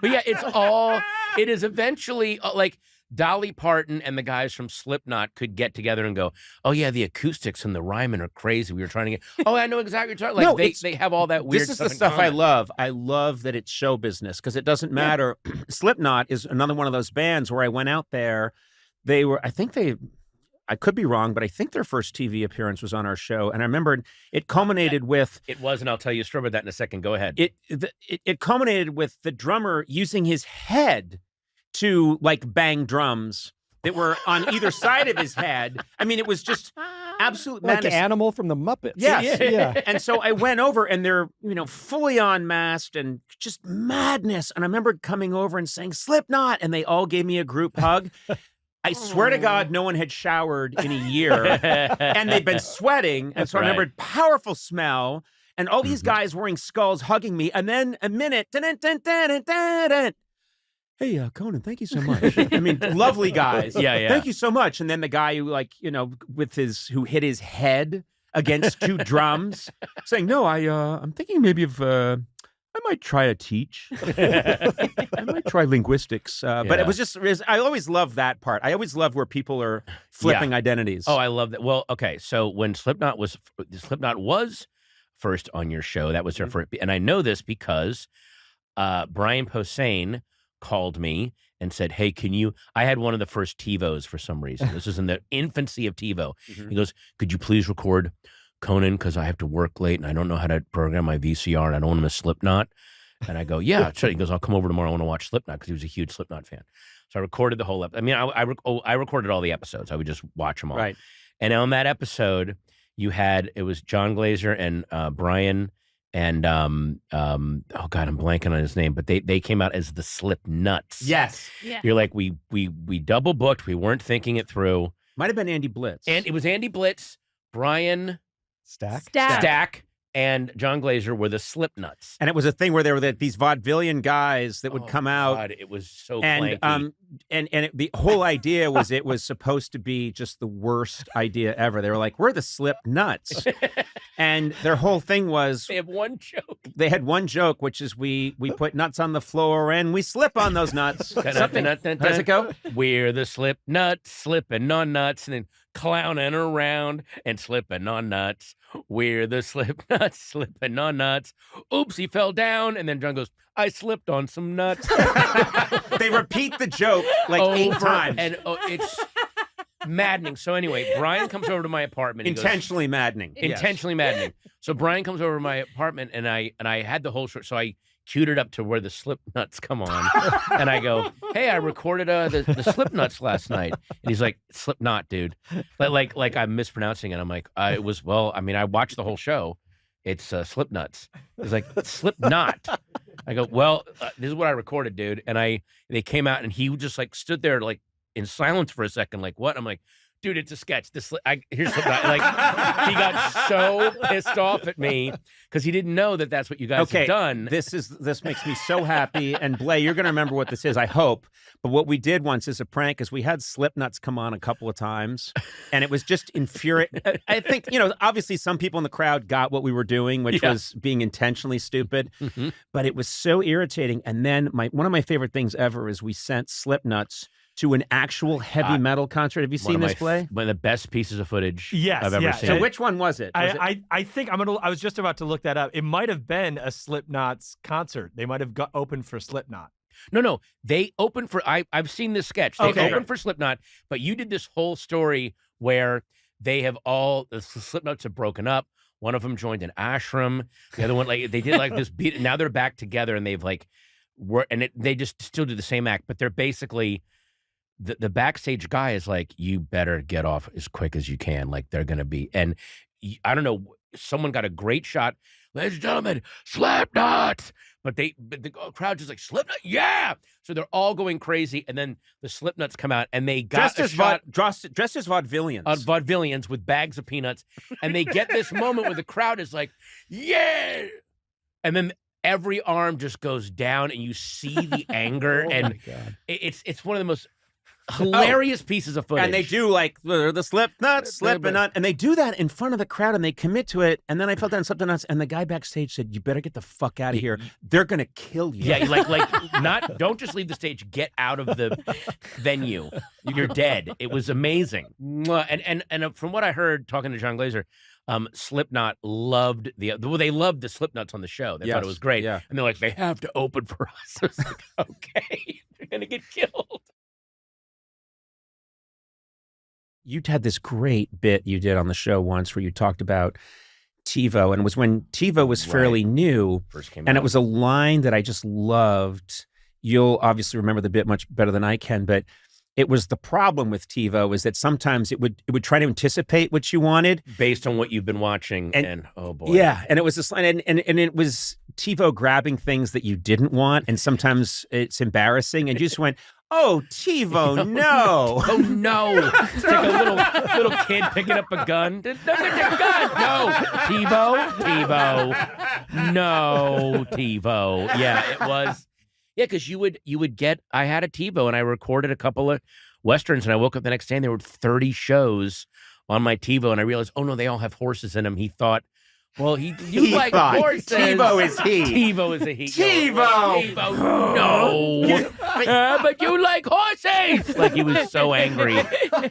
But yeah, it is eventually like Dolly Parton and the guys from Slipknot could get together and go, oh yeah, the acoustics and the rhyming are crazy. We were trying to get, oh, I know exactly what you're talking about. Like they have all that weird stuff. This is the stuff I love. I love that it's show business because it doesn't matter. Slipknot is another one of those bands where I went out there. I could be wrong, but I think their first TV appearance was on our show. And I remember it culminated with... It was, and I'll tell you a story about that in a second. Go ahead. It culminated with the drummer using his head to bang drums that were on either side of his head. I mean, it was just absolute madness. Like Animal from the Muppets. Yes. Yeah. And so I went over and they're, fully unmasked and just madness. And I remember coming over and saying, Slipknot. And they all gave me a group hug. I swear to God, no one had showered in a year and they'd been sweating. And so I remembered powerful smell and all these guys wearing skulls hugging me. And then a minute, hey, Conan, thank you so much. I mean, lovely guys. Yeah. Thank you so much. And then the guy who who hit his head against 2 drums saying, no, I'm thinking maybe of, I might try to teach. I might try linguistics. But it was I always love that part. I always love where people are flipping identities. Oh, I love that. Well, okay. So when Slipknot was first on your show, that was their first. And I know this because Brian Posehn called me and said, hey, I had one of the first TiVos for some reason. This is in the infancy of TiVo. Mm-hmm. He goes, could you please record Conan, because I have to work late and I don't know how to program my VCR and I don't want to miss Slipknot. And I go, yeah, sure. He goes, I'll come over tomorrow. I want to watch Slipknot because he was a huge Slipknot fan. So I recorded the whole episode. I mean, I recorded all the episodes. I would just watch them all. Right. And on that episode, it was John Glazer and Brian and oh God, I'm blanking on his name, but they came out as the Slipknots. Yes. Yeah. You're like, we double booked. We weren't thinking it through. Might have been Andy Blitz. And it was Andy Blitz, Brian Stack and John Glazer were the Slipknots. And it was a thing where there were these vaudevillian guys that would come out. God, it was so and clanky. The whole idea was it was supposed to be just the worst idea ever. They were like, we're the Slipknots. And their whole thing was they have one joke. They had one joke, which is we put nuts on the floor and we slip on those nuts. Something. How does it go? We're the Slipknots, slipping on nuts and then clowning around and slipping on nuts. We're the Slipknots, slipping on nuts. Oops, he fell down. And then John goes, I slipped on some nuts. They repeat the joke like 8 times. And it's maddening. So anyway, Brian comes over to my apartment. Intentionally maddening. Intentionally maddening. So Brian comes over to my apartment and I had the whole short. So I queued it up to where the Slipknots come on. And I go, hey, I recorded the Slipknots last night. And he's like, Slipknot, dude. Like I'm mispronouncing it. I'm like, I watched the whole show. It's Slipknots. He's like, Slipknot. I go, well, this is what I recorded, dude. And they came out and he just stood there in silence for a second, like, what? I'm like, dude, it's a sketch. Here's Slipknot. He got so pissed off at me because he didn't know that that's what you guys have done. This makes me so happy. And Blay, you're going to remember what this is, I hope. But what we did once as a prank is we had Slipknots come on a couple of times, and it was just infuriating. I think, obviously some people in the crowd got what we were doing, which was being intentionally stupid. Mm-hmm. But it was so irritating. And then one of my favorite things ever is we sent Slipknots to an actual heavy metal concert. Have you seen this play? One of the best pieces of footage I've ever seen. So which one was it? I think I was just about to look that up. It might have been a Slipknot's concert. They might have opened for Slipknot. No. They opened for I've seen this sketch. They opened for Slipknot, but you did this whole story where they have all the Slipknots have broken up. One of them joined an ashram. The other one, like they did like this beat. Now they're back together, and they've like they just still do the same act, but they're basically the backstage guy is like, you better get off as quick as you can. Like they're gonna be, and I don't know. Someone got a great shot. Ladies and gentlemen, Slipknot. But the crowd just like, Slipknot, yeah. So they're all going crazy, and then the Slipknots come out, and they got dressed as vaudevillians. Vaudevillians with bags of peanuts, and they get this moment where the crowd is like, yeah. And then every arm just goes down, and you see the anger, and it's one of the most hilarious pieces of footage. And they do like the Slipknot, Slipknot, and they do that in front of the crowd, and they commit to it. And then I fell down Slipknot, and the guy backstage said, "You better get the fuck out of here. They're gonna kill you." Yeah, don't just leave the stage. Get out of the venue. You're dead. It was amazing. And from what I heard talking to John Glazer, Slipknot loved they loved the Slipknots on the show. They thought it was great. Yeah. And they're like, they have to open for us. I was like, okay, they're gonna get killed. You had this great bit you did on the show once where you talked about TiVo, and it was when TiVo was fairly new, First came and out. it was a line that I just loved. You'll obviously remember the bit much better than I can, but it was the problem with TiVo is that sometimes it would try to anticipate what you wanted based on what you've been watching, and oh boy, yeah, and it was this line, and it was TiVo grabbing things that you didn't want, and sometimes it's embarrassing, and you just went, "Oh, TiVo, no. Oh, no." It's like a little kid picking up a gun. No, TiVo. No, TiVo. Yeah, it was. Yeah, because you would get, I had a TiVo, and I recorded a couple of Westerns, and I woke up the next day, and there were 30 shows on my TiVo, and I realized, oh, no, they all have horses in them. He thought, well, you like horses. TiVo is he. TiVo is a he. TiVo. No. But you like horses. Like, he was so angry.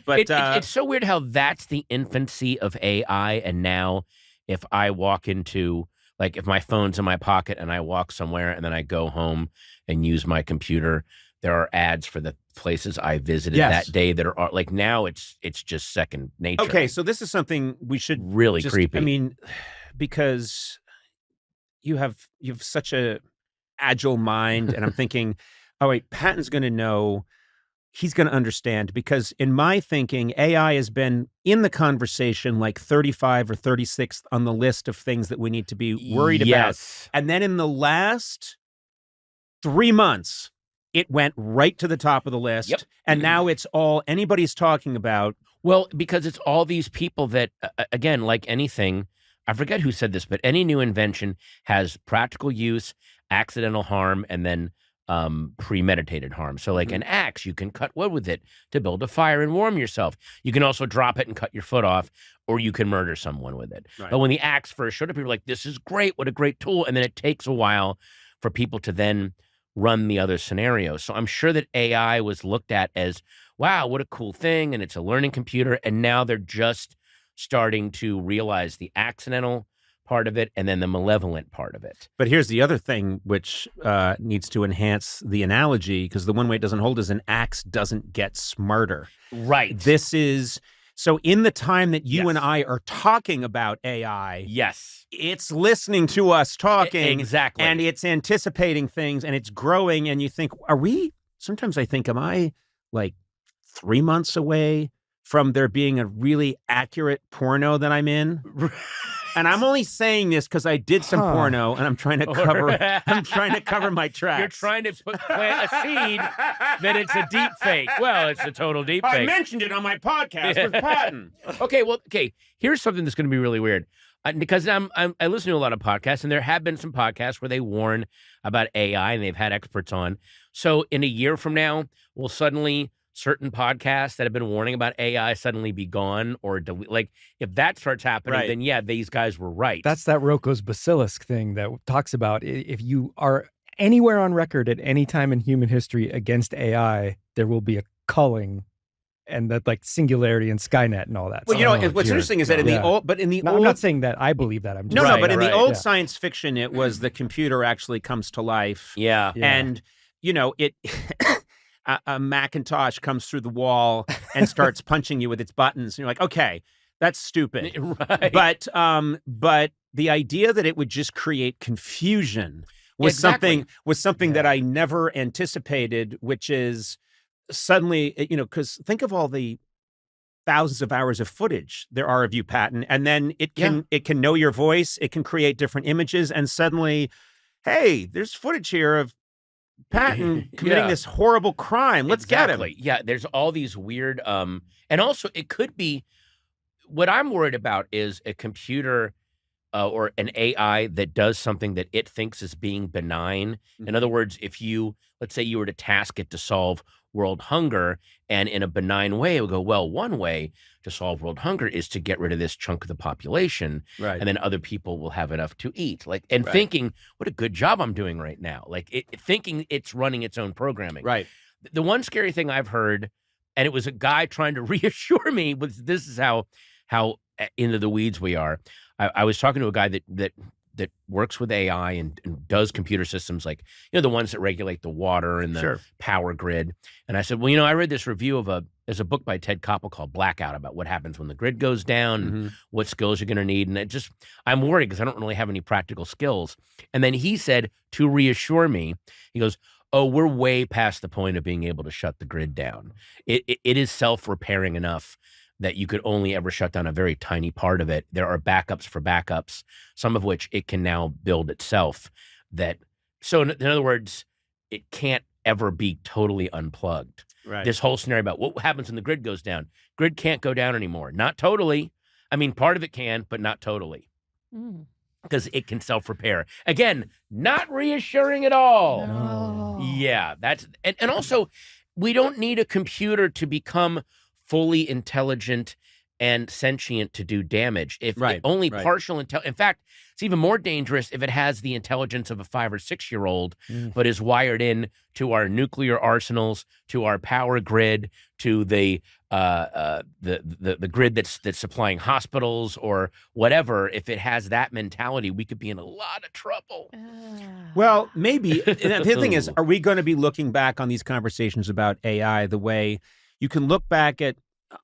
But it's so weird how that's the infancy of AI. And now if I walk into, like, if my phone's in my pocket and I walk somewhere and then I go home and use my computer, there are ads for the places I visited that day that are like, now it's just second nature. Okay, so this is something we should really creepy. I mean, because you have such a agile mind, and I'm thinking, oh wait, Patton's going to know, he's going to understand, because in my thinking, AI has been in the conversation like 35 or 36th on the list of things that we need to be worried about. And then in the last 3 months, it went right to the top of the list. Yep. And now it's all anybody's talking about. Well, because it's all these people that, again, like anything, I forget who said this, but any new invention has practical use, accidental harm, and then premeditated harm. So like an axe, you can cut wood with it to build a fire and warm yourself. You can also drop it and cut your foot off, or you can murder someone with it. Right. But when the axe first showed up, people were like, this is great, what a great tool. And then it takes a while for people to then run the other scenarios. So I'm sure that AI was looked at as, wow, what a cool thing, and it's a learning computer. And now they're just starting to realize the accidental part of it and then the malevolent part of it. But here's the other thing which needs to enhance the analogy, because the one way it doesn't hold is an axe doesn't get smarter. Right. This is, so in the time that you and I are talking about AI, it's listening to us talking. Exactly. And it's anticipating things, and it's growing, and you think, sometimes I think, am I like 3 months away from there being a really accurate porno that I'm in? And I'm only saying this because I did some porno, and I'm trying to cover my tracks. You're trying to plant a seed that it's a deep fake. Well, it's a total deep fake. I mentioned it on my podcast with Patton. Okay. Here's something that's going to be really weird. Because I listen to a lot of podcasts, and there have been some podcasts where they warn about AI, and they've had experts on. So in a year from now, will suddenly certain podcasts that have been warning about AI suddenly be gone or delete? Like, if that starts happening, then yeah, these guys were right. That's that Rocco's basilisk thing that talks about if you are anywhere on record at any time in human history against AI, there will be a culling. And that, like, singularity and Skynet and all that. Well, what's interesting is that in the old, I'm not saying that I believe that. I'm just but in the old science fiction, it was the computer actually comes to life. Yeah. And it a Macintosh comes through the wall and starts punching you with its buttons, and you're like, okay, That's stupid. Right. But the idea that it would just create confusion was Exactly. something that I never anticipated, which is suddenly, because think of all the thousands of hours of footage there are of you, Patton, and then it can know your voice, it can create different images, and suddenly, hey, there's footage here of Patton committing this horrible crime. Let's get him. Yeah, there's all these weird, and also it could be, what I'm worried about is a computer or an AI that does something that it thinks is being benign. In other words, if let's say you were to task it to solve world hunger, and in a benign way, it would go, well, one way to solve world hunger is to get rid of this chunk of the population, and then other people will have enough to eat. Thinking, what a good job I'm doing right now. Thinking it's running its own programming. Right. The one scary thing I've heard, and it was a guy trying to reassure me, was this is how into the weeds we are. I was talking to a guy that works with AI and does computer systems, like, the ones that regulate the water and the power grid. And I said, well, I read this review there's a book by Ted Koppel called Blackout about what happens when the grid goes down, and what skills you're going to need. And I'm worried because I don't really have any practical skills. And then he said, to reassure me, he goes, oh, we're way past the point of being able to shut the grid down. It is self-repairing enough that you could only ever shut down a very tiny part of it. There are backups for backups, some of which it can now build itself. So in other words, it can't ever be totally unplugged. Right. This whole scenario about what happens when the grid goes down. Grid can't go down anymore. Not totally. I mean, part of it can, but not totally. Because it can self-repair. Again, not reassuring at all. No. Yeah, and also, we don't need a computer to become fully intelligent and sentient to do damage. If only partial intelligence. In fact, it's even more dangerous if it has the intelligence of a 5 or 6 year old, but is wired in to our nuclear arsenals, to our power grid, to the grid that's supplying hospitals or whatever. If it has that mentality, we could be in a lot of trouble. Well, maybe. And the thing is, are we going to be looking back on these conversations about AI the way you can look back at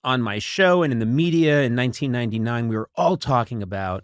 on my show and in the media in 1999, we were all talking about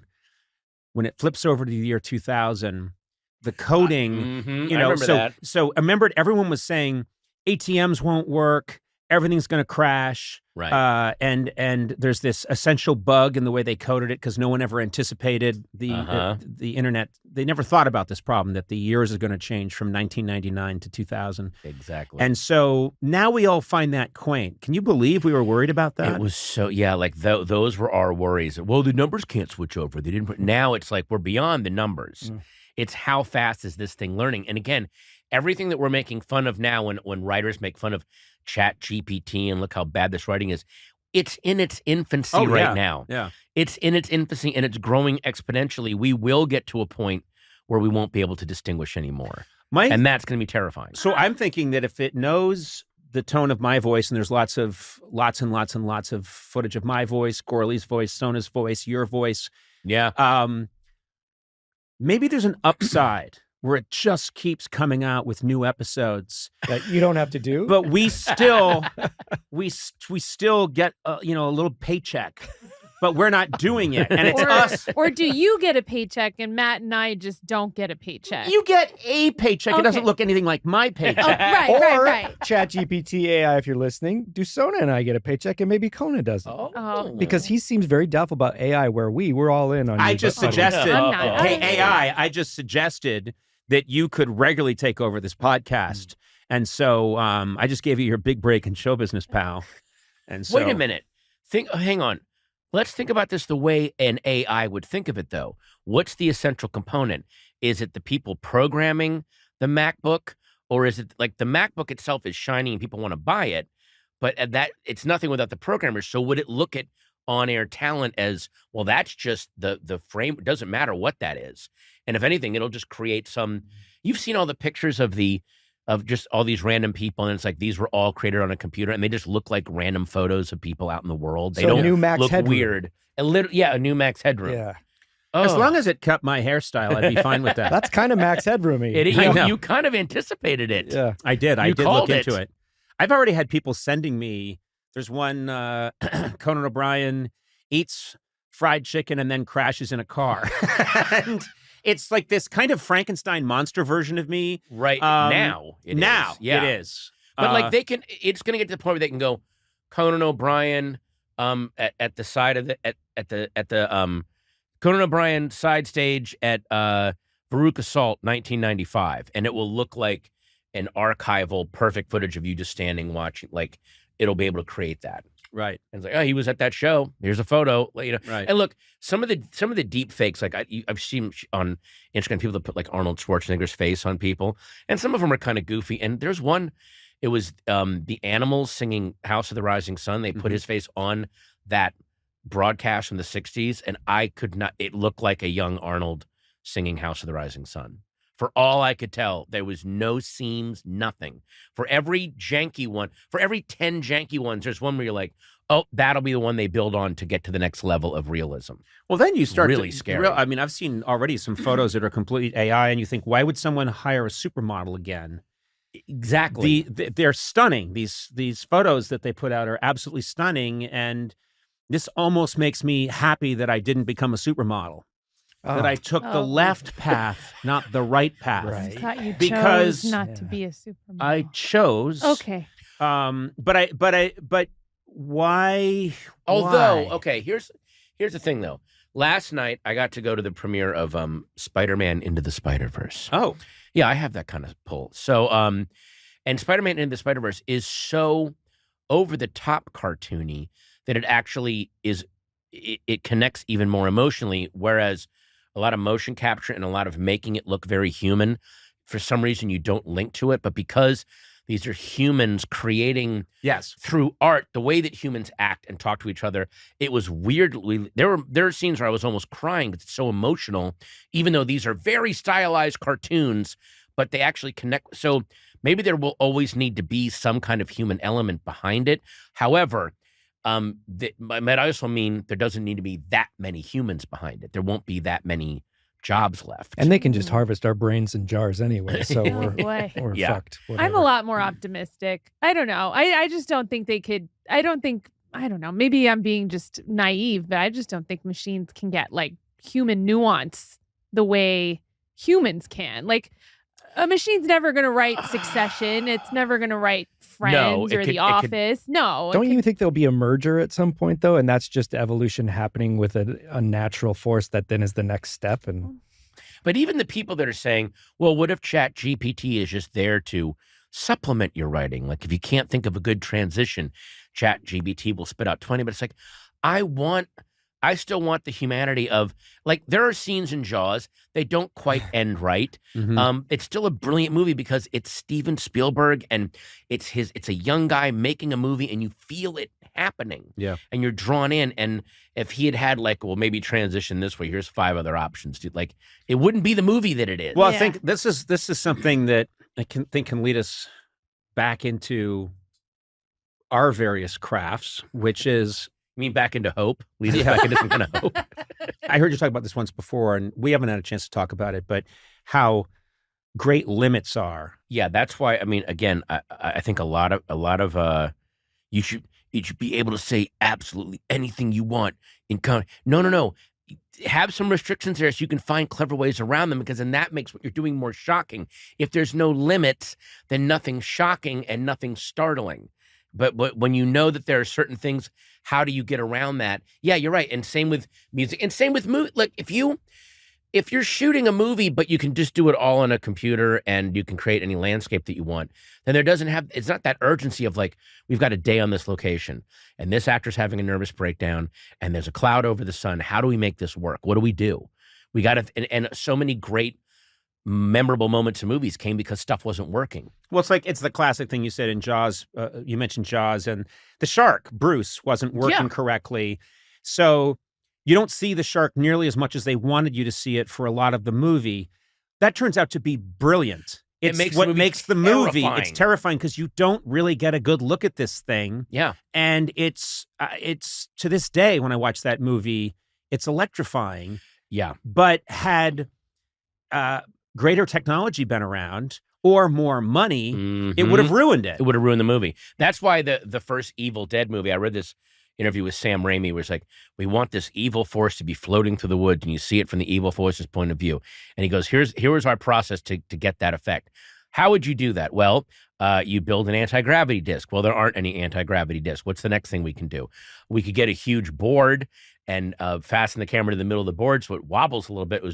when it flips over to the year 2000, the coding, I remember that. So I remembered everyone was saying ATMs won't work. Everything's going to crash. Right. And there's this essential bug in the way they coded it because no one ever anticipated the internet. They never thought about this problem that the years is going to change from 1999 to 2000. Exactly. And so now we all find that quaint. Can you believe we were worried about that? It was so, those were our worries. Well, the numbers can't switch over. They didn't. Now it's like we're beyond the numbers. It's how fast is this thing learning? And again, everything that we're making fun of now, when writers make fun of Chat GPT and look how bad this writing is, it's in its infancy right now. Yeah. It's in its infancy and it's growing exponentially. We will get to a point where we won't be able to distinguish anymore. And that's going to be terrifying. So I'm thinking that if it knows the tone of my voice, and there's lots and lots of footage of my voice, Gourley's voice, Sona's voice, your voice. Yeah. Maybe there's an upside where it just keeps coming out with new episodes that you don't have to do, but we still we still get a little paycheck, but we're not doing it, and it's us. Or do you get a paycheck and Matt and I just don't get a paycheck? You get a paycheck. It doesn't look anything like my paycheck. Right. ChatGPT AI, if you're listening, do Sona and I get a paycheck and maybe Conan doesn't? Because he seems very doubtful about AI, where we're all in on. I just suggested, hey AI, I just suggested that you could regularly take over this podcast. And so I just gave you your big break in show business, pal. And so, wait a minute. Hang on. Let's think about this the way an AI would think of it, though. What's the essential component? Is it the people programming the MacBook? Or is it like the MacBook itself is shiny and people want to buy it, but that it's nothing without the programmers? So would it look at on-air talent as, well, that's just the frame. It doesn't matter what that is. And if anything, it'll just create some. You've seen all the pictures of just all these random people, and it's like these were all created on a computer, and they just look like random photos of people out in the world. They don't new Max look Headroom. weird. A new Max Headroom. Yeah. As long as it kept my hairstyle, I'd be fine with that. That's kind of Max Headroom-y. You kind of anticipated it. Yeah, I did. I did look into it. I've already had people sending me. There's one Conan O'Brien eats fried chicken, and then crashes in a car. And it's like this kind of Frankenstein monster version of me. Right. Now it is. Yeah. It is. But like it's going to get to the point where they can go Conan O'Brien at the side of the Conan O'Brien side stage at Baruch Assault 1995, and it will look like an archival perfect footage of you just standing watching. Like it'll be able to create that. Right. And it's like, oh, he was at that show. Here's a photo. You know. Right. And look, some of the deep fakes, like I've seen on Instagram, people that put like Arnold Schwarzenegger's face on people, and some of them are kind of goofy. And there's one, it was the Animals singing "House of the Rising Sun." They put his face on that broadcast from the '60s, and I could not. It looked like a young Arnold singing "House of the Rising Sun." For all I could tell, there was no seams, nothing. For every janky one, for every 10 janky ones, there's one where you're like, oh, that'll be the one they build on to get to the next level of realism. Well, then you start really scary. I mean, I've seen already some photos that are complete AI, and you think, why would someone hire a supermodel again? Exactly. They're stunning. These photos that they put out are absolutely stunning, and this almost makes me happy that I didn't become a supermodel. That I took the left path, not the right path. I thought you because chose not to be a supermodel. I chose. Okay. But why? Although, why? okay, here's the thing though. Last night I got to go to the premiere of Spider-Man Into the Spider-Verse. Oh. Yeah, I have that kind of pull. So and Spider-Man Into the Spider-Verse is so over the top cartoony that it actually is it connects even more emotionally, whereas a lot of motion capture and a lot of making it look very human, for some reason you don't link to it. But because these are humans creating through art, the way that humans act and talk to each other, it was weirdly, there are scenes where I was almost crying because it's so emotional, even though these are very stylized cartoons, but they actually connect. So maybe there will always need to be some kind of human element behind it. However, that might also mean there doesn't need to be that many humans behind it. There won't be that many jobs left. And they can just harvest our brains in jars anyway. So we're fucked. Whatever. I'm a lot more optimistic. I don't know. I just don't think they could. I don't know. Maybe I'm being just naive, but I just don't think machines can get like human nuance the way humans can. Like a machine's never going to write Succession. It's never going to write Friends or The Office. Don't you think there'll be a merger at some point, though? And that's just evolution happening with a natural force that then is the next step. But even the people that are saying, well, what if Chat GPT is just there to supplement your writing? Like if you can't think of a good transition, Chat GPT will spit out 20. But it's like, I still want the humanity of, like, there are scenes in Jaws, they don't quite end right. It's still a brilliant movie because it's Steven Spielberg and it's a young guy making a movie and you feel it happening. Yeah. And you're drawn in. And if he had like, well, maybe transition this way, here's 5 other options, dude. Like, it wouldn't be the movie that it is. Well, I think this is something that I can lead us back into our various crafts, which is, you mean back into hope? Lead us back into some kind of hope. I heard you talk about this once before, and we haven't had a chance to talk about it, but how great limits are. Yeah, that's why. I mean, again, I think a lot of you should be able to say absolutely anything you want in No. Have some restrictions there so you can find clever ways around them, because then that makes what you're doing more shocking. If there's no limits, then nothing's shocking and nothing's startling. But when you know that there are certain things, how do you get around that? Yeah, you're right. And same with music, and same with movie. Like if you're shooting a movie, but you can just do it all on a computer and you can create any landscape that you want, then it's not that urgency of like, we've got a day on this location and this actor's having a nervous breakdown and there's a cloud over the sun. How do we make this work? What do we do? We got to, and so many great memorable moments in movies came because stuff wasn't working. Well, it's the classic thing you said in Jaws. You mentioned Jaws, and the shark, Bruce, wasn't working correctly. So you don't see the shark nearly as much as they wanted you to see it for a lot of the movie. That turns out to be brilliant. It's what makes the movie. It's terrifying because you don't really get a good look at this thing. Yeah. And it's to this day, when I watch that movie, it's electrifying. Yeah. But had greater technology been around or more money, it would have ruined it. It would have ruined the movie. That's why the first Evil Dead movie, I read this interview with Sam Raimi where it's like, we want this evil force to be floating through the woods, and you see it from the evil force's point of view. And he goes, here's our process to get that effect. How would you do that? Well, you build an anti-gravity disc. Well, there aren't any anti-gravity discs. What's the next thing we can do? We could get a huge board and fasten the camera to the middle of the board so it wobbles a little bit.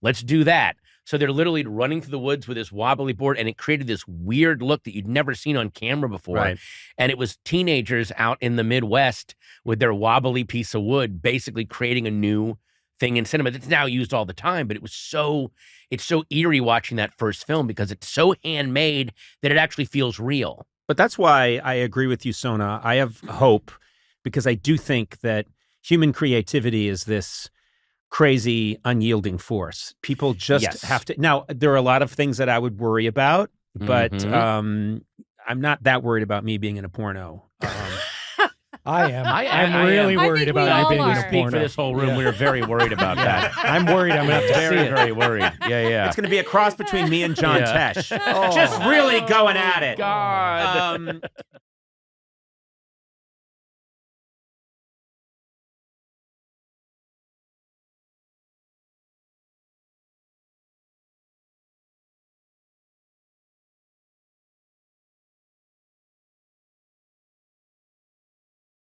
Let's do that. So they're literally running through the woods with this wobbly board, and it created this weird look that you'd never seen on camera before. Right. And it was teenagers out in the Midwest with their wobbly piece of wood, basically creating a new thing in cinema that's now used all the time. But it's so eerie watching that first film because it's so handmade that it actually feels real. But that's why I agree with you, Sona. I have hope because I do think that human creativity is this crazy, unyielding force. People just have to. Now, there are a lot of things that I would worry about, but I'm not that worried about me being in a porno. I am. I'm really worried about you being in a porno. Speak for this whole room. We were very worried about that. I'm worried I'm going to have to see it. Very worried. Yeah. It's going to be a cross between me and John Tesh. Just really going at it. God.